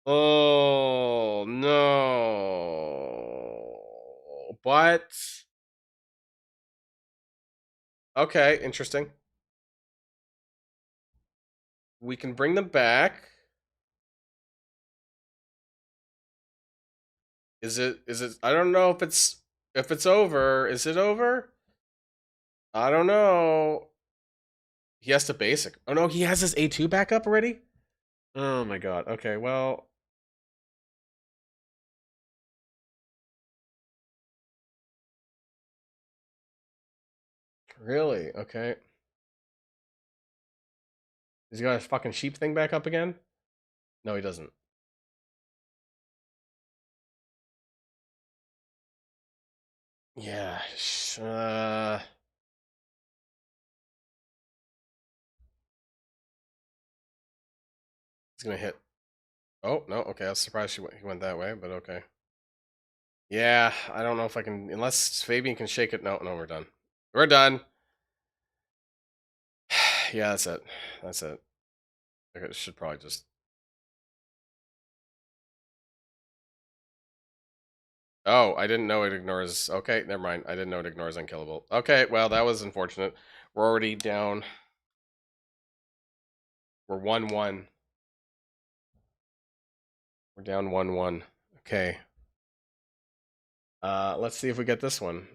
Oh, no. But Okay, interesting. We can bring them back. Is it I don't know if it's over. Is it over? I don't know. He has to basic. Oh no, he has his A2 back up already? Oh my god. Okay, well. Really? Okay. He's got his fucking sheep thing back up again? No, he doesn't. Yeah. He's gonna hit. Oh, no. Okay, I was surprised he went that way, but okay. Yeah, I don't know if I can. Unless Fabian can shake it. No, no, we're done. We're done. Yeah, that's it. That's it. I should probably just. Oh, I didn't know it ignores. Okay, never mind. I didn't know it ignores unkillable. Okay, well, that was unfortunate. We're already down. We're 1-1. We're down 1-1. Okay. Let's see if we get this one.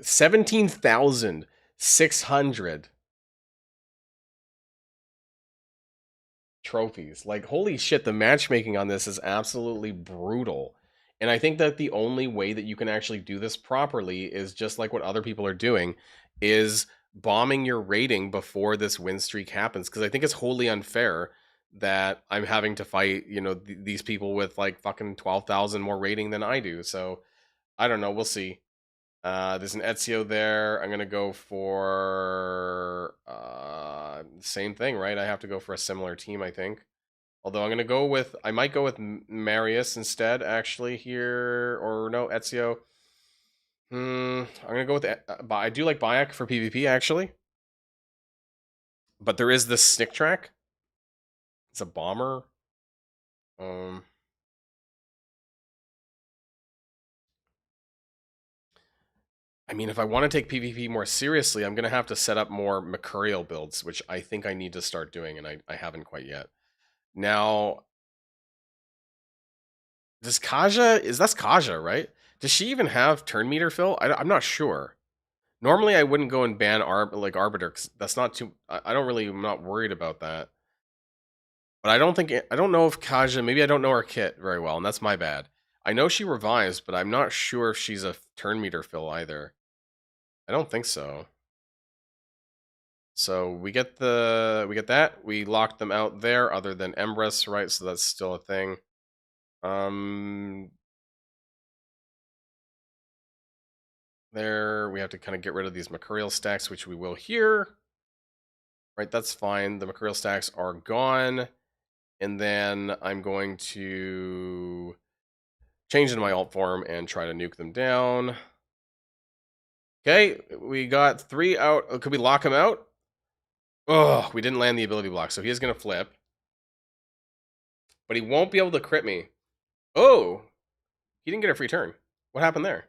17,600 trophies. Like, holy shit, the matchmaking on this is absolutely brutal. And I think that the only way that you can actually do this properly is just like what other people are doing, is bombing your rating before this win streak happens. Because I think it's wholly unfair that I'm having to fight, these people with like fucking 12,000 more rating than I do. So I don't know. We'll see. There's an Ezio there. I'm gonna go for same thing, right? I have to go for a similar team, I think. Although I might go with Marius instead, actually here, or no, Ezio. I'm gonna go with, I do like Bayek for PvP actually, but there is this snick track. It's a bomber. Um, I mean, if I want to take PvP more seriously, I'm gonna have to set up more Mercurial builds, which I think I need to start doing, and I haven't quite yet. Now, does Kaja, that's Kaja, right? Does she even have turn meter fill? I'm not sure. Normally, I wouldn't go and ban Arbiter, 'cause that's not too. I'm not worried about that. But I don't know if Kaja. Maybe I don't know her kit very well, and that's my bad. I know she revives, but I'm not sure if she's a turn meter fill either. I don't think so. So we get that. We locked them out there, other than Empress, right? So that's still a thing. There, we have to kind of get rid of these Mercurial stacks, which we will here. Right, that's fine. The Mercurial stacks are gone. And then I'm going to change into my alt form and try to nuke them down. Okay, we got 3 out. Could we lock him out? Oh, we didn't land the ability block, so he is going to flip. But he won't be able to crit me. Oh, he didn't get a free turn. What happened there?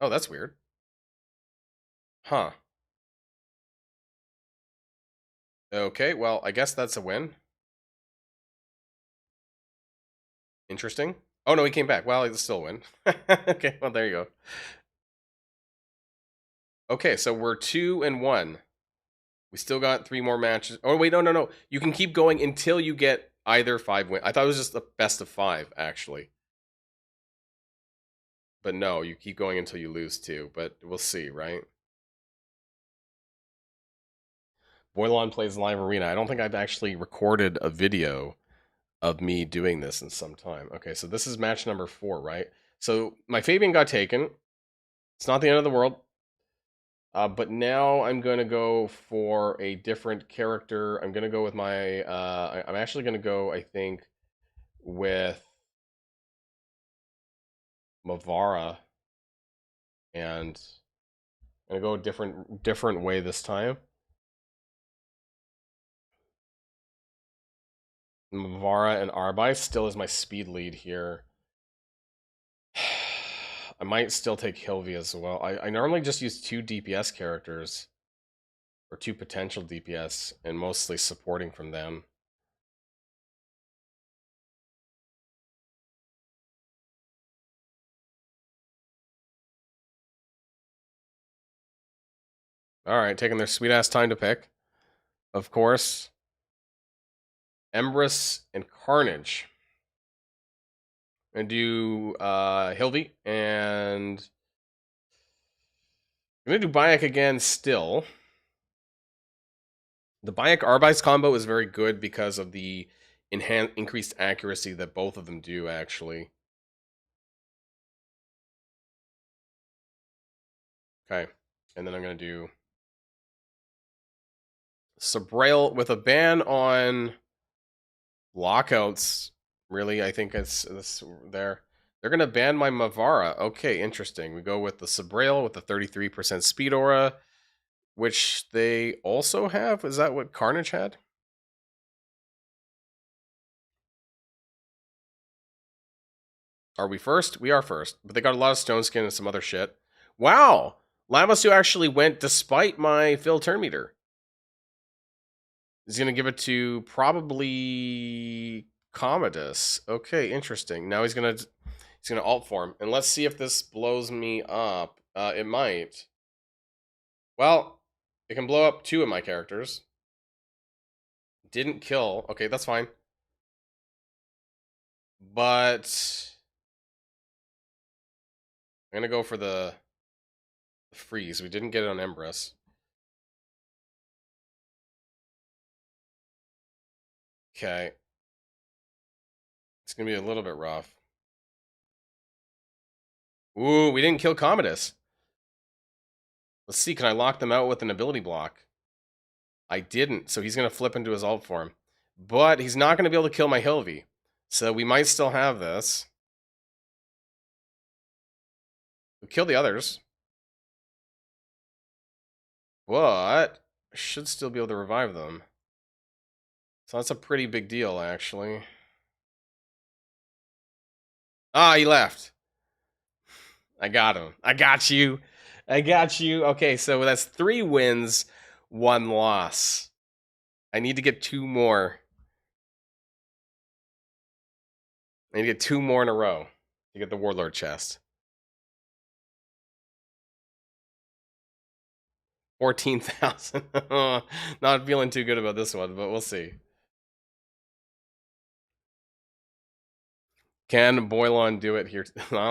Oh, that's weird. Huh. Okay, well, I guess that's a win. Interesting. Oh, no, he came back. Well, it's still a win. Okay, well, there you go. Okay, so we're 2-1. We still got 3 more matches. Oh, wait, no. You can keep going until you get either 5 wins. I thought it was just a best of 5, actually. But no, you keep going until you lose 2. But we'll see, right? Boilon plays live arena. I don't think I've actually recorded a video of me doing this in some time. Okay, so this is match number 4, right? So my Fabian got taken. It's not the end of the world. But now I'm going to go for a different character. I'm going to go with my... I'm actually going to go, I think, with Mavara. And I'm going to go a different way this time. Mavara and Arbai still is my speed lead here. I might still take Hilvi as well. I normally just use 2 DPS characters. Or 2 potential DPS, and mostly supporting from them. Alright, taking their sweet-ass time to pick. Of course. Empress and Carnage. And do Hilvi, and I'm gonna do Bayek again still. The Bayek Arbice combo is very good because of the increased accuracy that both of them do, actually. Okay, and then I'm gonna do Sabrail with a ban on lockouts. Really, I think it's this there. They're gonna ban my Mavara. Okay, interesting. We go with the Sabrail with the 33% speed aura, which they also have. Is that what Carnage had? Are we first? We are first, but they got a lot of Stone Skin and some other shit. Wow, Lamasu actually went despite my fill turn meter. He's gonna give it to probably Commodus. Okay, interesting. Now he's gonna alt form, and let's see if this blows me up. It might. Well, it can blow up 2 of my characters. Didn't kill. Okay, that's fine. But I'm gonna go for the freeze. We didn't get it on Empress. Okay. It's gonna be a little bit rough. Ooh, we didn't kill Commodus. Let's see, can I lock them out with an ability block? I didn't, so he's gonna flip into his alt form. But he's not gonna be able to kill my Hilvi. So we might still have this. We'll kill the others. But I should still be able to revive them. So that's a pretty big deal, actually. Ah, he left. I got him. I got you. I got you. Okay, so that's 3 wins, 1 loss. I need to get 2 more. I need to get 2 more in a row to get the Warlord chest. 14,000. Not feeling too good about this one, but we'll see. Can Boilon do it here?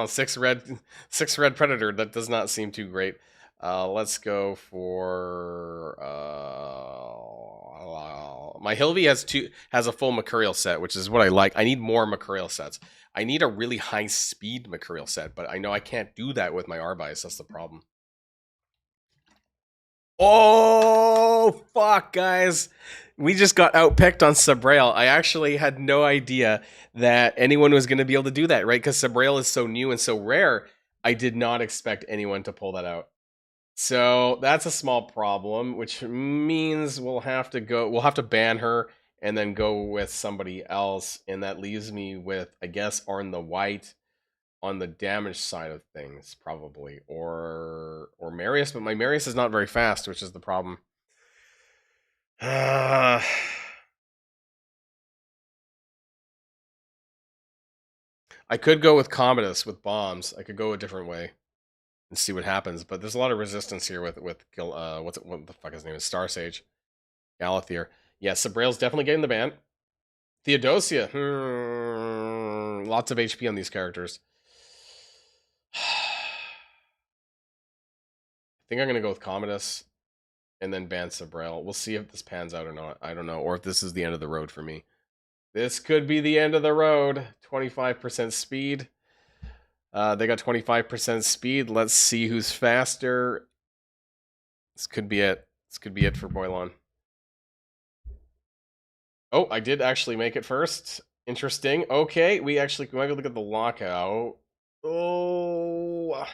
6 red predator. That does not seem too great. Let's go for my Hilvi has a full Mercurial set, which is what I like. I need more Mercurial sets. I need a really high speed Mercurial set, but I know I can't do that with my Arbice. That's the problem. Oh fuck, guys! We just got outpicked on Sabrail. I actually had no idea that anyone was going to be able to do that, right? Because Sabrail is so new and so rare. I did not expect anyone to pull that out. So that's a small problem, which means we'll have to ban her and then go with somebody else, and that leaves me with, I guess, Arn the White on the damage side of things, probably, or Marius, but my Marius is not very fast, which is the problem. I could go with Commodus with bombs. I could go a different way and see what happens, but there's a lot of resistance here with what the fuck his name is, Star Sage, Galathier. Yeah, Sabrail's definitely getting the ban. Theodosia, lots of HP on these characters. I think I'm gonna go with Commodus and then ban Sabrail. We'll see if this pans out or not. I don't know, or if this is the end of the road for me. This could be the end of the road. 25% speed. They got 25% speed. Let's see who's faster. This could be it. This could be it for Boilon. Oh, I did actually make it first. Interesting. Okay, we might look at the lockout. Oh.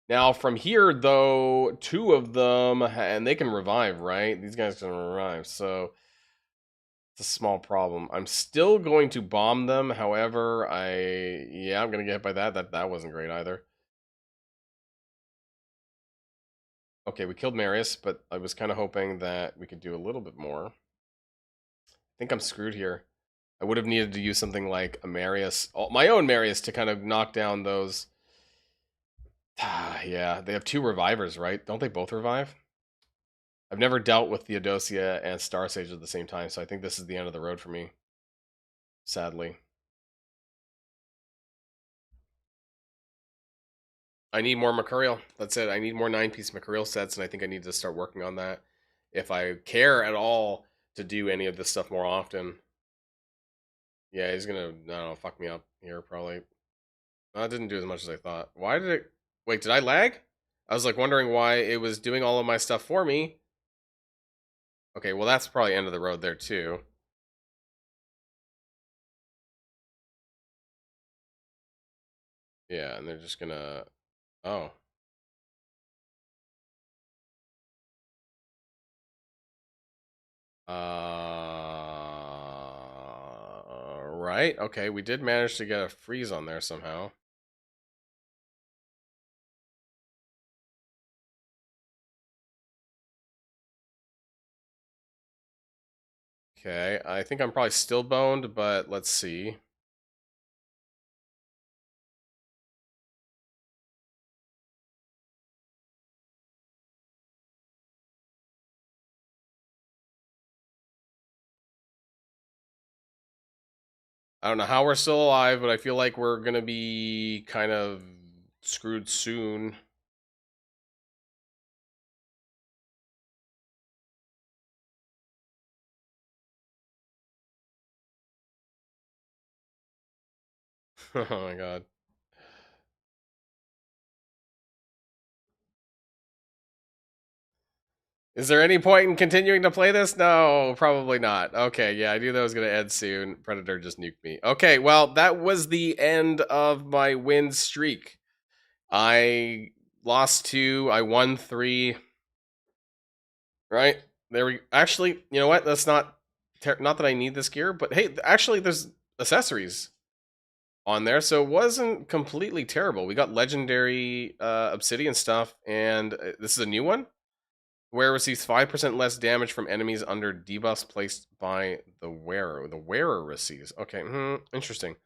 Now, from here, though, 2 of them, and they can revive, right? These guys can revive, so it's a small problem. I'm still going to bomb them. However, I'm going to get hit by that. That wasn't great either. Okay, we killed Marius, but I was kind of hoping that we could do a little bit more. I think I'm screwed here. I would have needed to use something like a Marius, my own Marius, to kind of knock down those. Yeah, they have 2 revivers, right? Don't they both revive? I've never dealt with Theodosia and Star Sage at the same time, so I think this is the end of the road for me. Sadly. I need more Mercurial. That's it. I need more 9-piece Mercurial sets, and I think I need to start working on that if I care at all to do any of this stuff more often. Yeah, he's gonna, I don't know, fuck me up here, probably. That didn't do as much as I thought. Why did it... Wait, did I lag? I was, like, wondering why it was doing all of my stuff for me. Okay, well, that's probably end of the road there, too. Yeah, and they're just gonna... Oh. Right. Okay, we did manage to get a freeze on there somehow. Okay, I think I'm probably still boned, but let's see. I don't know how we're still alive, but I feel like we're gonna be kind of screwed soon. Oh my god. Is there any point in continuing to play this? No, probably not. Okay, yeah, I knew that was going to end soon. Predator just nuked me. Okay, well, that was the end of my win streak. I lost 2, I won 3. Right? There we... Actually, you know what? That's not... Not that I need this gear, but hey, actually, there's accessories on there, so it wasn't completely terrible. We got legendary obsidian stuff, and this is a new one. Wearer receives 5% less damage from enemies under debuffs placed by the wearer. The wearer receives. Okay, interesting.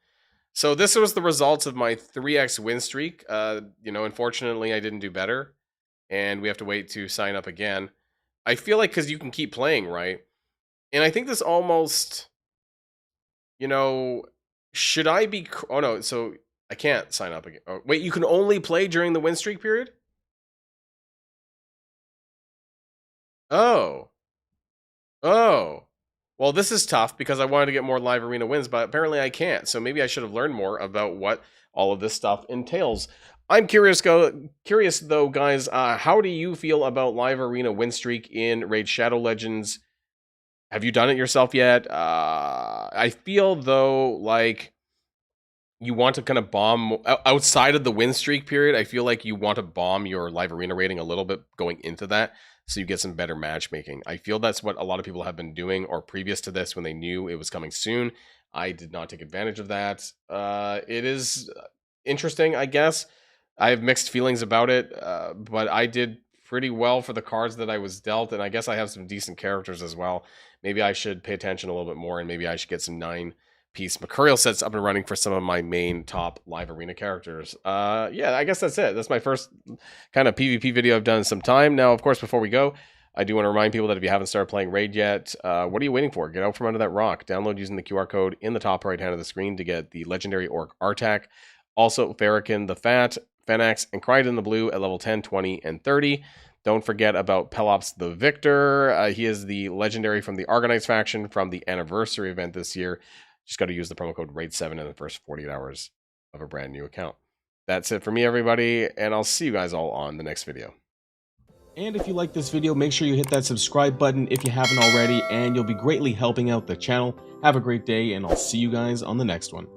So this was the results of my 3x win streak. Unfortunately, I didn't do better, and we have to wait to sign up again. I feel like because you can keep playing, right? And I think this almost, should I be... Oh, no, so I can't sign up again. Oh, wait, you can only play during the win streak period? Oh. Oh. Well, this is tough because I wanted to get more live arena wins, but apparently I can't. So maybe I should have learned more about what all of this stuff entails. I'm curious though, guys, how do you feel about live arena win streak in Raid Shadow Legends? Have you done it yourself yet? I feel though like you want to kind of bomb outside of the win streak period. I feel like you want to bomb your live arena rating a little bit going into that, so you get some better matchmaking. I feel that's what a lot of people have been doing, or previous to this when they knew it was coming soon. I did not take advantage of that. It is interesting, I guess. I have mixed feelings about it, but I did pretty well for the cards that I was dealt, and I guess I have some decent characters as well. Maybe I should pay attention a little bit more, and maybe I should get some 9-piece Mercurial sets up and running for some of my main top live arena characters. Yeah, I guess that's it. That's my first kind of PvP video I've done in some time. Now, of course, before we go, I do want to remind people that if you haven't started playing Raid yet, what are you waiting for? Get out from under that rock. Download using the QR code in the top right hand of the screen to get the legendary Orc Artak. Also, Farrakhan the Fat, Fenax, and Crichton the Blue at level 10, 20, and 30. Don't forget about Pelops the Victor. He is the legendary from the Argonites faction from the anniversary event this year. Just got to use the promo code RAID7 in the first 48 hours of a brand new account. That's it for me, everybody, and I'll see you guys all on the next video. And if you like this video, make sure you hit that subscribe button if you haven't already, and you'll be greatly helping out the channel. Have a great day, and I'll see you guys on the next one.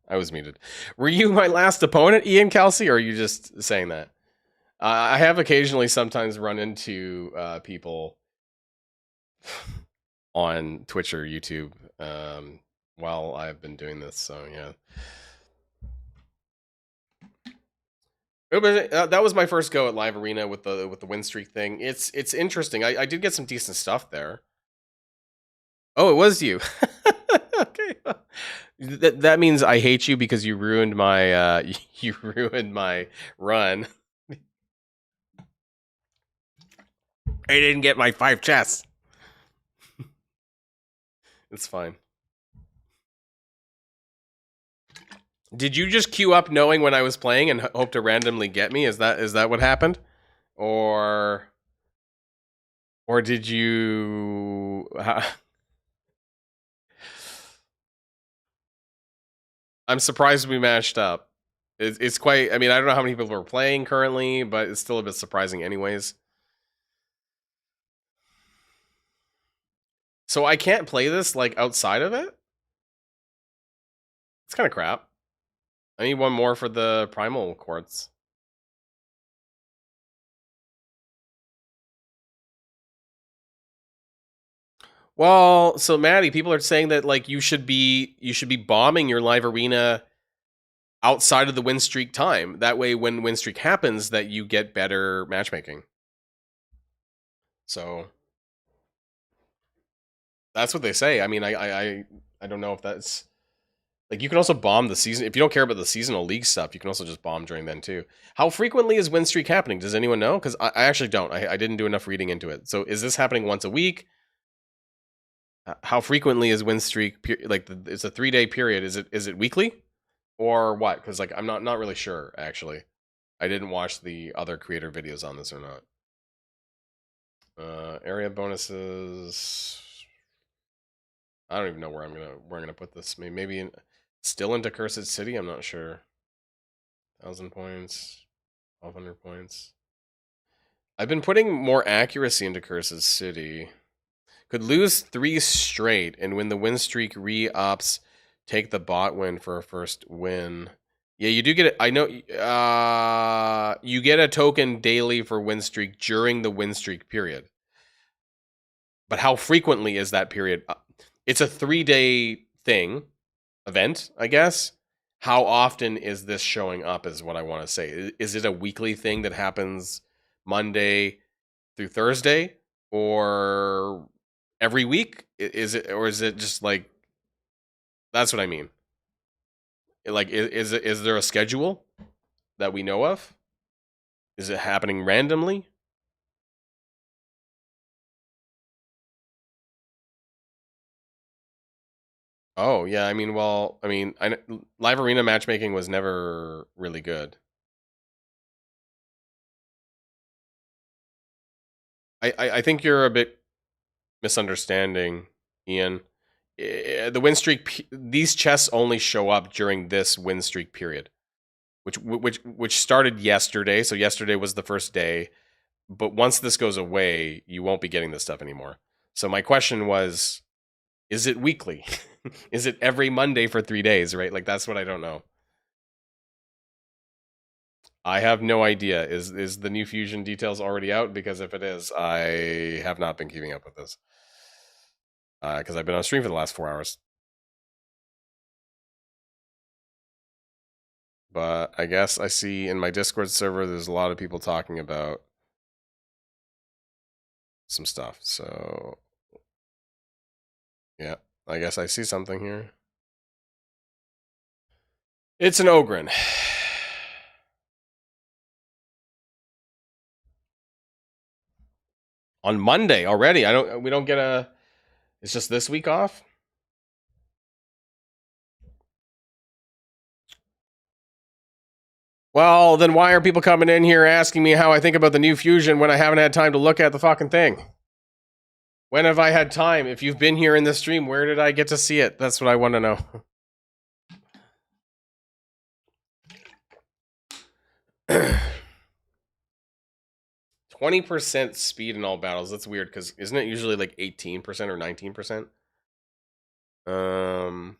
I was muted. Were you my last opponent, Ian Kelsey, or are you just saying that? I have occasionally sometimes run into people on Twitch or YouTube while I've been doing this. So yeah. That was my first go at Live Arena with the win streak thing. It's interesting. I did get some decent stuff there. Oh, it was you. Okay. That means I hate you because you ruined my you ruined my run. I didn't get my 5 chests. It's fine. Did you just queue up knowing when I was playing and hope to randomly get me? Is that what happened? Or did you I'm surprised we matched up. It's quite, I mean, I don't know how many people are playing currently, but it's still a bit surprising anyways. So I can't play this like outside of it? It's kind of crap. I need one more for the primal quartz. Well, so Maddie, people are saying that like you should be bombing your live arena outside of the win streak time. That way when win streak happens that you get better matchmaking. So that's what they say. I mean, I don't know if that's like, you can also bomb the season if you don't care about the seasonal league stuff. You can also just bomb during then too. How frequently is win streak happening? Does anyone know? Because I actually don't. I didn't do enough reading into it. So is this happening once a week? How frequently is win streak? Like it's a 3-day period. Is it weekly or what? Because like I'm not really sure actually. I didn't watch the other creator videos on this or not. Area bonuses. I don't even know where I'm gonna put this. Maybe still into Cursed City. I'm not sure. 1,000 points, 1,200 points. I've been putting more accuracy into Cursed City. Could lose 3 straight, and when the win streak re-ups, take the bot win for a first win. Yeah, you do get it. I know. You get a token daily for win streak during the win streak period. But how frequently is that period? It's a 3-day event, I guess. How often is this showing up is what I want to say. Is it a weekly thing that happens Monday through Thursday or every week? Is it just like, that's what I mean. Like, is there a schedule that we know of? Is it happening randomly? Oh, yeah, I mean, well, I mean, live arena matchmaking was never really good. I think you're a bit misunderstanding, Ian. The win streak, these chests only show up during this win streak period, which started yesterday. So yesterday was the first day, but once this goes away, you won't be getting this stuff anymore. So my question was, is it weekly? Is it every Monday for 3 days, right? Like, that's what I don't know. I have no idea. Is the new fusion details already out? Because if it is, I have not been keeping up with this. Because I've been on stream for the last 4 hours. But I guess I see in my Discord server there's a lot of people talking about some stuff. So yeah, I guess I see something here. It's an Ogren. On Monday already. We don't get a, it's just this week off? Well, then why are people coming in here asking me how I think about the new fusion when I haven't had time to look at the fucking thing? When have I had time? If you've been here in the stream, where did I get to see it? That's what I want to know. %20 speed in all battles. That's weird because isn't it usually like 18% or 19%?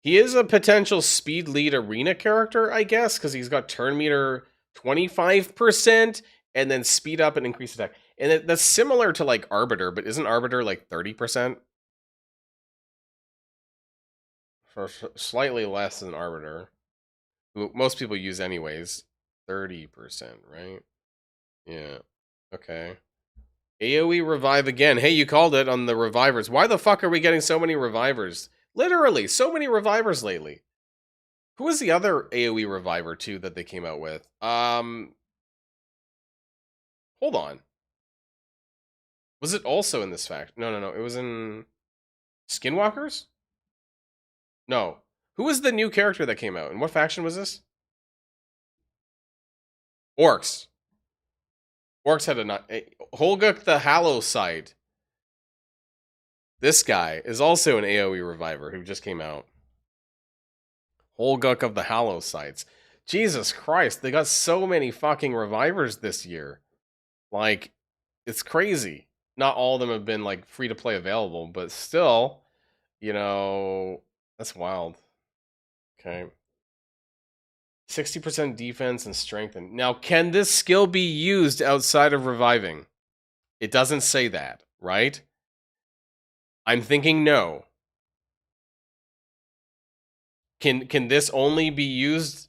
He is a potential speed lead arena character, I guess, because he's got turn meter 25% and then speed up and increase attack. And that's similar to like Arbiter, but isn't Arbiter like 30%? For slightly less than Arbiter, who most people use anyways. 30%, right? Yeah. Okay. AoE revive again. Hey, you called it on the revivers. Why the fuck are we getting so many revivers? Literally, so many revivers lately. Who was the other AoE reviver too that they came out with? Hold on. Was it also in this fact? No. It was in Skinwalkers? No. Who was the new character that came out? And what faction was this? Orcs. Orcs had a Holguk the Hallow Side. This guy is also an AoE reviver who just came out. Holguk of the Hallow Sites. Jesus Christ, they got so many fucking revivers this year. Like, it's crazy. Not all of them have been like free to play available, but still, you know, that's wild. Okay. 60% defense and strengthen. Now, can this skill be used outside of reviving? It doesn't say that, right? I'm thinking no. Can this only be used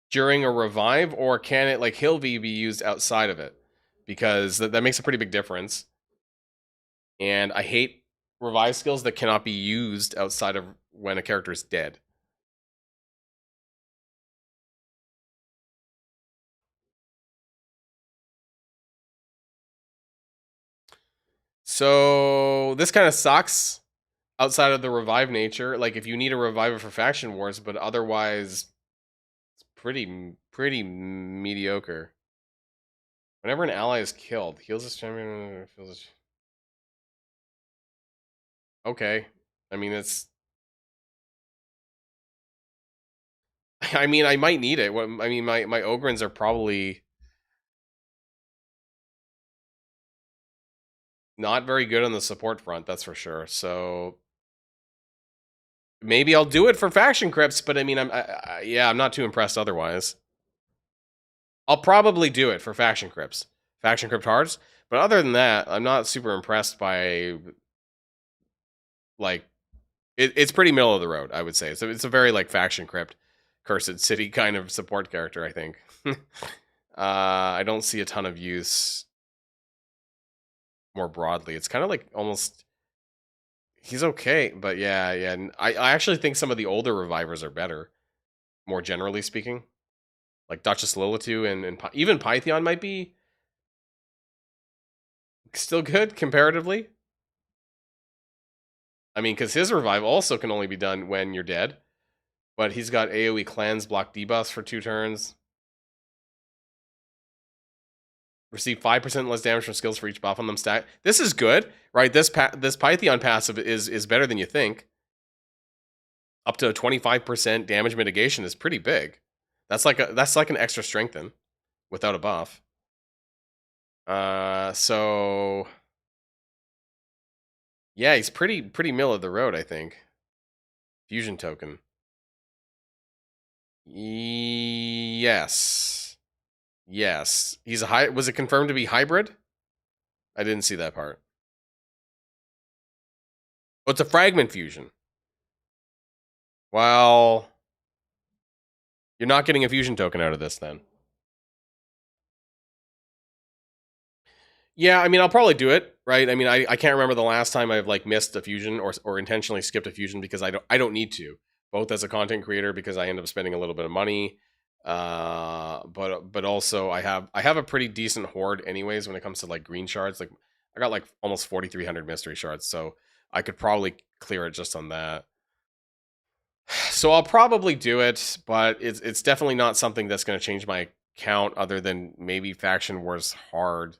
during a revive, or can it, like Hilvi, be used outside of it? Because that makes a pretty big difference. And I hate revive skills that cannot be used outside of when a character is dead. So this kind of sucks outside of the revive nature. Like, if you need a reviver for faction wars, but otherwise it's pretty mediocre. Whenever an ally is killed, heals his champion. Okay, I mean it's. I mean, I might need it. I mean, my Ogrins are probably not very good on the support front, that's for sure. So maybe I'll do it for faction crypts, but I mean, I'm not too impressed otherwise. I'll probably do it for faction crypts, faction crypt hards, but other than that, I'm not super impressed by like it's pretty middle of the road, I would say. So it's a very like faction crypt, cursed city kind of support character, I think. I don't see a ton of use more broadly. It's kind of like almost he's okay, but yeah. And I actually think some of the older revivers are better, more generally speaking. Like Duchess Lilitu and even Pytheon might be still good comparatively. I mean, because his revive also can only be done when you're dead. But he's got AoE cleanse, block debuffs for 2 turns. Receive 5% less damage from skills for each buff on them stack. This is good, right? This Pytheon passive is better than you think. Up to 25% damage mitigation is pretty big. That's like an extra strengthen without a buff. So yeah, he's pretty middle of the road, I think. Fusion token. Yes. Yes. He's a was it confirmed to be hybrid? I didn't see that part. Oh, it's a fragment fusion. Well, you're not getting a fusion token out of this then. Yeah, I mean, I'll probably do it, right? I mean, I can't remember the last time I've like missed a fusion or intentionally skipped a fusion because I don't need to. Both as a content creator because I end up spending a little bit of money, but also I have a pretty decent horde anyways when it comes to like green shards. Like I got like almost 4,300 mystery shards, so I could probably clear it just on that. So I'll probably do it, but it's definitely not something that's going to change my count other than maybe faction wars hard.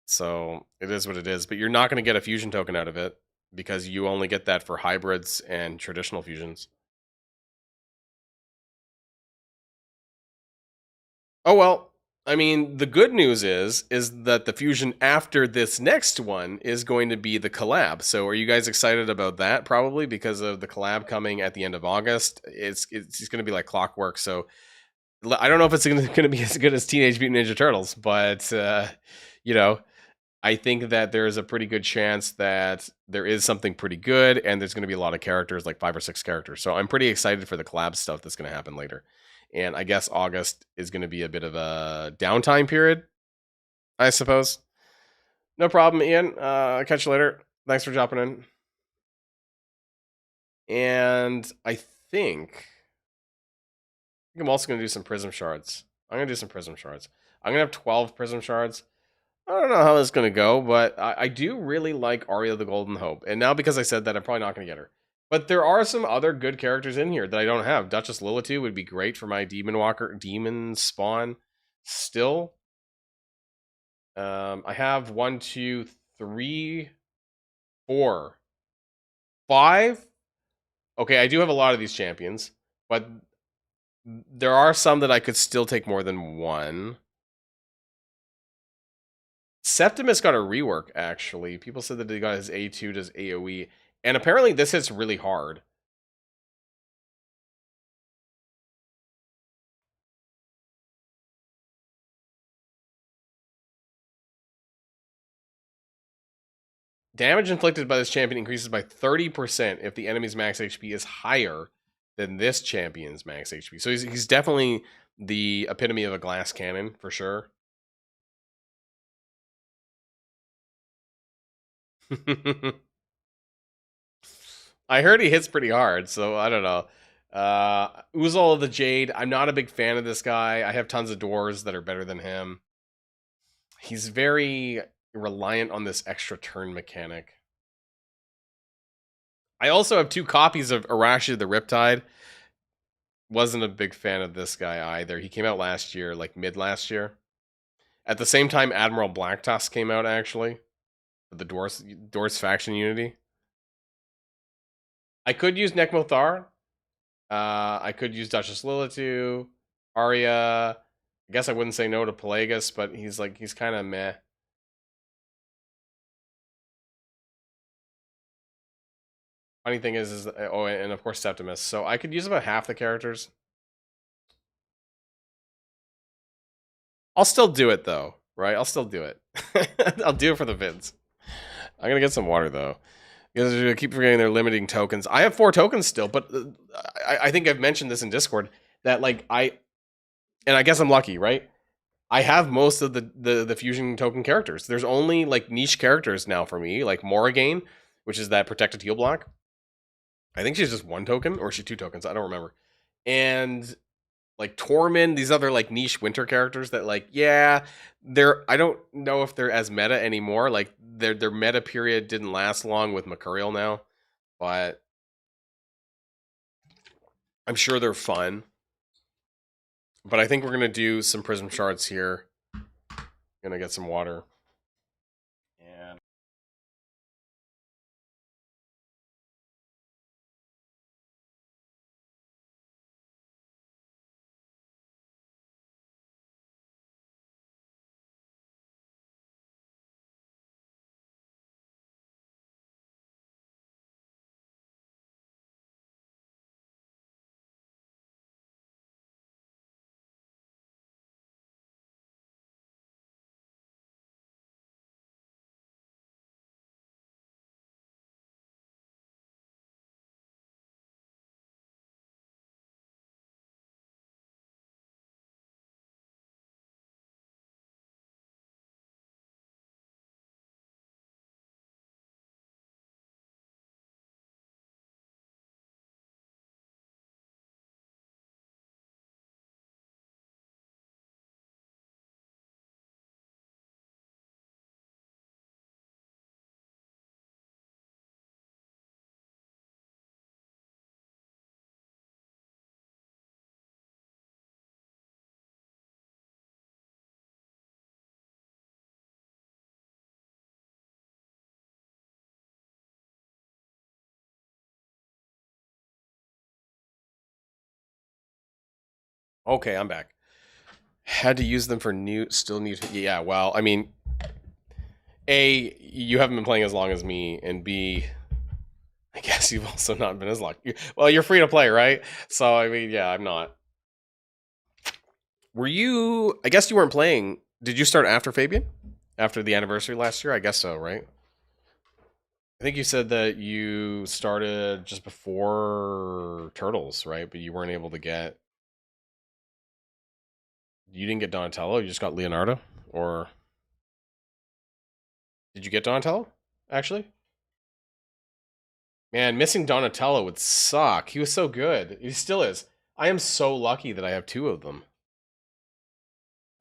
So it is what it is, but you're not going to get a fusion token out of it because you only get that for hybrids and traditional fusions. Oh well, I mean, the good news is that the fusion after this next one is going to be the collab. So, are you guys excited about that? Probably because of the collab coming at the end of August. It's going to be like clockwork. So, I don't know if it's going to be as good as Teenage Mutant Ninja Turtles, but you know, I think that there is a pretty good chance that there is something pretty good, and there's going to be a lot of characters, like 5 or 6 characters. So I'm pretty excited for the collab stuff that's going to happen later. And I guess August is going to be a bit of a downtime period, I suppose. No problem, Ian. I'll catch you later. Thanks for dropping in. And I think I'm also going to do some prism shards. I'm going to do some prism shards. I'm going to have 12 prism shards. I don't know how this is going to go, but I do really like Arya the Golden Hope. And now because I said that, I'm probably not going to get her. But there are some other good characters in here that I don't have. Duchess Lilitu would be great for my demon spawn still. I have 1, 2, 3, 4, 5. Okay, I do have a lot of these champions, but there are some that I could still take more than one. Septimus got a rework, actually. People said that he got his A2 does AoE, and apparently this hits really hard. Damage inflicted by this champion increases by 30% if the enemy's max HP is higher than this champion's max HP. So he's definitely the epitome of a glass cannon, for sure. I heard he hits pretty hard, so I don't know. Uzal of the Jade, I'm not a big fan of this guy. I have tons of doors that are better than him. He's very reliant on this extra turn mechanic. I also have 2 copies of Arashi the Riptide. Wasn't a big fan of this guy either. He came out last year, like mid last year. At the same time, Admiral Blacktusk came out, actually. The Doors faction unity. I could use Nekmothar. I could use Duchess Lilitu, Arya. I guess I wouldn't say no to Pelagus, but he's kind of meh. Funny thing is oh, and of course Septimus. So I could use about half the characters. I'll still do it though, right? I'll still do it. I'll do it for the vids. I'm gonna get some water though. Because I keep forgetting they're limiting tokens. I have 4 tokens still, but I think I've mentioned this in Discord that like and I guess I'm lucky, right? I have most of the fusion token characters. There's only like niche characters now for me, like Morrigan, which is that protected heal block. I think she's just 1 token, or is she 2 tokens? I don't remember. And like Tormund, these other like niche winter characters that like, yeah, I don't know if they're as meta anymore. Like their meta period didn't last long with Mercurial now, but I'm sure they're fun. But I think we're gonna do some prism shards here. Gonna get some water. And okay, I'm back. Had to use them for still new. Yeah, well, I mean, A, you haven't been playing as long as me, and B, I guess you've also not been as lucky. Well, you're free to play, right? So, I mean, yeah, I'm not. Were you? I guess you weren't playing. Did you start after Fabian? After the anniversary last year? I guess so, right? I think you said that you started just before Turtles, right? But you weren't able to get. You didn't get Donatello. You just got Leonardo, or did you get Donatello? Actually, man, missing Donatello would suck. He was so good. He still is. I am so lucky that I have two of them.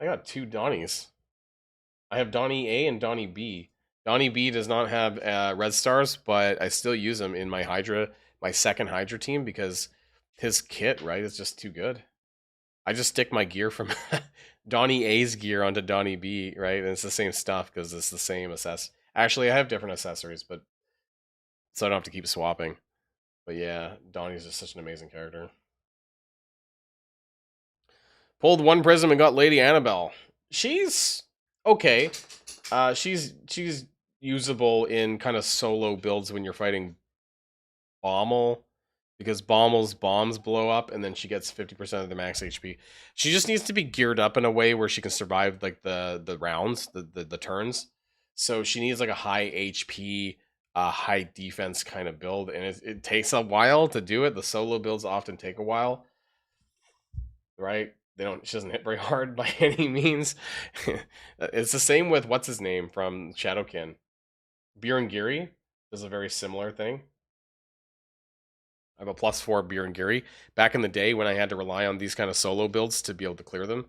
I got two Donnies. I have Donnie A and Donnie B. Donnie B does not have red stars, but I still use him in my Hydra, my second Hydra team because his kit, right, is just too good. I just stick my gear from Donnie A's gear onto Donnie B, right, and it's the same stuff because it's the same Actually, I have different accessories, but so I don't have to keep swapping. But yeah, Donnie's just such an amazing character. Pulled one prism and got Lady Annabelle. She's okay. She's usable in kind of solo builds when you're fighting Bommel, because Bommel's bombs blow up and then she gets 50% of the max HP. She just needs to be geared up in a way where she can survive like the rounds, the turns. So she needs like a high HP, high defense kind of build, and it takes a while to do it. The solo builds often take a while, right? She doesn't hit very hard by any means. It's the same with what's his name from Shadowkin. Birangiri does a very similar thing. I have a +4 Birangiri. Back in the day when I had to rely on these kind of solo builds to be able to clear them.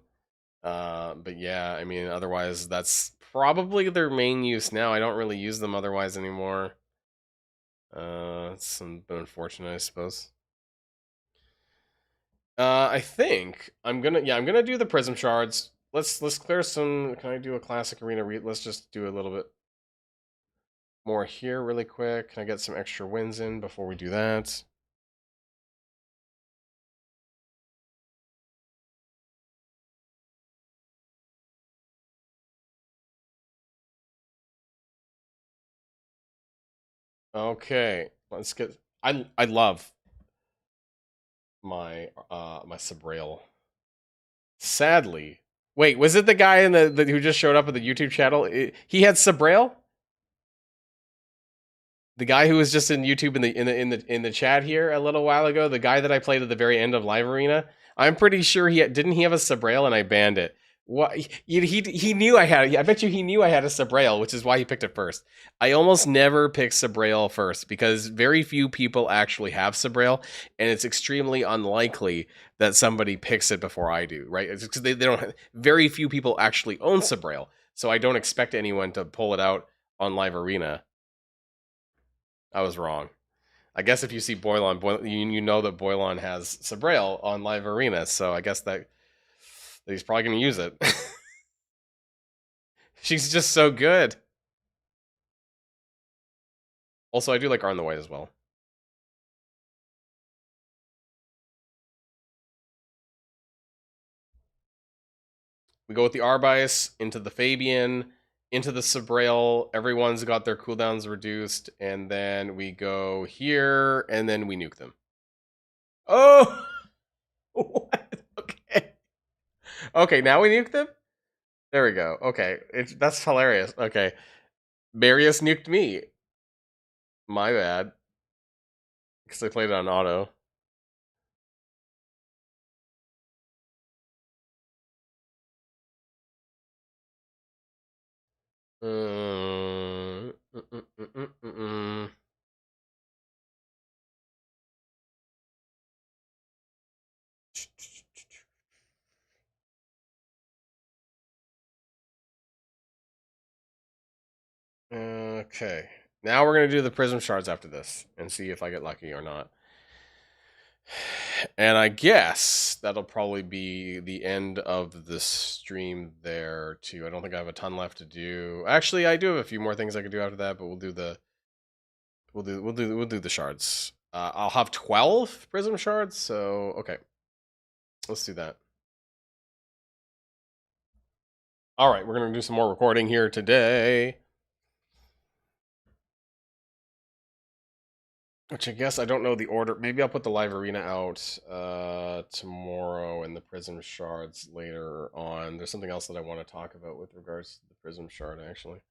But yeah, I mean, otherwise that's probably their main use now. I don't really use them otherwise anymore. It's a bit unfortunate, I suppose. I think I'm gonna do the prism shards. Let's clear some. Can I do a classic arena? Let's just do a little bit more here really quick. Can I get some extra wins in before we do that? Okay, let's get. I love my my Sabrail. Sadly, wait, was it the guy in the who just showed up at the YouTube channel? He had Sabrail. The guy who was just in YouTube in the chat here a little while ago. The guy that I played at the very end of Live Arena. I'm pretty sure didn't he have a Sabrail and I banned it. What he knew I had. I bet you he knew I had a Sabrail, which is why he picked it first. I almost never pick Sabrail first because very few people actually have Sabrail, and it's extremely unlikely that somebody picks it before I do. Right? It's because they don't. Very few people actually own Sabrail, so I don't expect anyone to pull it out on Live Arena. I was wrong. I guess if you see Boylon, you know that Boylon has Sabrail on Live Arena, so I guess that he's probably going to use it. She's just so good. Also, I do like Arn the White as well. We go with the Arbice, into the Fabian, into the Sabrail. Everyone's got their cooldowns reduced, and then we go here, and then we nuke them. Oh! What? Okay. Okay, now we nuke them? There we go. Okay, that's hilarious. Okay. Marius nuked me. My bad. Because I played it on auto. Mm, mm, mm, mm, mm, mm. Okay. Now we're going to do the prism shards after this and see if I get lucky or not. And I guess that'll probably be the end of the stream there too. I don't think I have a ton left to do. Actually, I do have a few more things I could do after that, but we'll do the shards. I'll have 12 prism shards, so okay. Let's do that. All right, we're going to do some more recording here today. Which I guess I don't know the order. Maybe I'll put the live arena out tomorrow and the prism shards later on. There's something else that I want to talk about with regards to the prism shard, actually.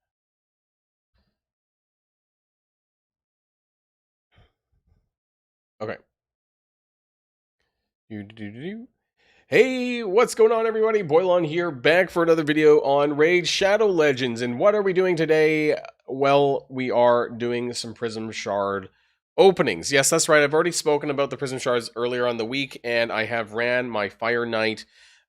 Okay. Hey, what's going on, everybody? Boylon here, back for another video on Raid Shadow Legends. And what are we doing today? Well, we are doing some prism shard openings. Yes, that's right. I've already spoken about the prism shards earlier on the week, and I have ran my Fire Knight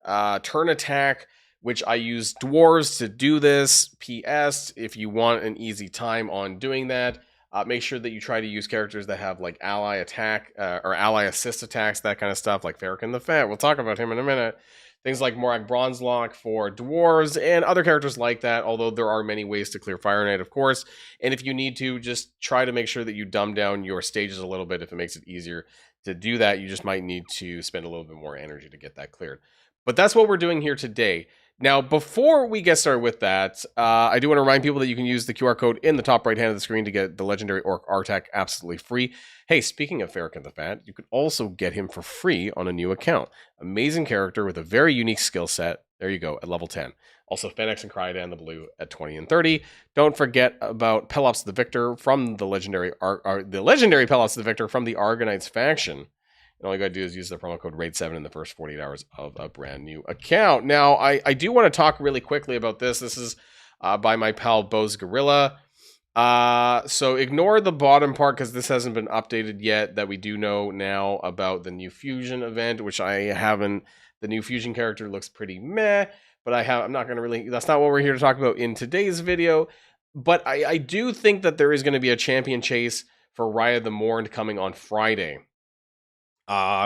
turn attack, which I use dwarves to do this. PS, if you want an easy time on doing that, make sure that you try to use characters that have like ally attack or ally assist attacks, that kind of stuff, like Farrakhan the Fat. We'll talk about him in a minute. Things like Morak Bronzelock for dwarves and other characters like that, although there are many ways to clear Fire Knight, of course. And if you need to, just try to make sure that you dumb down your stages a little bit. If it makes it easier to do that, you just might need to spend a little bit more energy to get that cleared. But that's what we're doing here today. Now, before we get started with that, I do want to remind people that you can use the QR code in the top right hand of the screen to get the legendary Orc Artak absolutely free. Hey, speaking of Farrakhan the Fat, you could also get him for free on a new account. Amazing character with a very unique skill set. There you go, at level 10. Also, Fennex and Cryodan the Blue at 20 and 30. Don't forget about Pelops the Victor from the legendary Pelops the Victor from the Argonites faction. And all you gotta do is use the promo code RAID7 in the first 48 hours of a brand new account. Now, I do want to talk really quickly about this. This is by my pal Bose Gorilla. So ignore the bottom part because this hasn't been updated yet. That we do know now about the new fusion event, which I haven't. The new fusion character looks pretty meh, but I'm not gonna really. That's not what we're here to talk about in today's video. But I do think that there is going to be a champion chase for Raya the Mourned coming on Friday.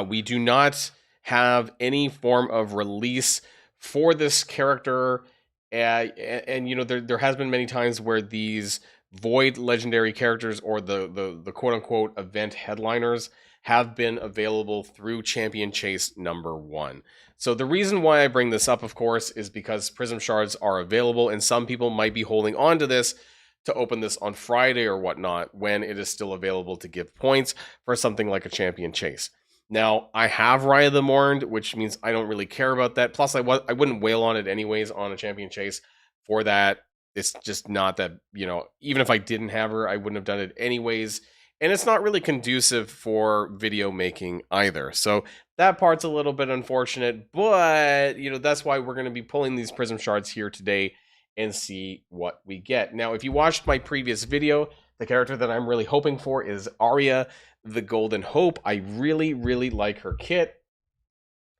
We do not have any form of release for this character, and you know there has been many times where these void legendary characters or the quote unquote event headliners have been available through Champion Chase #1. So the reason why I bring this up, of course, is because Prism Shards are available, and some people might be holding on to this to open this on Friday or whatnot when it is still available to give points for something like a Champion Chase. Now, I have Raya the Mourned, which means I don't really care about that. Plus, I wouldn't wail on it anyways on a Champion Chase for that. It's just not that, you know, even if I didn't have her, I wouldn't have done it anyways. And it's not really conducive for video making either. So that part's a little bit unfortunate, but, you know, that's why we're going to be pulling these Prism Shards here today and see what we get. Now, if you watched my previous video, the character that I'm really hoping for is Arya, the Golden Hope. I really, really like her kit.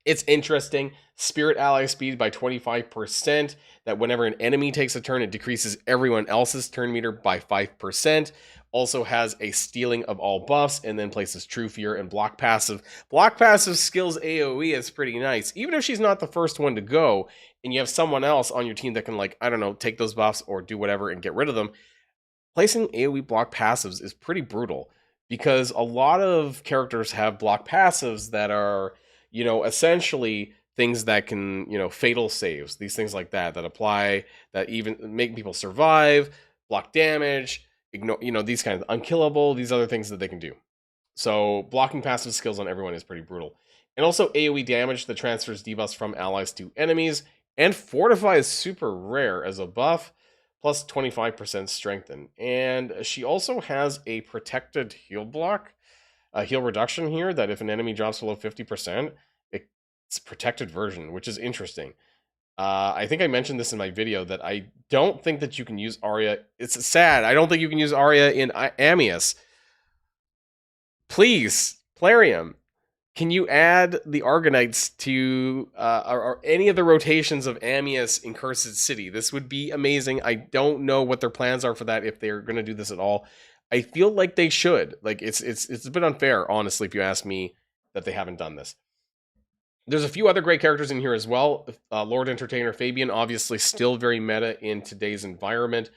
It's interesting. Spirit ally speed by 25%. That whenever an enemy takes a turn, it decreases everyone else's turn meter by 5%. Also has a stealing of all buffs, and then places True Fear and Block Passive. Block Passive skills AoE is pretty nice. Even if she's not the first one to go, and you have someone else on your team that can, like, I don't know, take those buffs or do whatever and get rid of them, placing AoE block passives is pretty brutal, because a lot of characters have block passives that are, you know, essentially things that can, you know, fatal saves, these things like that apply, that even make people survive, block damage, ignore, you know, these kinds of unkillable, these other things that they can do. So blocking passive skills on everyone is pretty brutal. And also AoE damage that transfers debuffs from allies to enemies, and Fortify is super rare as a buff, plus 25% strengthen. And she also has a protected heal block, a heal reduction here, that if an enemy drops below 50%, it's a protected version, which is interesting. I think I mentioned this in my video that I don't think that you can use Arya. It's sad. I don't think you can use Arya in Amius. Please, Plarium, can you add the Argonites to or any of the rotations of Amius in Cursed City? This would be amazing. I don't know what their plans are for that, if they're going to do this at all. I feel like they should. Like, it's a bit unfair, honestly, if you ask me, that they haven't done this. There's a few other great characters in here as well. Lord Entertainer Fabian, obviously still very meta in today's environment.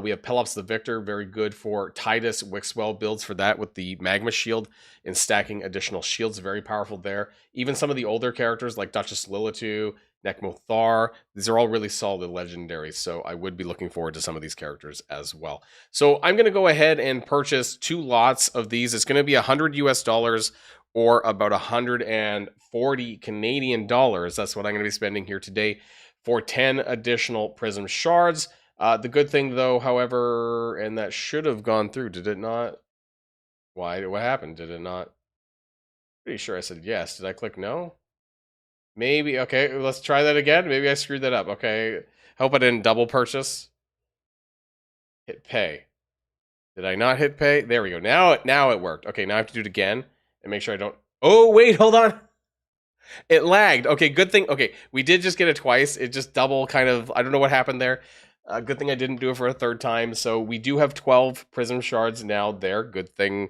We have Pelops the Victor, very good for Titus Wixwell builds for that with the Magma Shield and stacking additional shields, very powerful there. Even some of the older characters like Duchess Lilitu, Nekmothar. These are all really solid legendaries, so I would be looking forward to some of these characters as well. So I'm going to go ahead and purchase 2 lots of these. It's going to be $100 US or about 140 Canadian dollars. That's what I'm going to be spending here today for 10 additional Prism Shards. The good thing, though, however, and that should have gone through, did it not? Why? What happened? Did it not? Pretty sure I said yes. Did I click no? Maybe. Okay, let's try that again. Maybe I screwed that up. Okay. Hope I didn't double purchase. Hit pay. Did I not hit pay? There we go. Now it worked. Okay, now I have to do it again and make sure I don't. Oh, wait, hold on. It lagged. Okay, good thing. Okay, we did just get it twice. It just double kind of. I don't know what happened there. Good thing I didn't do it for a third time. So we do have 12 Prism Shards now there. Good thing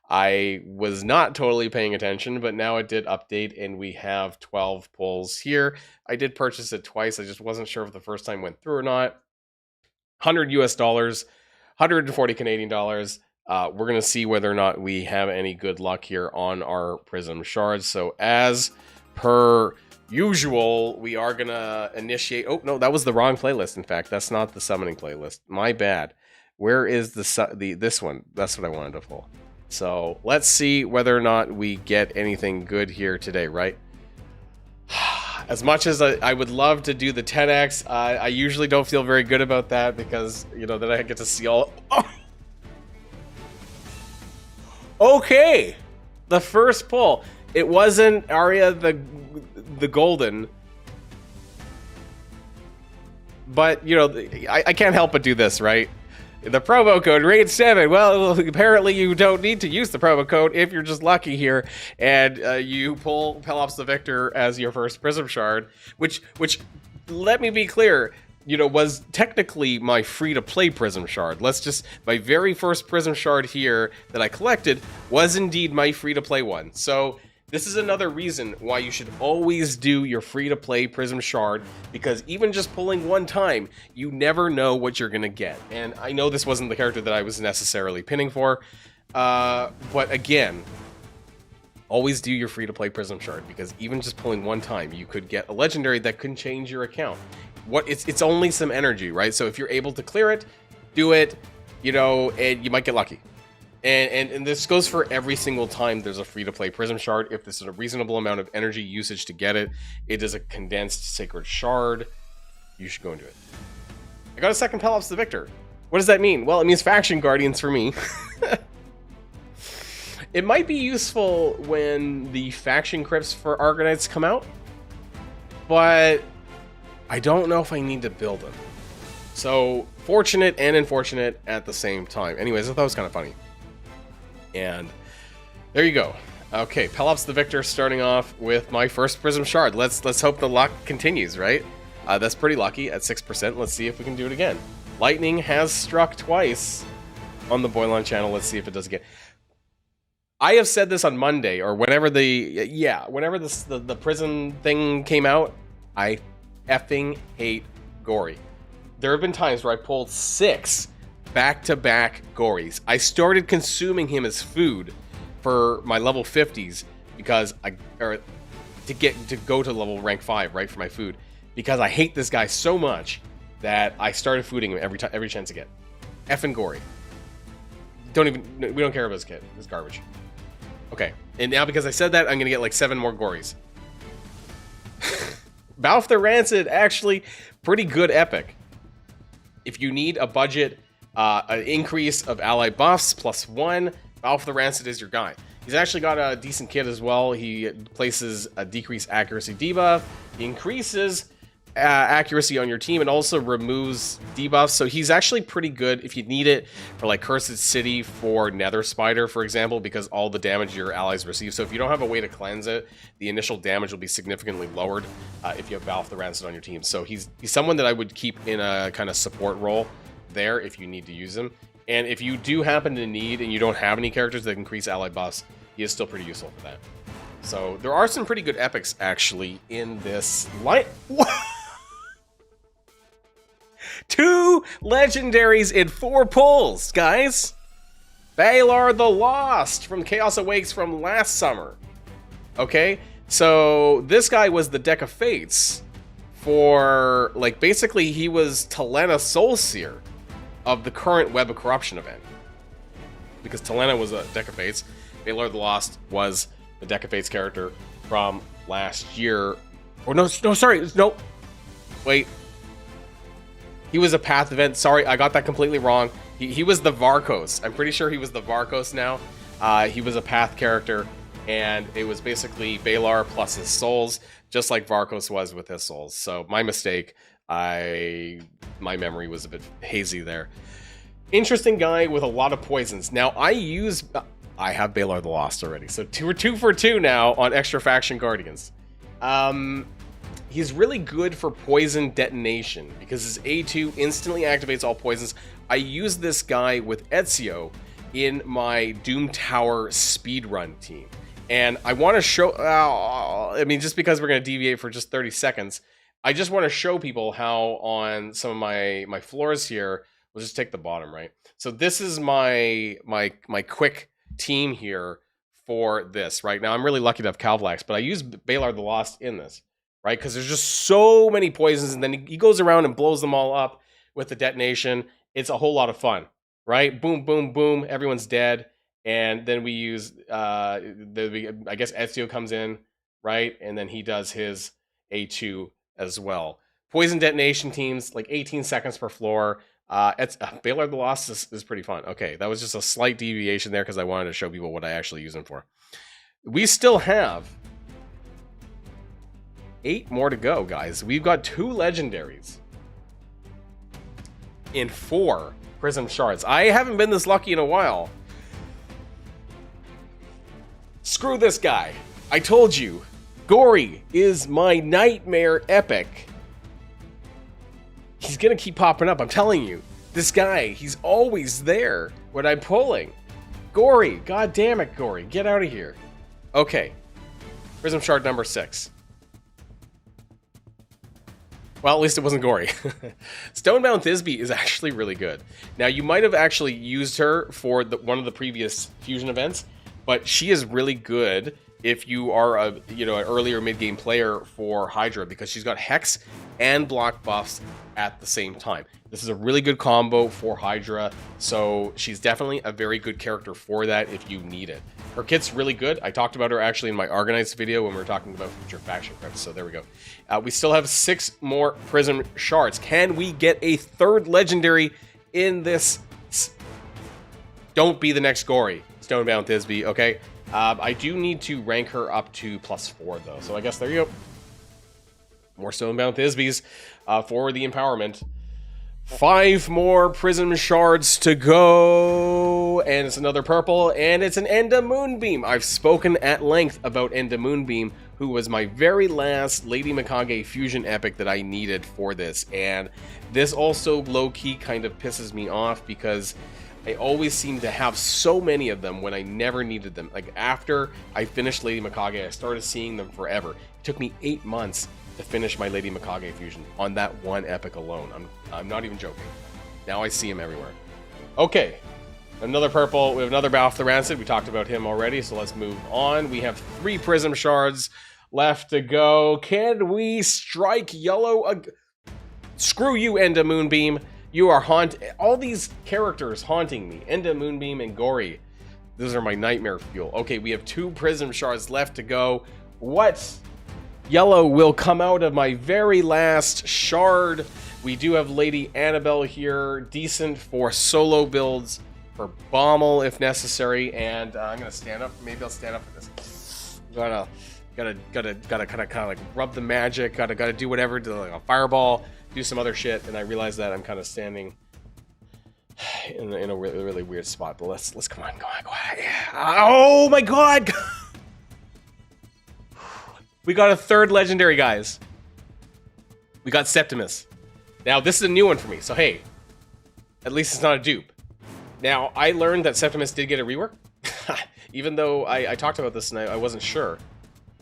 I was not totally paying attention, but now it did update and we have 12 pulls here. I did purchase it twice. I just wasn't sure if the first time went through or not. $100 US, 140 Canadian dollars. We're going to see whether or not we have any good luck here on our Prism Shards. So as per usual, we are going to initiate. Oh, no, that was the wrong playlist. In fact, that's not the summoning playlist. My bad. Where is this one? That's what I wanted to pull. So let's see whether or not we get anything good here today, right? As much as I would love to do the 10x, I usually don't feel very good about that because, you know, then I get to see all... Oh! Okay! The first pull. It wasn't Arya the Golden. But, you know, I can't help but do this, right? The promo code RAID7. Well, apparently you don't need to use the promo code if you're just lucky here, and you pull Pelops the Victor as your first Prism Shard, which let me be clear, you know, was technically my free-to-play Prism Shard. My very first Prism Shard here that I collected was indeed my free-to-play one. So this is another reason why you should always do your free-to-play Prism Shard, because even just pulling one time, you never know what you're going to get. And I know this wasn't the character that I was necessarily pinning for, but again, always do your free-to-play Prism Shard, because even just pulling one time, you could get a legendary that can change your account. It's only some energy, right? So if you're able to clear it, do it, you know, and you might get lucky. And this goes for every single time there's a free-to-play Prism Shard. If this is a reasonable amount of energy usage to get it, it is a condensed Sacred Shard. You should go and do it. I got a second Pelops the Victor. What does that mean? Well, it means Faction Guardians for me. It might be useful when the Faction Crypts for Argonauts come out, but I don't know if I need to build them. So, fortunate and unfortunate at the same time. Anyways, I thought it was kind of funny. And there you go. Okay, Pelops the Victor starting off with my first Prism Shard. Let's hope the luck continues, right? That's pretty lucky at 6%. Let's see if we can do it again. Lightning has struck twice on the Boylon channel. Let's see if it does again. I have said this on Monday, or whenever the Prism thing came out, I effing hate Gory. There have been times where I pulled 6 back-to-back Gories. I started consuming him as food for my level 50s because to go to level rank 5, right, for my food, because I hate this guy so much that I started fooding him every chance I get. Effing Gory. We don't care about his kid. It's garbage. Okay, and now because I said that, I'm gonna get like 7 more Gories. Balf the Rancid, actually pretty good epic. If you need a budget, an increase of ally buffs +1, Balf the Rancid is your guy. He's actually got a decent kit as well. He places a decreased accuracy debuff. He increases accuracy on your team and also removes debuffs. So he's actually pretty good if you need it for like Cursed City for Nether Spider, for example, because all the damage your allies receive. So if you don't have a way to cleanse it, the initial damage will be significantly lowered if you have Balf the Rancid on your team. So he's someone that I would keep in a kind of support role there if you need to use him. And if you do happen to need and you don't have any characters that increase ally buffs, he is still pretty useful for that. So there are some pretty good epics actually in this line. 2 legendaries in 4 pulls, guys. Balar the Lost from Chaos Awakes from last summer. Okay, so this guy was the Deck of Fates for, like, basically he was Talena Soulseer of the current Web of Corruption event. Because Talena was a Deck of Fates. Baylor the Lost was the Deck of Fates character from last year. Or no, sorry, no. Wait. He was a Path event. Sorry, I got that completely wrong. He was the Varkos. I'm pretty sure he was the Varkos now. He was a Path character, and it was basically Baylor plus his souls, just like Varkos was with his souls. So my mistake. My memory was a bit hazy there. Interesting guy with a lot of poisons. Now I have Baylor the Lost already, so we're 2 for 2 now on Extra Faction Guardians. He's really good for poison detonation because his A2 instantly activates all poisons. I use this guy with Ezio in my Doom Tower speedrun team. And I want to show, I mean, just because we're going to deviate for just 30 seconds, I just want to show people how on some of my floors here, we'll just take the bottom, right? So this is my quick team here for this, right? Now, I'm really lucky to have Calvlax, but I use Baylor the Lost in this, right? Because there's just so many poisons, and then he goes around and blows them all up with the detonation. It's a whole lot of fun, right? Boom, boom, boom. Everyone's dead. And then we use, I guess Ezio comes in, right? And then he does his A2 as well. Poison detonation teams, like 18 seconds per floor. Baylor the Lost is pretty fun. Okay, that was just a slight deviation there because I wanted to show people what I actually use them for. We still have 8 more to go, guys. We've got 2 legendaries in 4 Prism Shards. I haven't been this lucky in a while. Screw this guy. I told you. Gory is my nightmare epic. He's gonna keep popping up, I'm telling you. This guy, he's always there when I'm pulling. Gory, god damn it, Gory, get out of here. Okay, Prism Shard number 6. Well, at least it wasn't Gory. Stonebound Thisbe is actually really good. Now, you might have actually used her for one of the previous fusion events, but she is really good if you are an earlier mid-game player for Hydra, because she's got Hex and block buffs at the same time. This is a really good combo for Hydra, so she's definitely a very good character for that if you need it. Her kit's really good. I talked about her actually in my Argonites video when we were talking about future faction preps, so there we go. We still have 6 more Prism Shards. Can we get a 3rd legendary in this? Don't be the next Gory, Stonebound Thisbe, okay? I do need to rank her up to +4 though, so I guess there you go. More Stonebound Thisbes for the empowerment. 5 more Prism Shards to go, and it's another purple, and it's an Enda Moonbeam. I've spoken at length about Enda Moonbeam, who was my very last Lady Mikage fusion epic that I needed for this, and this also low-key kind of pisses me off because I always seem to have so many of them when I never needed them. Like, after I finished Lady Mikage, I started seeing them forever. It took me 8 months to finish my Lady Mikage fusion on that one epic alone. I'm not even joking. Now I see him everywhere. Okay, another purple. We have another Balf the Rancid. We talked about him already, so let's move on. We have 3 Prism Shards left to go. Can we strike yellow? Screw you, Enda Moonbeam. You are all these characters haunting me. Enda Moonbeam and Gory. Those are my nightmare fuel. Okay, we have 2 Prism Shards left to go. What yellow will come out of my very last shard? We do have Lady Annabelle here. Decent for solo builds, for Bommel if necessary. And I'm gonna stand up. Maybe I'll stand up for this. Gotta kind of like rub the magic. Gotta do whatever to like a fireball. Do some other shit, and I realize that I'm kind of standing in a really, really weird spot. But let's come on, go on. Yeah. Oh my god! We got a 3rd legendary, guys. We got Septimus. Now this is a new one for me, so hey, at least it's not a dupe. Now I learned that Septimus did get a rework, even though I talked about this and I wasn't sure,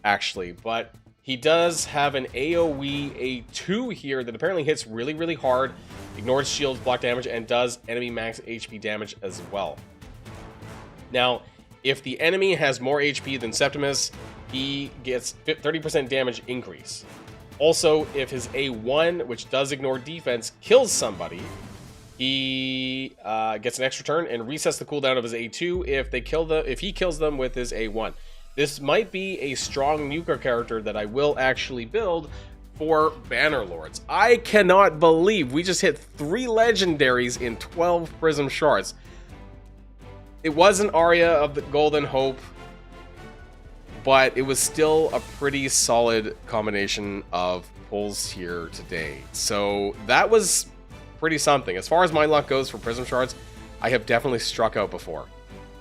actually, but he does have an AoE A2 here that apparently hits really, really hard, ignores shields, block damage, and does enemy max HP damage as well. Now, if the enemy has more HP than Septimus, he gets 30% damage increase. Also, if his A1, which does ignore defense, kills somebody, he gets an extra turn and resets the cooldown of his A2 if he kills them with his A1. This might be a strong nuker character that I will actually build for Bannerlords. I cannot believe we just hit 3 legendaries in 12 Prism Shards. It wasn't Arya of the Golden Hope, but it was still a pretty solid combination of pulls here today. So that was pretty something. As far as my luck goes for Prism Shards, I have definitely struck out before.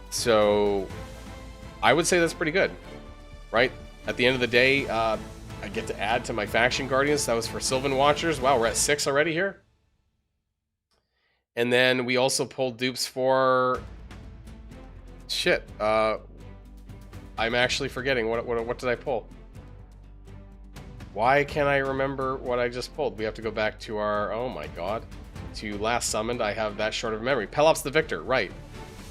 So I would say that's pretty good, right? At the end of the day, I get to add to my Faction Guardians. That was for Sylvan Watchers. Wow, we're at 6 already here. And then we also pulled dupes for... Shit. I'm actually forgetting. What did I pull? Why can't I remember what I just pulled? We have to go back to our... Oh my god. To last summoned. I have that short of memory. Pelops the Victor. Right.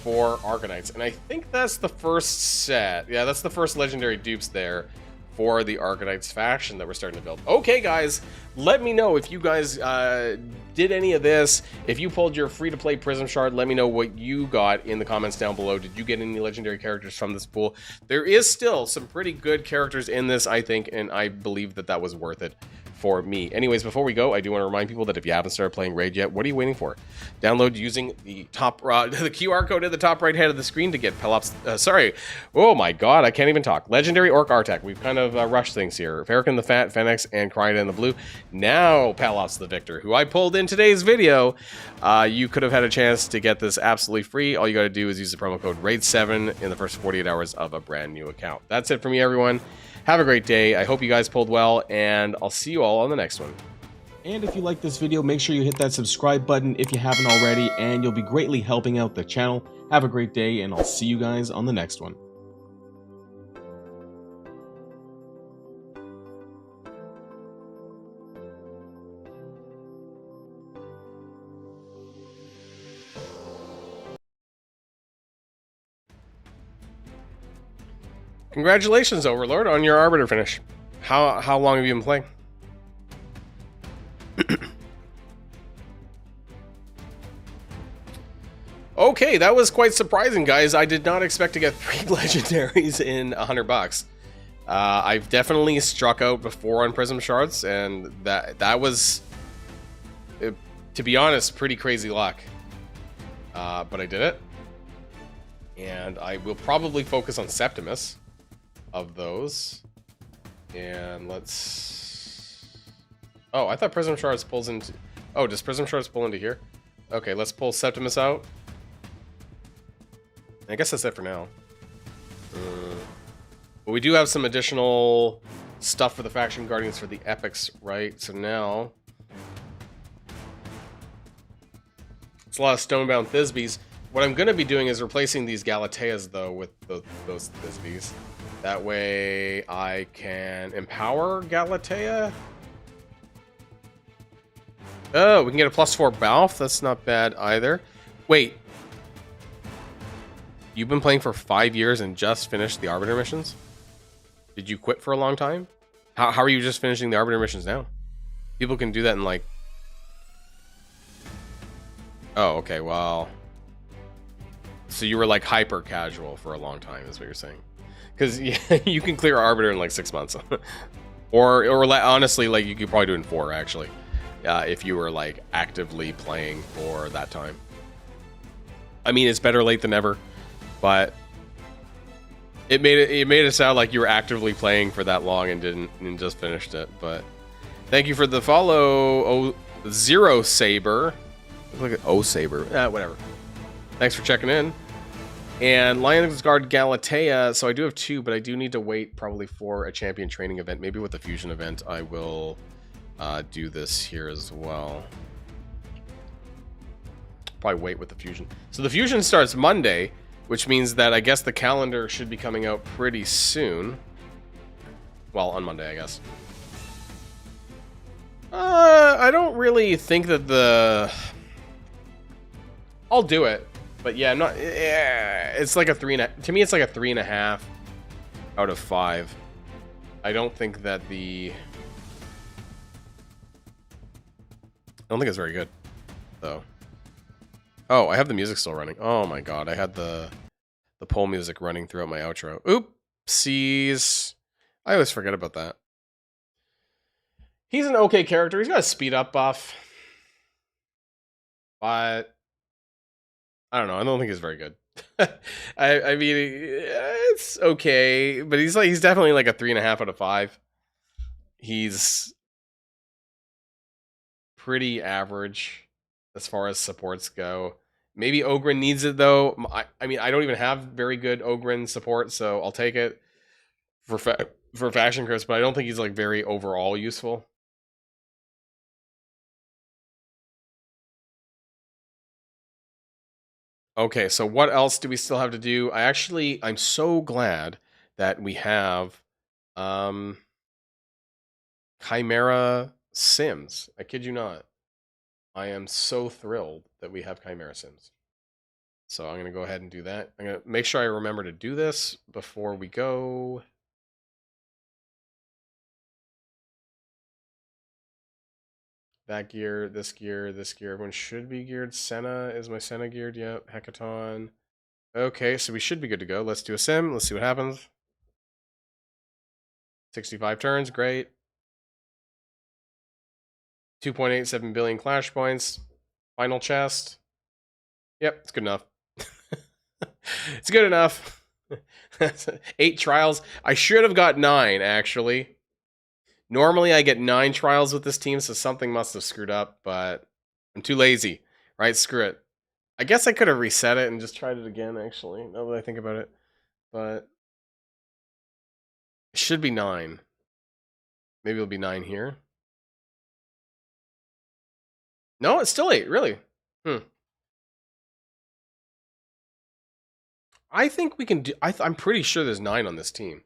For Arcanites. And I think that's the first set. Yeah, that's the first legendary dupes there for the Arcanites faction that we're starting to build. Okay, guys, let me know if you guys did any of this. If you pulled your free-to-play Prism Shard, let me know what you got in the comments down below. Did you get any legendary characters from this pool? There is still some pretty good characters in this, I think, and I believe that that was worth it for me. Anyways, before we go, I do want to remind people that if you haven't started playing Raid yet, what are you waiting for? Download using the top the QR code at the top right hand of the screen to get Pelops. Sorry, oh my god, I can't even talk. Legendary Orc Artak. We've kind of rushed things here. Farrakhan the Fat, Fennex, and Crida in the blue. Now Pelops the Victor, who I pulled in today's video. You could have had a chance to get this absolutely free. All you got to do is use the promo code RAID7 in the first 48 hours of a brand new account. That's it for me, everyone. Have a great day. I hope you guys pulled well, and I'll see you all on the next one. And if you like this video, make sure you hit that subscribe button if you haven't already, and you'll be greatly helping out the channel. Have a great day, and I'll see you guys on the next one. Congratulations, Overlord, on your Arbiter finish. How long have you been playing? Okay, that was quite surprising, guys. I did not expect to get 3 legendaries in $100. I've definitely struck out before on Prism Shards, and that was, to be honest, pretty crazy luck. But I did it. And I will probably focus on Septimus of those. And let's... Oh, I thought Prism Shards pulls into... Oh, does Prism Shards pull into here? Okay, let's pull Septimus out. I guess that's it for now. But we do have some additional stuff for the Faction Guardians for the Epics, right? So now... It's a lot of Stonebound Thisbes. What I'm going to be doing is replacing these Galateas, though, with those Thisbes. That way I can empower Galatea. Oh, we can get a +4 Balf. That's not bad either. Wait. You've been playing for 5 years and just finished the Arbiter missions? Did you quit for a long time? How are you just finishing the Arbiter missions now? People can do that in like... Oh, okay, well... So you were like hyper casual for a long time, is what you're saying? Because yeah, you can clear Arbiter in like 6 months, or honestly, like you could probably do it in 4 actually, if you were like actively playing for that time. I mean, it's better late than never, but it made it sound like you were actively playing for that long and just finished it. But thank you for the follow, Zero Saber. Look at O Saber, whatever. Thanks for checking in. And Lion's Guard Galatea, so I do have 2, but I do need to wait probably for a champion training event. Maybe with the fusion event, I will do this here as well. Probably wait with the fusion. So the fusion starts Monday, which means that I guess the calendar should be coming out pretty soon. Well, on Monday, I guess. I don't really think that the... I'll do it. But yeah, I'm not. Yeah, it's like a 3.5. To me, it's like a 3.5 out of 5. I don't think that the don't think it's very good, though. Oh, I have the music still running. Oh my god, I had the poll music running throughout my outro. Oopsies. I always forget about that. He's an okay character. He's got a speed up buff. But I don't know. I don't think he's very good. I mean, it's okay, but he's definitely like a 3.5 out of 5. He's pretty average as far as supports go. Maybe Ogren needs it though. I mean, I don't even have very good Ogren support, so I'll take it for Faction Chris, but I don't think he's like very overall useful. Okay, so what else do we still have to do? I'm so glad that we have Chimera Sims. I kid you not. I am so thrilled that we have Chimera Sims. So I'm going to go ahead and do that. I'm going to make sure I remember to do this before we go. That gear, this gear, this gear. Everyone should be geared. Senna, is my Senna geared? Yep. Hackathon. Okay, so we should be good to go. Let's do a sim. Let's see what happens. 65 turns. Great. 2.87 billion clash points. Final chest. Yep, it's good enough. It's good enough. 8 trials. I should have got 9, actually. Normally I get 9 trials with this team, so something must have screwed up, but I'm too lazy. Right, screw it. I guess I could have reset it and just tried it again, actually, now that I think about it. But it should be 9. Maybe it'll be 9 here. No, it's still 8, really. I think we can do... I'm pretty sure there's 9 on this team.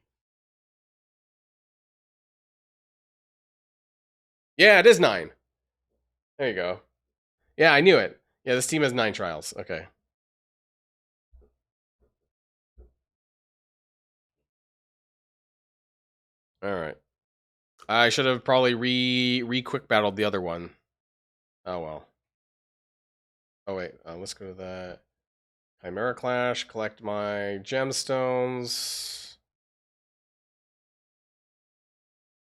Yeah, it is 9. There you go. Yeah, I knew it. Yeah, this team has 9 trials. Okay. Alright. I should have probably quick battled the other one. Oh well. Oh wait, let's go to that. Chimera Clash, collect my gemstones.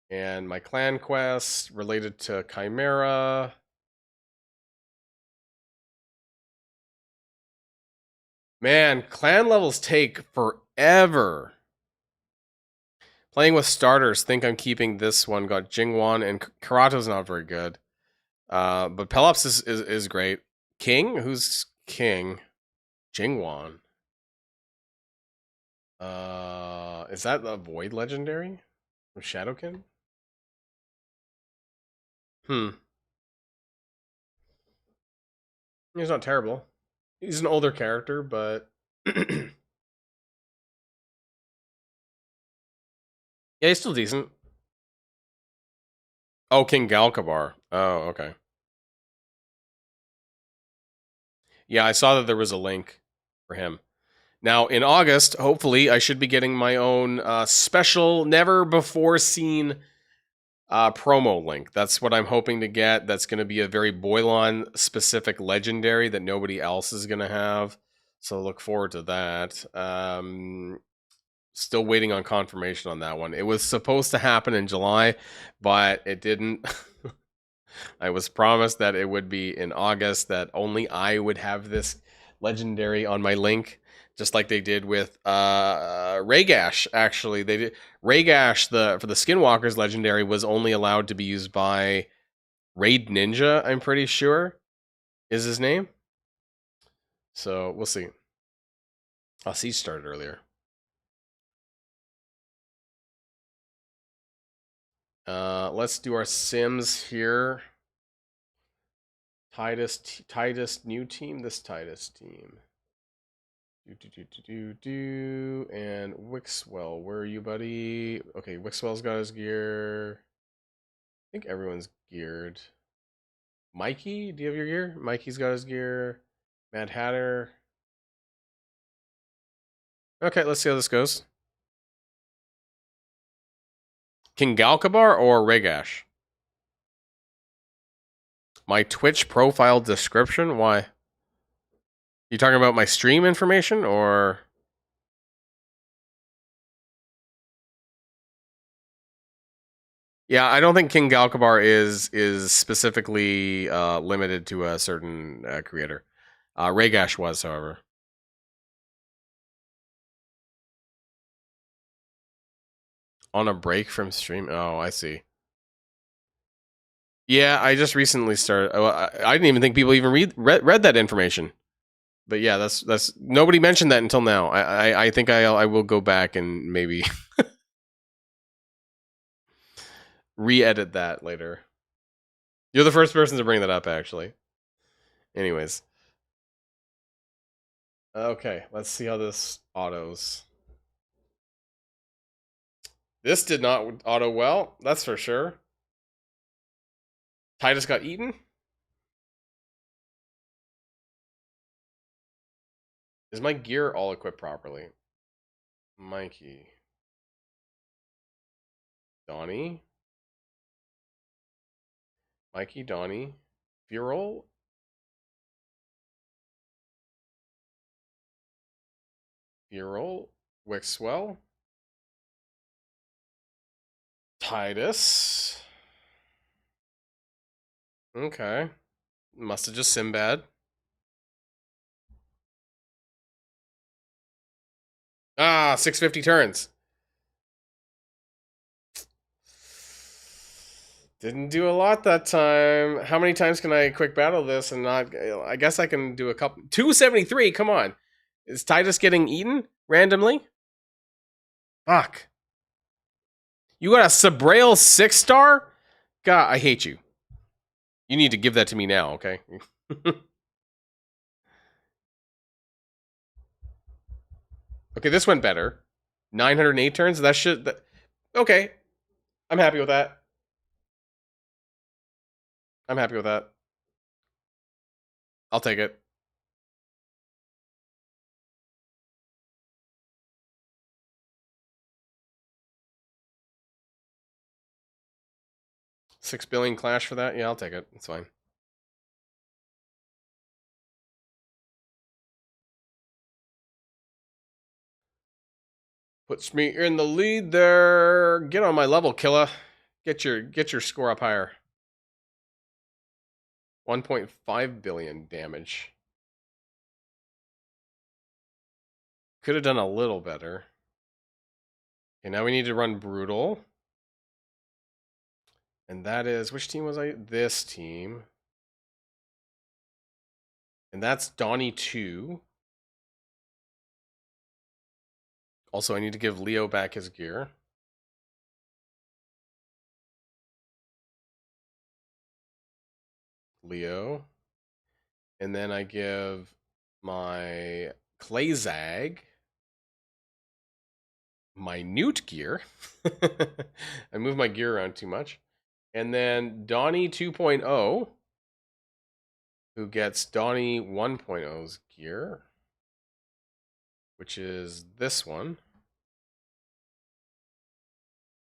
And my clan quest related to Chimera. Man, clan levels take forever. Playing with starters, think I'm keeping this one. Got Jingwan, and Karato's not very good. But Pelops is great. King? Who's king? Jingwan. Is that the Void legendary? From Shadowkin? He's not terrible. He's an older character, but yeah, he's still decent. Oh, King Galkabar. Oh, okay. Yeah, I saw that there was a link for him. Now, in August, hopefully, I should be getting my own special, never-before-seen promo link. That's what I'm hoping to get. That's going to be a very Boilon-specific legendary that nobody else is going to have. So look forward to that. Still waiting on confirmation on that one. It was supposed to happen in July, but it didn't. I was promised that it would be in August, that only I would have this legendary on my link, just like they did with Raygash. Actually, they did Raygash for the Skinwalkers legendary was only allowed to be used by Raid Ninja. I'm pretty sure is his name. So we'll see. Oh, Siege started earlier. Let's do our Sims here. Titus new team. This Titus team. And Wixwell, where are you, buddy? Okay, Wixwell's got his gear. I think everyone's geared. Mikey, do you have your gear? Mikey's got his gear. Mad Hatter. Okay, let's see how this goes. King Galkabar or Regash? My Twitch profile description? Why? You talking about my stream information or? Yeah, I don't think King Galkabar is specifically limited to a certain creator. Ragash was, however. On a break from stream? Oh, I see. Yeah, I just recently started. I didn't even think people even read that information. But yeah, that's nobody mentioned that until now. I think I will go back and maybe re-edit that later. You're the first person to bring that up, actually. Anyways. Okay, let's see how this autos. This did not auto well, that's for sure. Titus got eaten. Is my gear all equipped properly? Mikey. Donnie. Mikey, Donnie. Viral. Viral. Wixwell. Titus. Okay. Must have just Sinbad. Ah, 650 turns. Didn't do a lot that time. How many times can I quick battle this and not? I guess I can do a couple. 273. Come on. Is Titus getting eaten randomly? Fuck. You got a Sabrail 6-star? God, I hate you. You need to give that to me now, okay? Okay, this went better. 908 turns. That should. Okay, I'm happy with that. I'm happy with that. I'll take it. $6 billion clash for that? Yeah, I'll take it. It's fine. Puts me in the lead there. Get on my level, killer. Get your score up higher. 1.5 billion damage. Could have done a little better. Okay, now we need to run Brutal. And that is, which team was I? This team. And that's Donnie 2. Also, I need to give Leo back his gear. Leo. And then I give my Clayzag my Newt gear. I move my gear around too much. And then Donnie 2.0, who gets Donnie 1.0's gear, which is this one.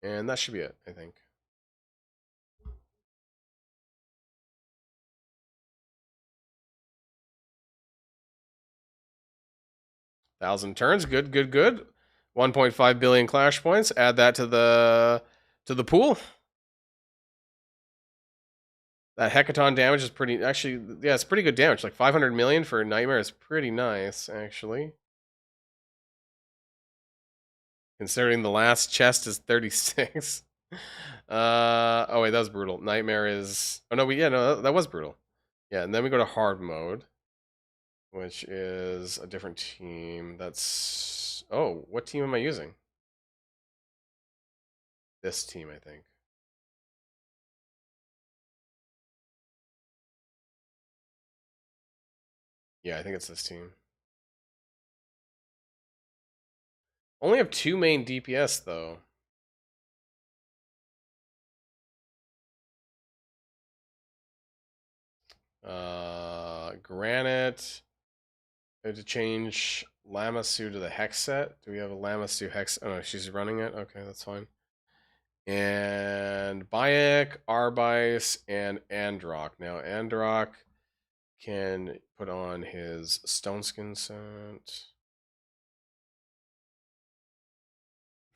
And that should be it, I think. Thousand turns, good, good, good. 1.5 billion clash points. Add that to the pool. That hecaton damage is pretty. Actually, yeah, it's pretty good damage. Like 500 million for Nightmare is pretty nice, actually. Considering the last chest is 36. Oh wait, that was brutal. Nightmare is. Oh no, that was brutal. Yeah, and then we go to hard mode, which is a different team. That's. Oh, what team am I using? This team, I think. Yeah, I think it's this team. Only have 2 main DPS though. Granite. I have to change Lamasu to the Hex set. Do we have a Lamasu Hex? Oh no, she's running it. Okay, that's fine. And Bayek, Arbice, and Androck. Now, Androck can put on his Stone Skin set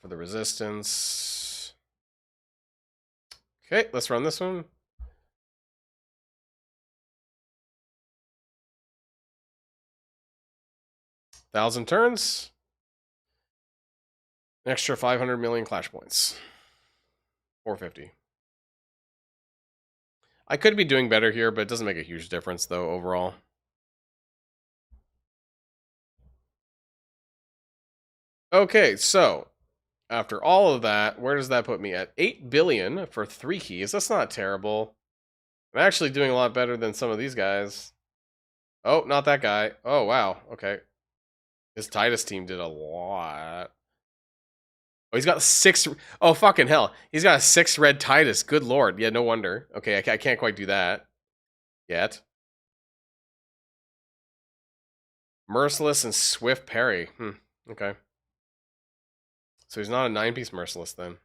for the resistance. Okay, let's run this one. Thousand turns. An extra 500 million clash points. 450. I could be doing better here, but it doesn't make a huge difference, though, overall. Okay, so after all of that, where does that put me? At 8 billion for 3 keys. That's not terrible. I'm actually doing a lot better than some of these guys. Oh, not that guy. Oh, wow. Okay. His Titus team did a lot. Oh, he's got 6. Oh, fucking hell. He's got a 6 red Titus. Good lord. Yeah, no wonder. Okay, I can't quite do that yet. Merciless and Swift Parry. Okay. So he's not a 9-piece Merciless then.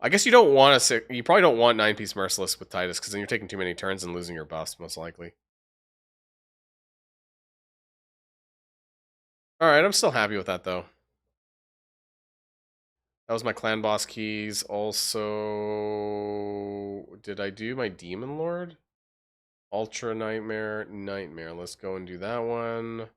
I guess you don't want you probably don't want 9-piece Merciless with Titus, because then you're taking too many turns and losing your buffs, most likely. Alright, I'm still happy with that, though. That was my clan boss keys. Also, did I do my Demon Lord? Ultra Nightmare, Nightmare. Let's go and do that one.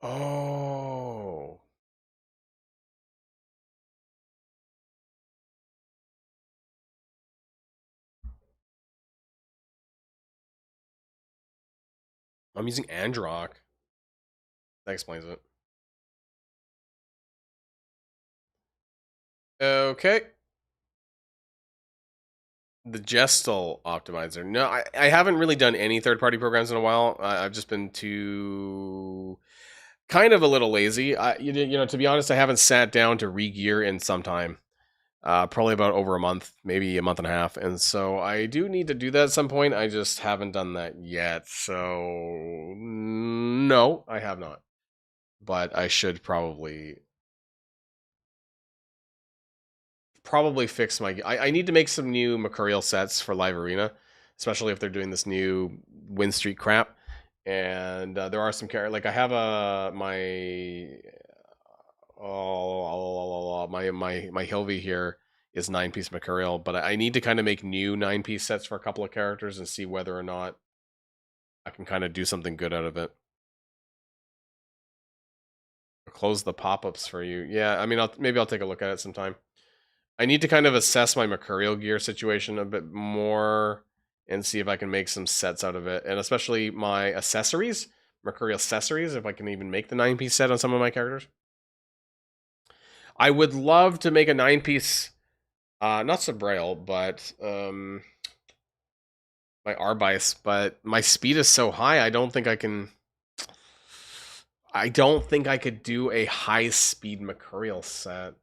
Oh. I'm using Androck. That explains it. Okay. The Gestal optimizer. No, I haven't really done any third-party programs in a while. I've just been too kind of a little lazy. You know, to be honest, I haven't sat down to re-gear in some time. Probably about over a month, maybe a month and a half. And so I do need to do that at some point. I just haven't done that yet. So no, I have not. But I should probably fix my... I need to make some new Mercurial sets for Live Arena, especially if they're doing this new win streak crap. And there are some characters, like I have my Hilvy here is 9-piece Mercurial, but I need to kind of make new 9-piece sets for a couple of characters and see whether or not I can kind of do something good out of it. Close the pop-ups for you. Yeah, I mean, maybe I'll take a look at it sometime. I need to kind of assess my Mercurial gear situation a bit more and see if I can make some sets out of it. And especially my accessories, Mercurial accessories, if I can even make the 9-piece set on some of my characters. I would love to make a 9-piece, not Sabrail, but my Arbice, but my speed is so high, I don't think I can... I don't think I could do a high-speed Mercurial set.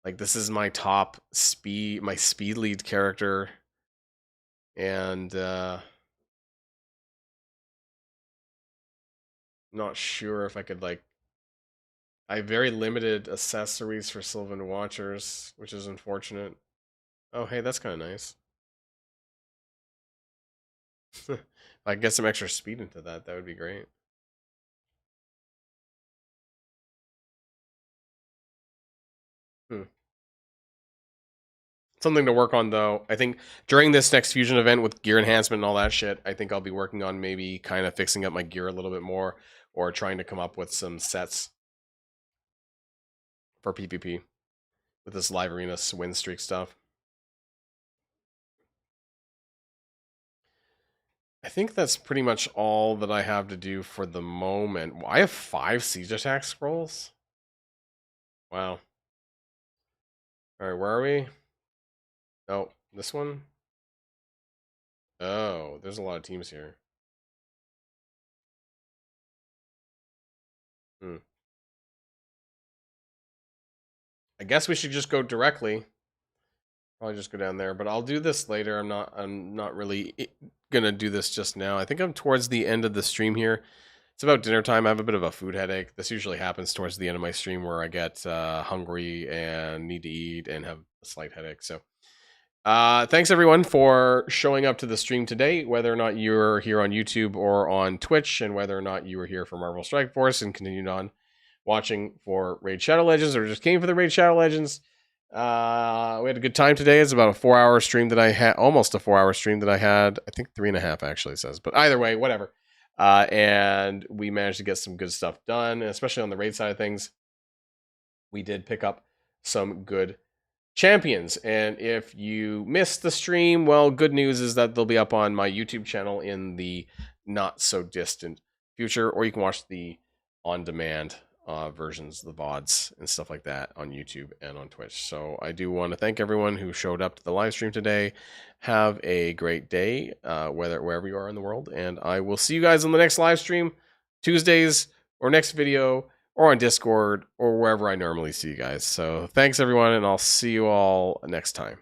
Like, this is my top speed, my speed lead character. And, not sure if I could, like... I have very limited accessories for Sylvan Watchers, which is unfortunate. Oh, hey, that's kind of nice. If I could get some extra speed into that, that would be great. Something to work on, though. I think during this next fusion event with gear enhancement and all that shit, I think I'll be working on maybe kind of fixing up my gear a little bit more, or trying to come up with some sets for PvP with this live arena win streak stuff. I think that's pretty much all that I have to do for the moment. I have 5 siege attack scrolls. Wow. All right, where are we? Oh, this one? Oh, there's a lot of teams here. I guess we should just go directly. Probably just go down there, but I'll do this later. I'm not really gonna do this just now. I think I'm towards the end of the stream here. It's about dinner time. I have a bit of a food headache. This usually happens towards the end of my stream where I get hungry and need to eat and have a slight headache. So thanks everyone for showing up to the stream today, whether or not you're here on YouTube or on Twitch, and whether or not you were here for Marvel Strike Force and continued on watching for Raid Shadow Legends or just came for the Raid Shadow Legends. We had a good time today. It's about a 4-hour stream that I had, almost a 4-hour stream that I had. I think 3.5 actually says, but either way, whatever. And we managed to get some good stuff done, especially on the raid side of things. We did pick up some good champions. And if you missed the stream, well, good news is that they'll be up on my YouTube channel in the not so distant future, or you can watch the on-demand versions, the VODs and stuff like that on YouTube and on Twitch. So I do want to thank everyone who showed up to the live stream today. Have a great day, wherever you are in the world, and I will see you guys on the next live stream, Tuesdays, or next video, or on Discord, or wherever I normally see you guys. So thanks everyone, and I'll see you all next time.